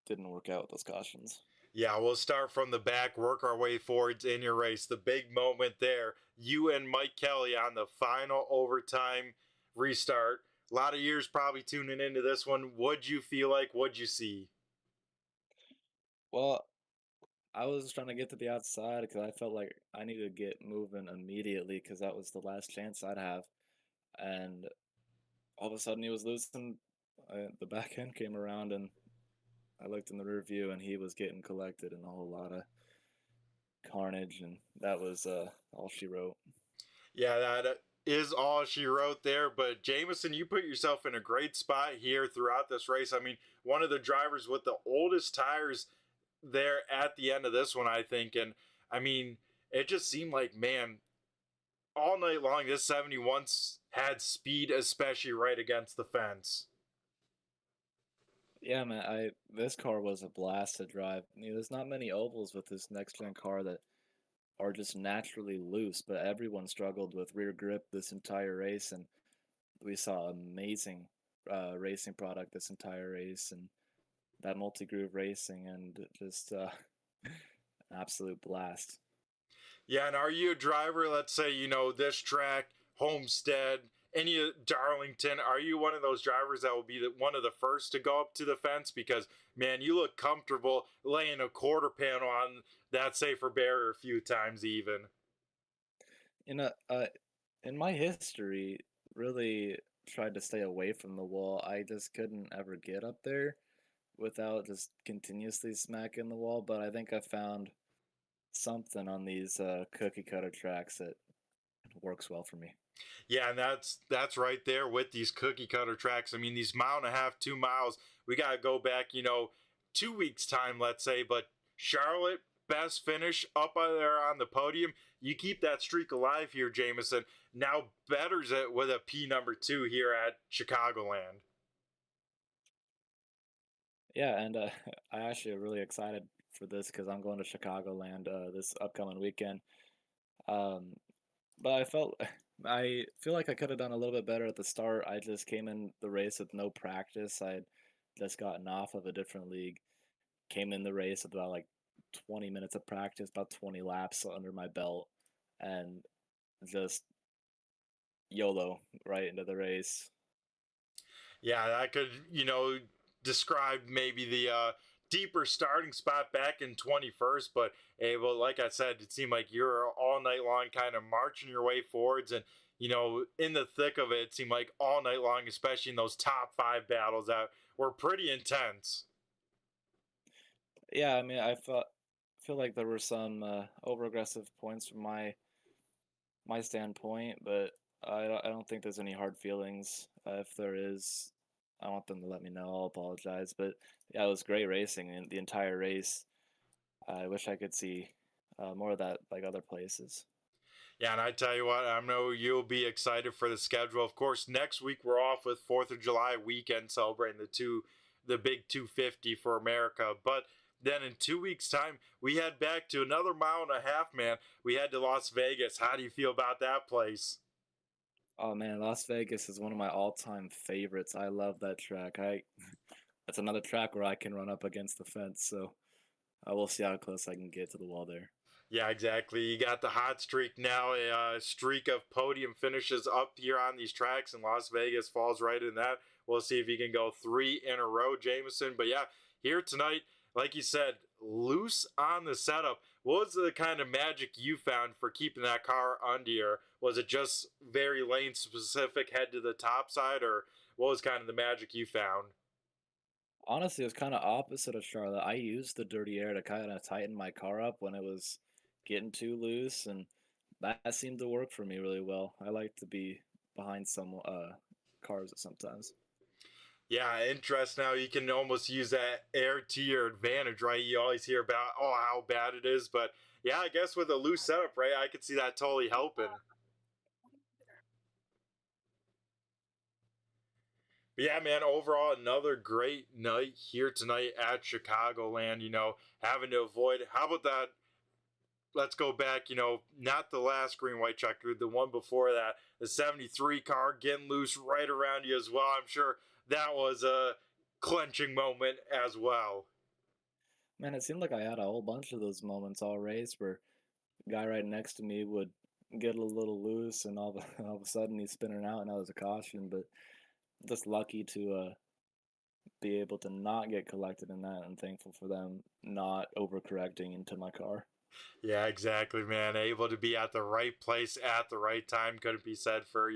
didn't work out with those cautions. Yeah, we'll start from the back, work our way forwards in your race. The big moment there, you and Mike Kelly on the final overtime restart. A lot of years probably tuning into this one. What'd you feel like? What'd you see? Well, I was trying to get to the outside because I felt like I needed to get moving immediately because that was the last chance I'd have. And all of a sudden he was losing. The back end came around and I looked in the rear view and he was getting collected in a whole lot of carnage, and that was all she wrote. Yeah, that is all she wrote there. But Jameson, you put yourself in a great spot here throughout this race. I mean, one of the drivers with the oldest tires there at the end of this one, I think. And I mean, it just seemed like, man, all night long, this 71 had speed, especially right against the fence. Yeah, man, this car was a blast to drive. There's not many ovals with this next gen car that are just naturally loose, but everyone struggled with rear grip this entire race, and we saw amazing racing product this entire race, and that multi-groove racing, and just an absolute blast. Yeah, and are you a driver, let's say, this track, Homestead, any of Darlington, are you one of those drivers that will be one of the first to go up to the fence? Because, man, you look comfortable laying a quarter panel on that safer barrier a few times even. In my history, really tried to stay away from the wall. I just couldn't ever get up there without just continuously smacking the wall, but I think I found something on these cookie cutter tracks that works well for me. Yeah, and that's right there with these cookie cutter tracks. I mean, these 1.5 miles, 2 miles, we got to go back, 2 weeks time, let's say, but Charlotte, best finish up there on the podium. You keep that streak alive here, Jameson. Now betters it with a P number 2 here at Chicagoland. Yeah, and I actually am really excited for this because I'm going to Chicagoland this upcoming weekend. But I feel like I could have done a little bit better at the start. I just came in the race with no practice. I'd just gotten off of a different league. Came in the race with about like 20 minutes of practice, about 20 laps under my belt, and just YOLO right into the race. Yeah, that could, describe maybe the deeper starting spot back in 21st, but well, like I said, it seemed like you're all night long kind of marching your way forwards, and in the thick of it seemed like all night long, especially in those top 5 battles that were pretty intense. Yeah, I mean, feel like there were some over aggressive points from my standpoint, but I don't think there's any hard feelings. If there is, I want them to let me know. I'll apologize. But yeah, it was great racing in the entire race. I wish I could see more of that like other places. Yeah, and I tell you what, I know you'll be excited for the schedule. Of course, next week we're off with 4th of July weekend celebrating the big 250 for America. But then in 2 weeks' time, we head back to another 1.5 miles, man. We head to Las Vegas. How do you feel about that place? Oh man, Las Vegas is one of my all-time favorites. I love that track. That's another track where I can run up against the fence. So I will see how close I can get to the wall there. Yeah, exactly. You got the hot streak now, a streak of podium finishes up here on these tracks, and Las Vegas falls right in that. We'll see if you can go 3 in a row, Jameson. But yeah, here tonight, like you said, loose on the setup. What was the kind of magic you found for keeping that car under you? Was it just very lane specific, head to the top side, or what was kind of the magic you found? Honestly, it was kind of opposite of Charlotte. I used the dirty air to kind of tighten my car up when it was getting too loose, and that seemed to work for me really well. I like to be behind some cars sometimes. Yeah, interesting how you can almost use that air to your advantage, right? You always hear about, how bad it is, but yeah, I guess with a loose setup, right, I could see that totally helping. But yeah, man, overall, another great night here tonight at Chicagoland, having to avoid, how about that? Let's go back, not the last green white checker, the one before that, the 73 car getting loose right around you as well. I'm sure that was a clenching moment as well. Man, it seemed like I had a whole bunch of those moments all race where the guy right next to me would get a little loose, and all of a sudden he's spinning out, and that was a caution. But just lucky to be able to not get collected in that, and thankful for them not overcorrecting into my car. Yeah, exactly, man. Able to be at the right place at the right time. Couldn't be said for,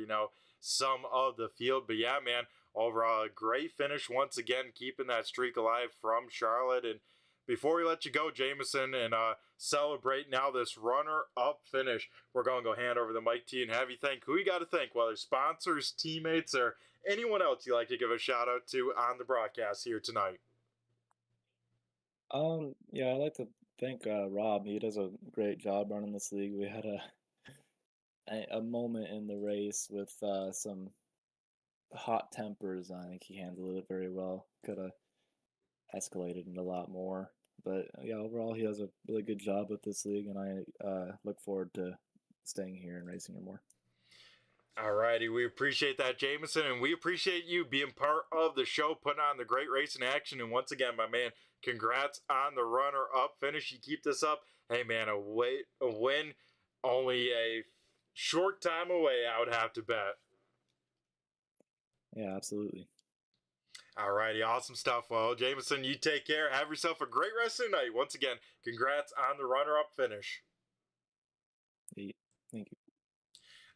some of the field. But yeah, man, overall, a great finish once again, keeping that streak alive from Charlotte. And before we let you go, Jameson, and celebrate now this runner-up finish, we're going to go hand over the mic to you and have you thank who you got to thank, whether sponsors, teammates, or anyone else you like to give a shout out to on the broadcast here tonight. Yeah, I'd like to thank Rob. He does a great job running this league. We had a moment in the race with some hot tempers. I think he handled it very well. Could have escalated it a lot more. But yeah, overall, he does a really good job with this league, and I look forward to staying here and racing it more. Alrighty, we appreciate that, Jameson, and we appreciate you being part of the show, putting on the great racing action. And once again, my man, congrats on the runner-up finish. You keep this up. Hey, man, a win, only a short time away, I would have to bet. Yeah, absolutely. Alrighty, awesome stuff. Well, Jameson, you take care. Have yourself a great rest of the night. Once again, congrats on the runner-up finish. Yeah, thank you.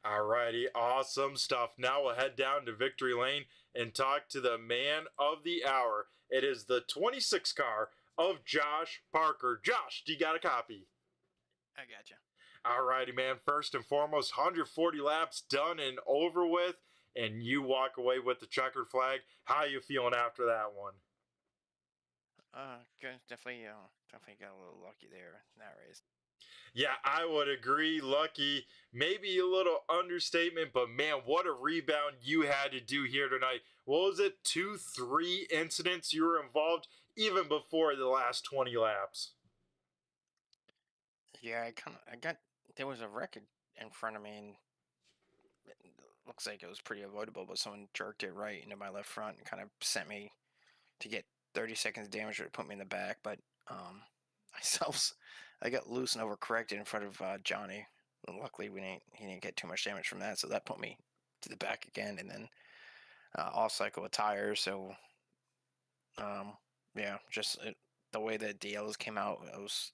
Alrighty, awesome stuff. Now we'll head down to Victory Lane and talk to the man of the hour. It is the 26 car of Josh Parker. Josh, do you got a copy? I gotcha. Alrighty, man. First and foremost, 140 laps done and over with, and you walk away with the checkered flag. How you feeling after that one? Good. Definitely got a little lucky there in that race. Yeah, I would agree. Lucky, maybe a little understatement, but man, what a rebound you had to do here tonight. What was it? 2-3 incidents you were involved even before the last 20 laps. Yeah, there was a record in front of me, and it looks like it was pretty avoidable, but someone jerked it right into my left front and kind of sent me to get 30 seconds damage, or put me in the back. But I got loose and overcorrected in front of Johnny. And luckily, he didn't get too much damage from that, so that put me to the back again, and then all cycle with tires. So, yeah, the way that the yellows came out, I was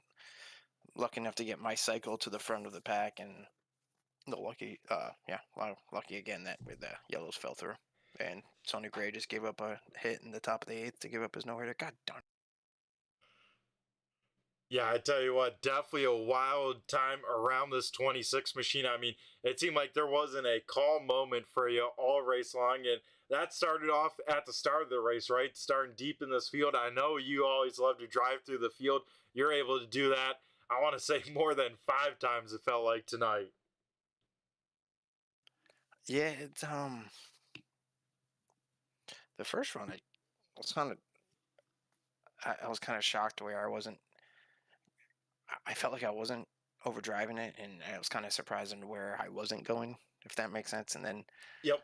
lucky enough to get my cycle to the front of the pack, and lucky again that the yellows fell through. And Tony Gray just gave up a hit in the top of the 8th to give up his no-hitter. God darn. Yeah, I tell you what, definitely a wild time around this 26 machine. I mean, it seemed like there wasn't a calm moment for you all race long, and that started off at the start of the race, right? Starting deep in this field. I know you always love to drive through the field. You're able to do that, I want to say, more than 5 times it felt like tonight. Yeah, it's the first run, I was kind of shocked where I felt like I wasn't overdriving it, and I was kind of surprised in where I wasn't going, if that makes sense. And then, Yep.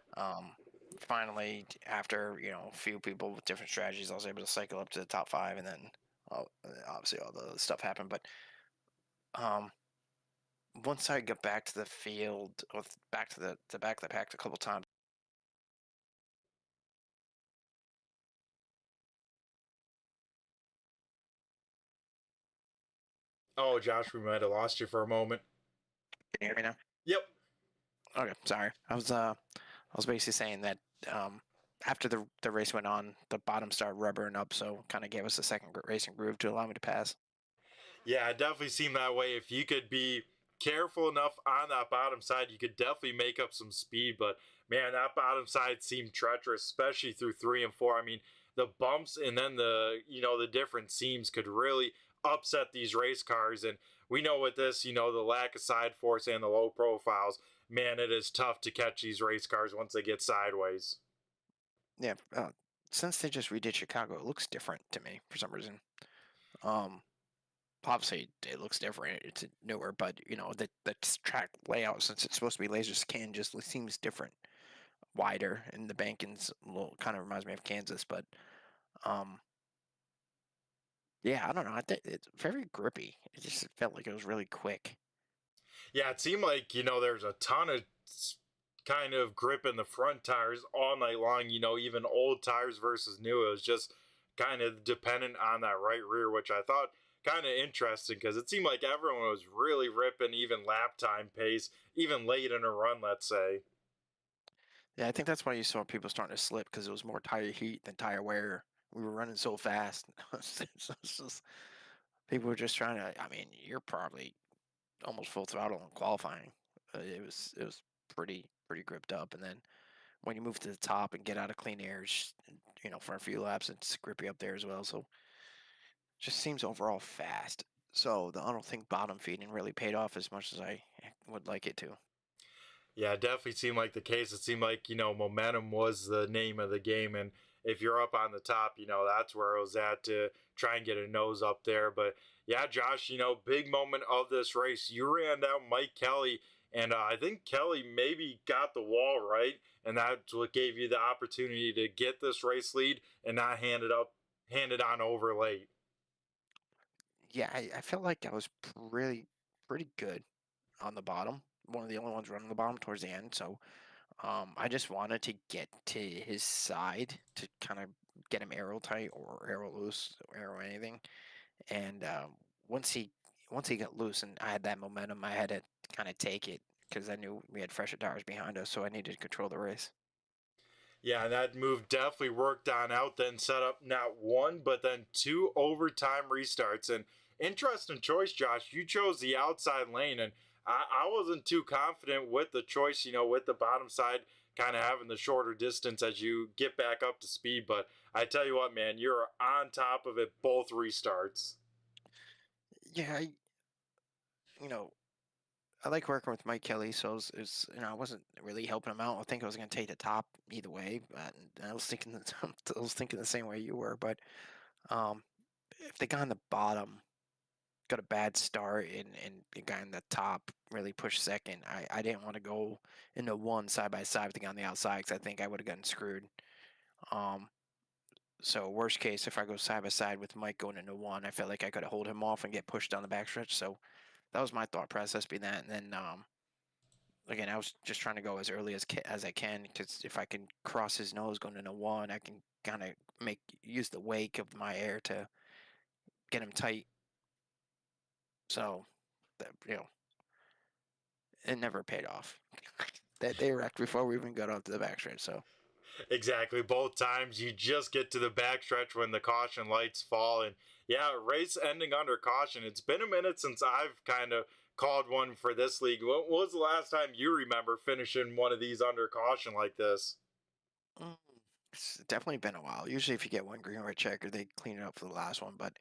Finally, after a few people with different strategies, I was able to cycle up to the top 5, and then obviously all the stuff happened. But once I got back to the field, or back to the back of the pack a couple times. Oh, Josh, we might have lost you for a moment. Can you hear me now? Yep. Okay, sorry. I was basically saying that after the race went on, the bottom started rubbering up, so kind of gave us a second racing groove to allow me to pass. Yeah, it definitely seemed that way. If you could be careful enough on that bottom side, you could definitely make up some speed. But man, that bottom side seemed treacherous, especially through 3 and 4. I mean, the bumps and then the different seams could really upset these race cars. And we know with this, the lack of side force and the low profiles, man, it is tough to catch these race cars once they get sideways. Yeah, since they just redid Chicago, it looks different to me for some reason. Obviously it looks different. It's newer, but the track layout, since it's supposed to be laser scan, just seems different, wider, and the banking's a little kind of reminds me of Kansas. But Yeah, I don't know. I think it's very grippy. It just felt like it was really quick. Yeah, it seemed like, there's a ton of kind of grip in the front tires all night long, even old tires versus new. It was just kind of dependent on that right rear, which I thought kind of interesting because it seemed like everyone was really ripping even lap time pace, even late in a run, let's say. Yeah, I think that's why you saw people starting to slip because it was more tire heat than tire wear. We were running so fast. It's just, people were just trying to. I mean, you're probably almost full throttle in qualifying. It was pretty gripped up, and then when you move to the top and get out of clean air, for a few laps, it's grippy up there as well. So just seems overall fast. So I don't think bottom feeding really paid off as much as I would like it to. Yeah, it definitely seemed like the case. It seemed like, momentum was the name of the game. And if you're up on the top, that's where it was at to try and get a nose up there. But yeah, Josh, big moment of this race. You ran down Mike Kelly, and I think Kelly maybe got the wall right. And that's what gave you the opportunity to get this race lead and not hand it on over late. Yeah, I felt like I was pretty good on the bottom. One of the only ones running the bottom towards the end. So I just wanted to get to his side to kind of get him aero tight or aero loose or aero anything. And once he got loose and I had that momentum, I had to kind of take it because I knew we had fresher tires behind us, so I needed to control the race. Yeah, and that move definitely worked on out, then set up not one, but then two overtime restarts. And interesting choice, Josh. You chose the outside lane, and I wasn't too confident with the choice, with the bottom side kind of having the shorter distance as you get back up to speed. But I tell you what, man, you're on top of it both restarts. Yeah, you know, I like working with Mike Kelly, so I wasn't really helping him out. I think I was going to take the top either way, but I was thinking I was thinking the same way you were. But um, if the guy on the bottom got a bad start and the guy on the top really pushed second, I didn't want to go into one side by side with the guy on the outside because I think I would have gotten screwed. Um, so worst case, if I go side by side with Mike going into one, I felt like I could hold him off and get pushed down the backstretch. So that was my thought process being that, and then again, I was just trying to go as early as I can because if I can cross his nose going into one, I can kind of use the wake of my air to get him tight. So, it never paid off. That they wrecked before we even got onto the backstretch. So Exactly. Both times you just get to the backstretch when the caution lights fall. And yeah, race ending under caution. It's been a minute since I've kind of called one for this league. What was the last time you remember finishing one of these under caution like this? mm, it's definitely been a while. Usually, if you get one green or red checker, they clean it up for the last one. But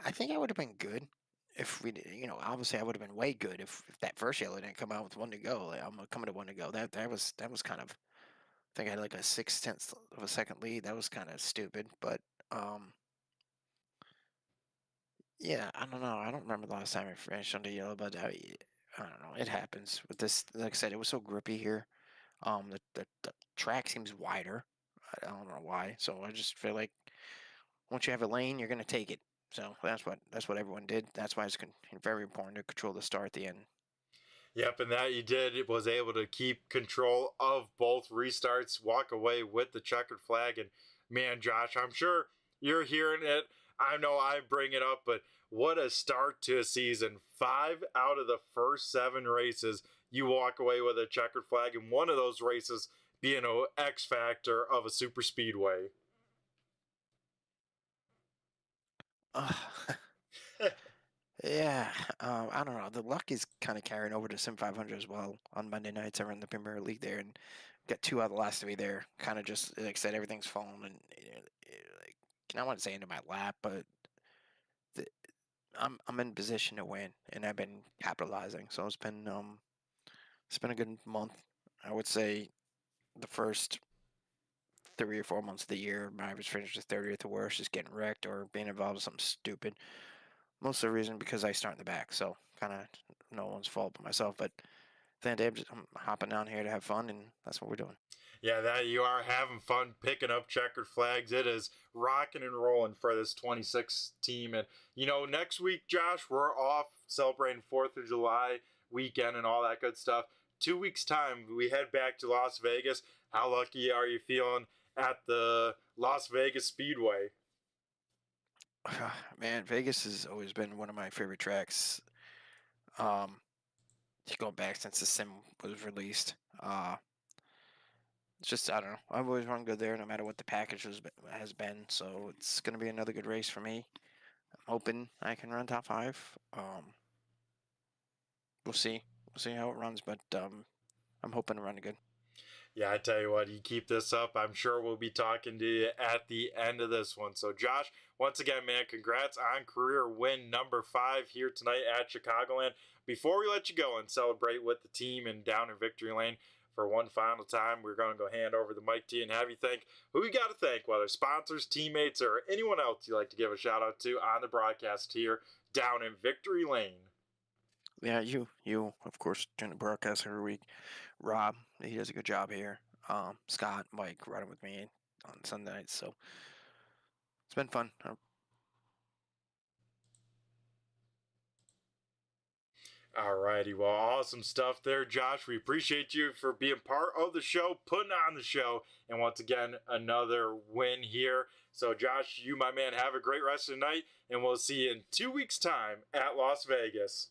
I think I would have been good if we, obviously I would have been way good if that first yellow didn't come out with one to go. Like, I'm coming to one to go. That was kind of. I think I had like a 6/10 of a second lead. That was kind of stupid, but yeah, I don't know. I don't remember the last time I finished under yellow, but I don't know. It happens with this. Like I said, it was so grippy here. The track seems wider. I don't know why. So I just feel like once you have a lane, you're gonna take it. So that's what everyone did. That's why it's very important to control the start at the end. Yep, and that you did. It was able to keep control of both restarts, walk away with the checkered flag. And man, Josh, I'm sure you're hearing it. I know I bring it up, but what a start to a season. 5 out of the first 7 races, you walk away with a checkered flag, and one of those races being an X factor of a super speedway. Uh, yeah, I don't know. The luck is kind of carrying over to Sim 500 as well. On Monday nights, I run the Premier League there and got 2 out of the last 3 there. Kind of just like I said, everything's fallen and like I want to say into my lap, but the, I'm in position to win, and I've been capitalizing. So it's been a good month. I would say the first 3 or 4 months of the year, my average finish is 30th or worse, just getting wrecked or being involved in something stupid. Most of the reason because I start in the back, so kind of no one's fault but myself. But then I'm hopping down here to have fun, and that's what we're doing. Yeah, that you are having fun picking up checkered flags. It is rocking and rolling for this 26 team. And, next week, Josh, we're off celebrating 4th of July weekend and all that good stuff. 2 weeks' time, we head back to Las Vegas. How lucky are you feeling at the Las Vegas Speedway? Man, Vegas has always been one of my favorite tracks. Going back since the sim was released. It's just, I don't know. I've always run good there no matter what the package has been. So it's going to be another good race for me. I'm hoping I can run top 5. We'll see. We'll see how it runs, but I'm hoping to run it good. Yeah, I tell you what, you keep this up, I'm sure we'll be talking to you at the end of this one. So, Josh, once again, man, congrats on career win number 5 here tonight at Chicagoland. Before we let you go and celebrate with the team and down in Victory Lane for one final time, we're going to go hand over the mic to you and have you thank who you got to thank, whether sponsors, teammates, or anyone else you'd like to give a shout out to on the broadcast here down in Victory Lane. Yeah, you, of course, doing the broadcast every week. Rob, he does a good job here. Scott, Mike, riding with me on Sunday nights, so it's been fun. Alrighty, well, awesome stuff there, Josh. We appreciate you for being part of the show, putting on the show, and once again, another win here. So, Josh, you, my man, have a great rest of the night, and we'll see you in 2 weeks' time at Las Vegas.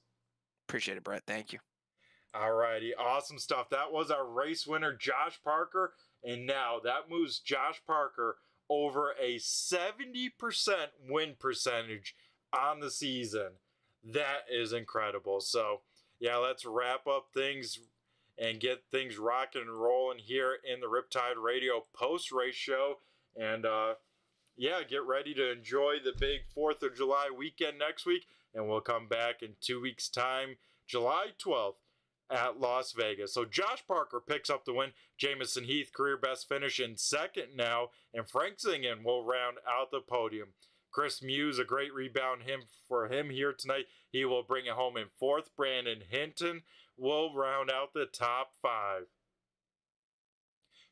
Appreciate it, Brett. Thank you. Alrighty, awesome stuff. That was our race winner, Josh Parker, and now that moves Josh Parker over a 70% win percentage on the season. That is incredible. So, yeah, let's wrap up things and get things rocking and rolling here in the Riptide Radio post-race show. And, get ready to enjoy the big 4th of July weekend next week. And we'll come back in 2 weeks' time, July 12th at Las Vegas. So Josh Parker picks up the win. Jamison Heath, career best finish in 2nd now. And Frank Zingen will round out the podium. Chris Muse, a great rebound for him here tonight. He will bring it home in 4th. Brandon Hinton will round out the top 5.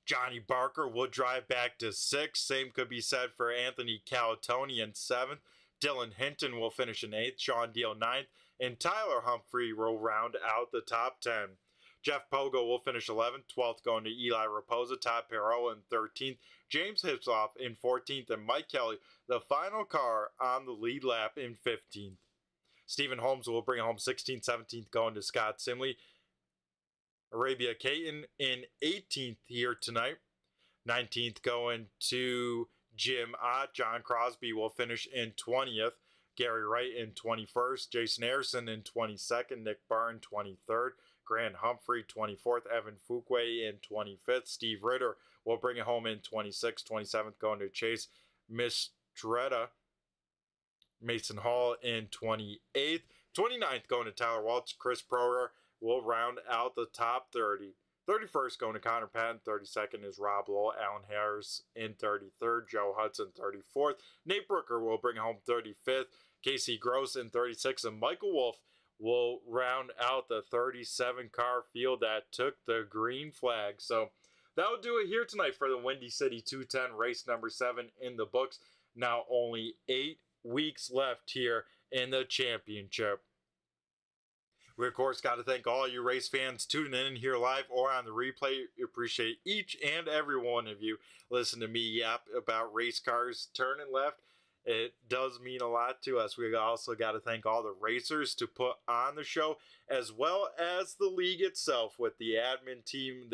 Johnny Barker will drive back to 6th. Same could be said for Anthony Calatoni in 7th. Dylan Hinton will finish in 8th. Sean Deal 9th. And Tyler Humphrey will round out the top 10. Jeff Pogo will finish 11th. 12th going to Eli Raposa. Todd Perot in 13th. James Hipsoff in 14th. And Mike Kelly, the final car on the lead lap, in 15th. Stephen Holmes will bring home 16th. 17th going to Scott Simley. Arabia Caton in 18th here tonight. 19th going to Jim Ott. John Crosby will finish in 20th. Gary Wright in 21st. Jason Harrison in 22nd. Nick Barn 23rd. Grant Humphrey 24th. Evan Fuquay in 25th. Steve Ritter will bring it home in 26th. 27th going to Chase Mistretta. Mason Hall in 28th. 29th going to Tyler Waltz. Chris Proger will round out the top 30. 31st going to Connor Patton. 32nd is Rob Lowell. Alan Harris in 33rd. Joe Hudson 34th. Nate Brooker will bring home 35th. Casey Gross in 36th. And Michael Wolf will round out the 37 car field that took the green flag. So that will do it here tonight for the Windy City 210 race number 7 in the books. Now only 8 weeks left here in the championship. We, of course, got to thank all you race fans tuning in here live or on the replay. We appreciate each and every one of you listening to me yap about race cars turning left. It does mean a lot to us. We also got to thank all the racers to put on the show, as well as the league itself with the admin team,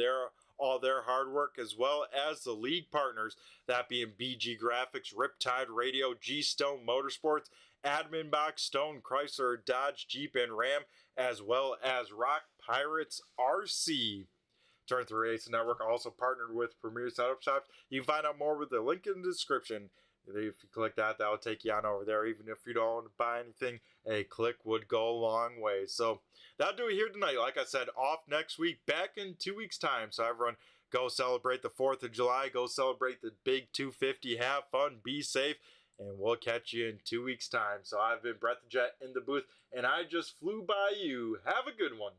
all their hard work, as well as the league partners, that being BG Graphix, Riptide Radio, GStone Motorsports, Admin Boxx, Stone, Chrysler, Dodge, Jeep, and Ram, as well as Rock Pirates RC. Turn 3 Racing Network also partnered with Premier Setup Shops. You can find out more with the link in the description. If you click that, that will take you on over there. Even if you don't want to buy anything, a click would go a long way. So that'll do it here tonight. Like I said, off next week, back in 2 weeks' time. So everyone, go celebrate the 4th of July. Go celebrate the big 250. Have fun. Be safe. And we'll catch you in 2 weeks' time. So I've been Brett the Jet in the booth, and I just flew by you. Have a good one.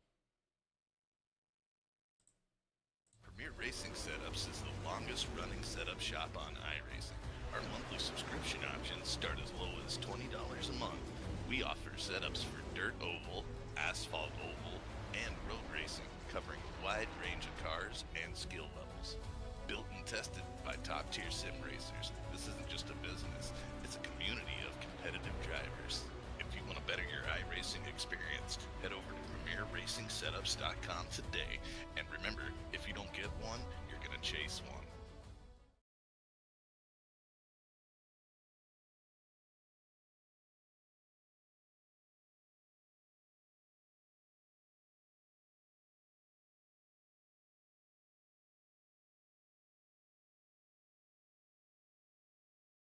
iRacing Setups is the longest running setup shop on iRacing. Our monthly subscription options start as low as $20 a month. We offer setups for dirt oval, asphalt oval, and road racing, covering a wide range of cars and skill levels. Built and tested by top-tier sim racers, this isn't just a business, it's a community of competitive drivers. If you want to better your iRacing experience, head over to PremierRacingSetups.com today. And remember, if you don't get one, you're going to chase one.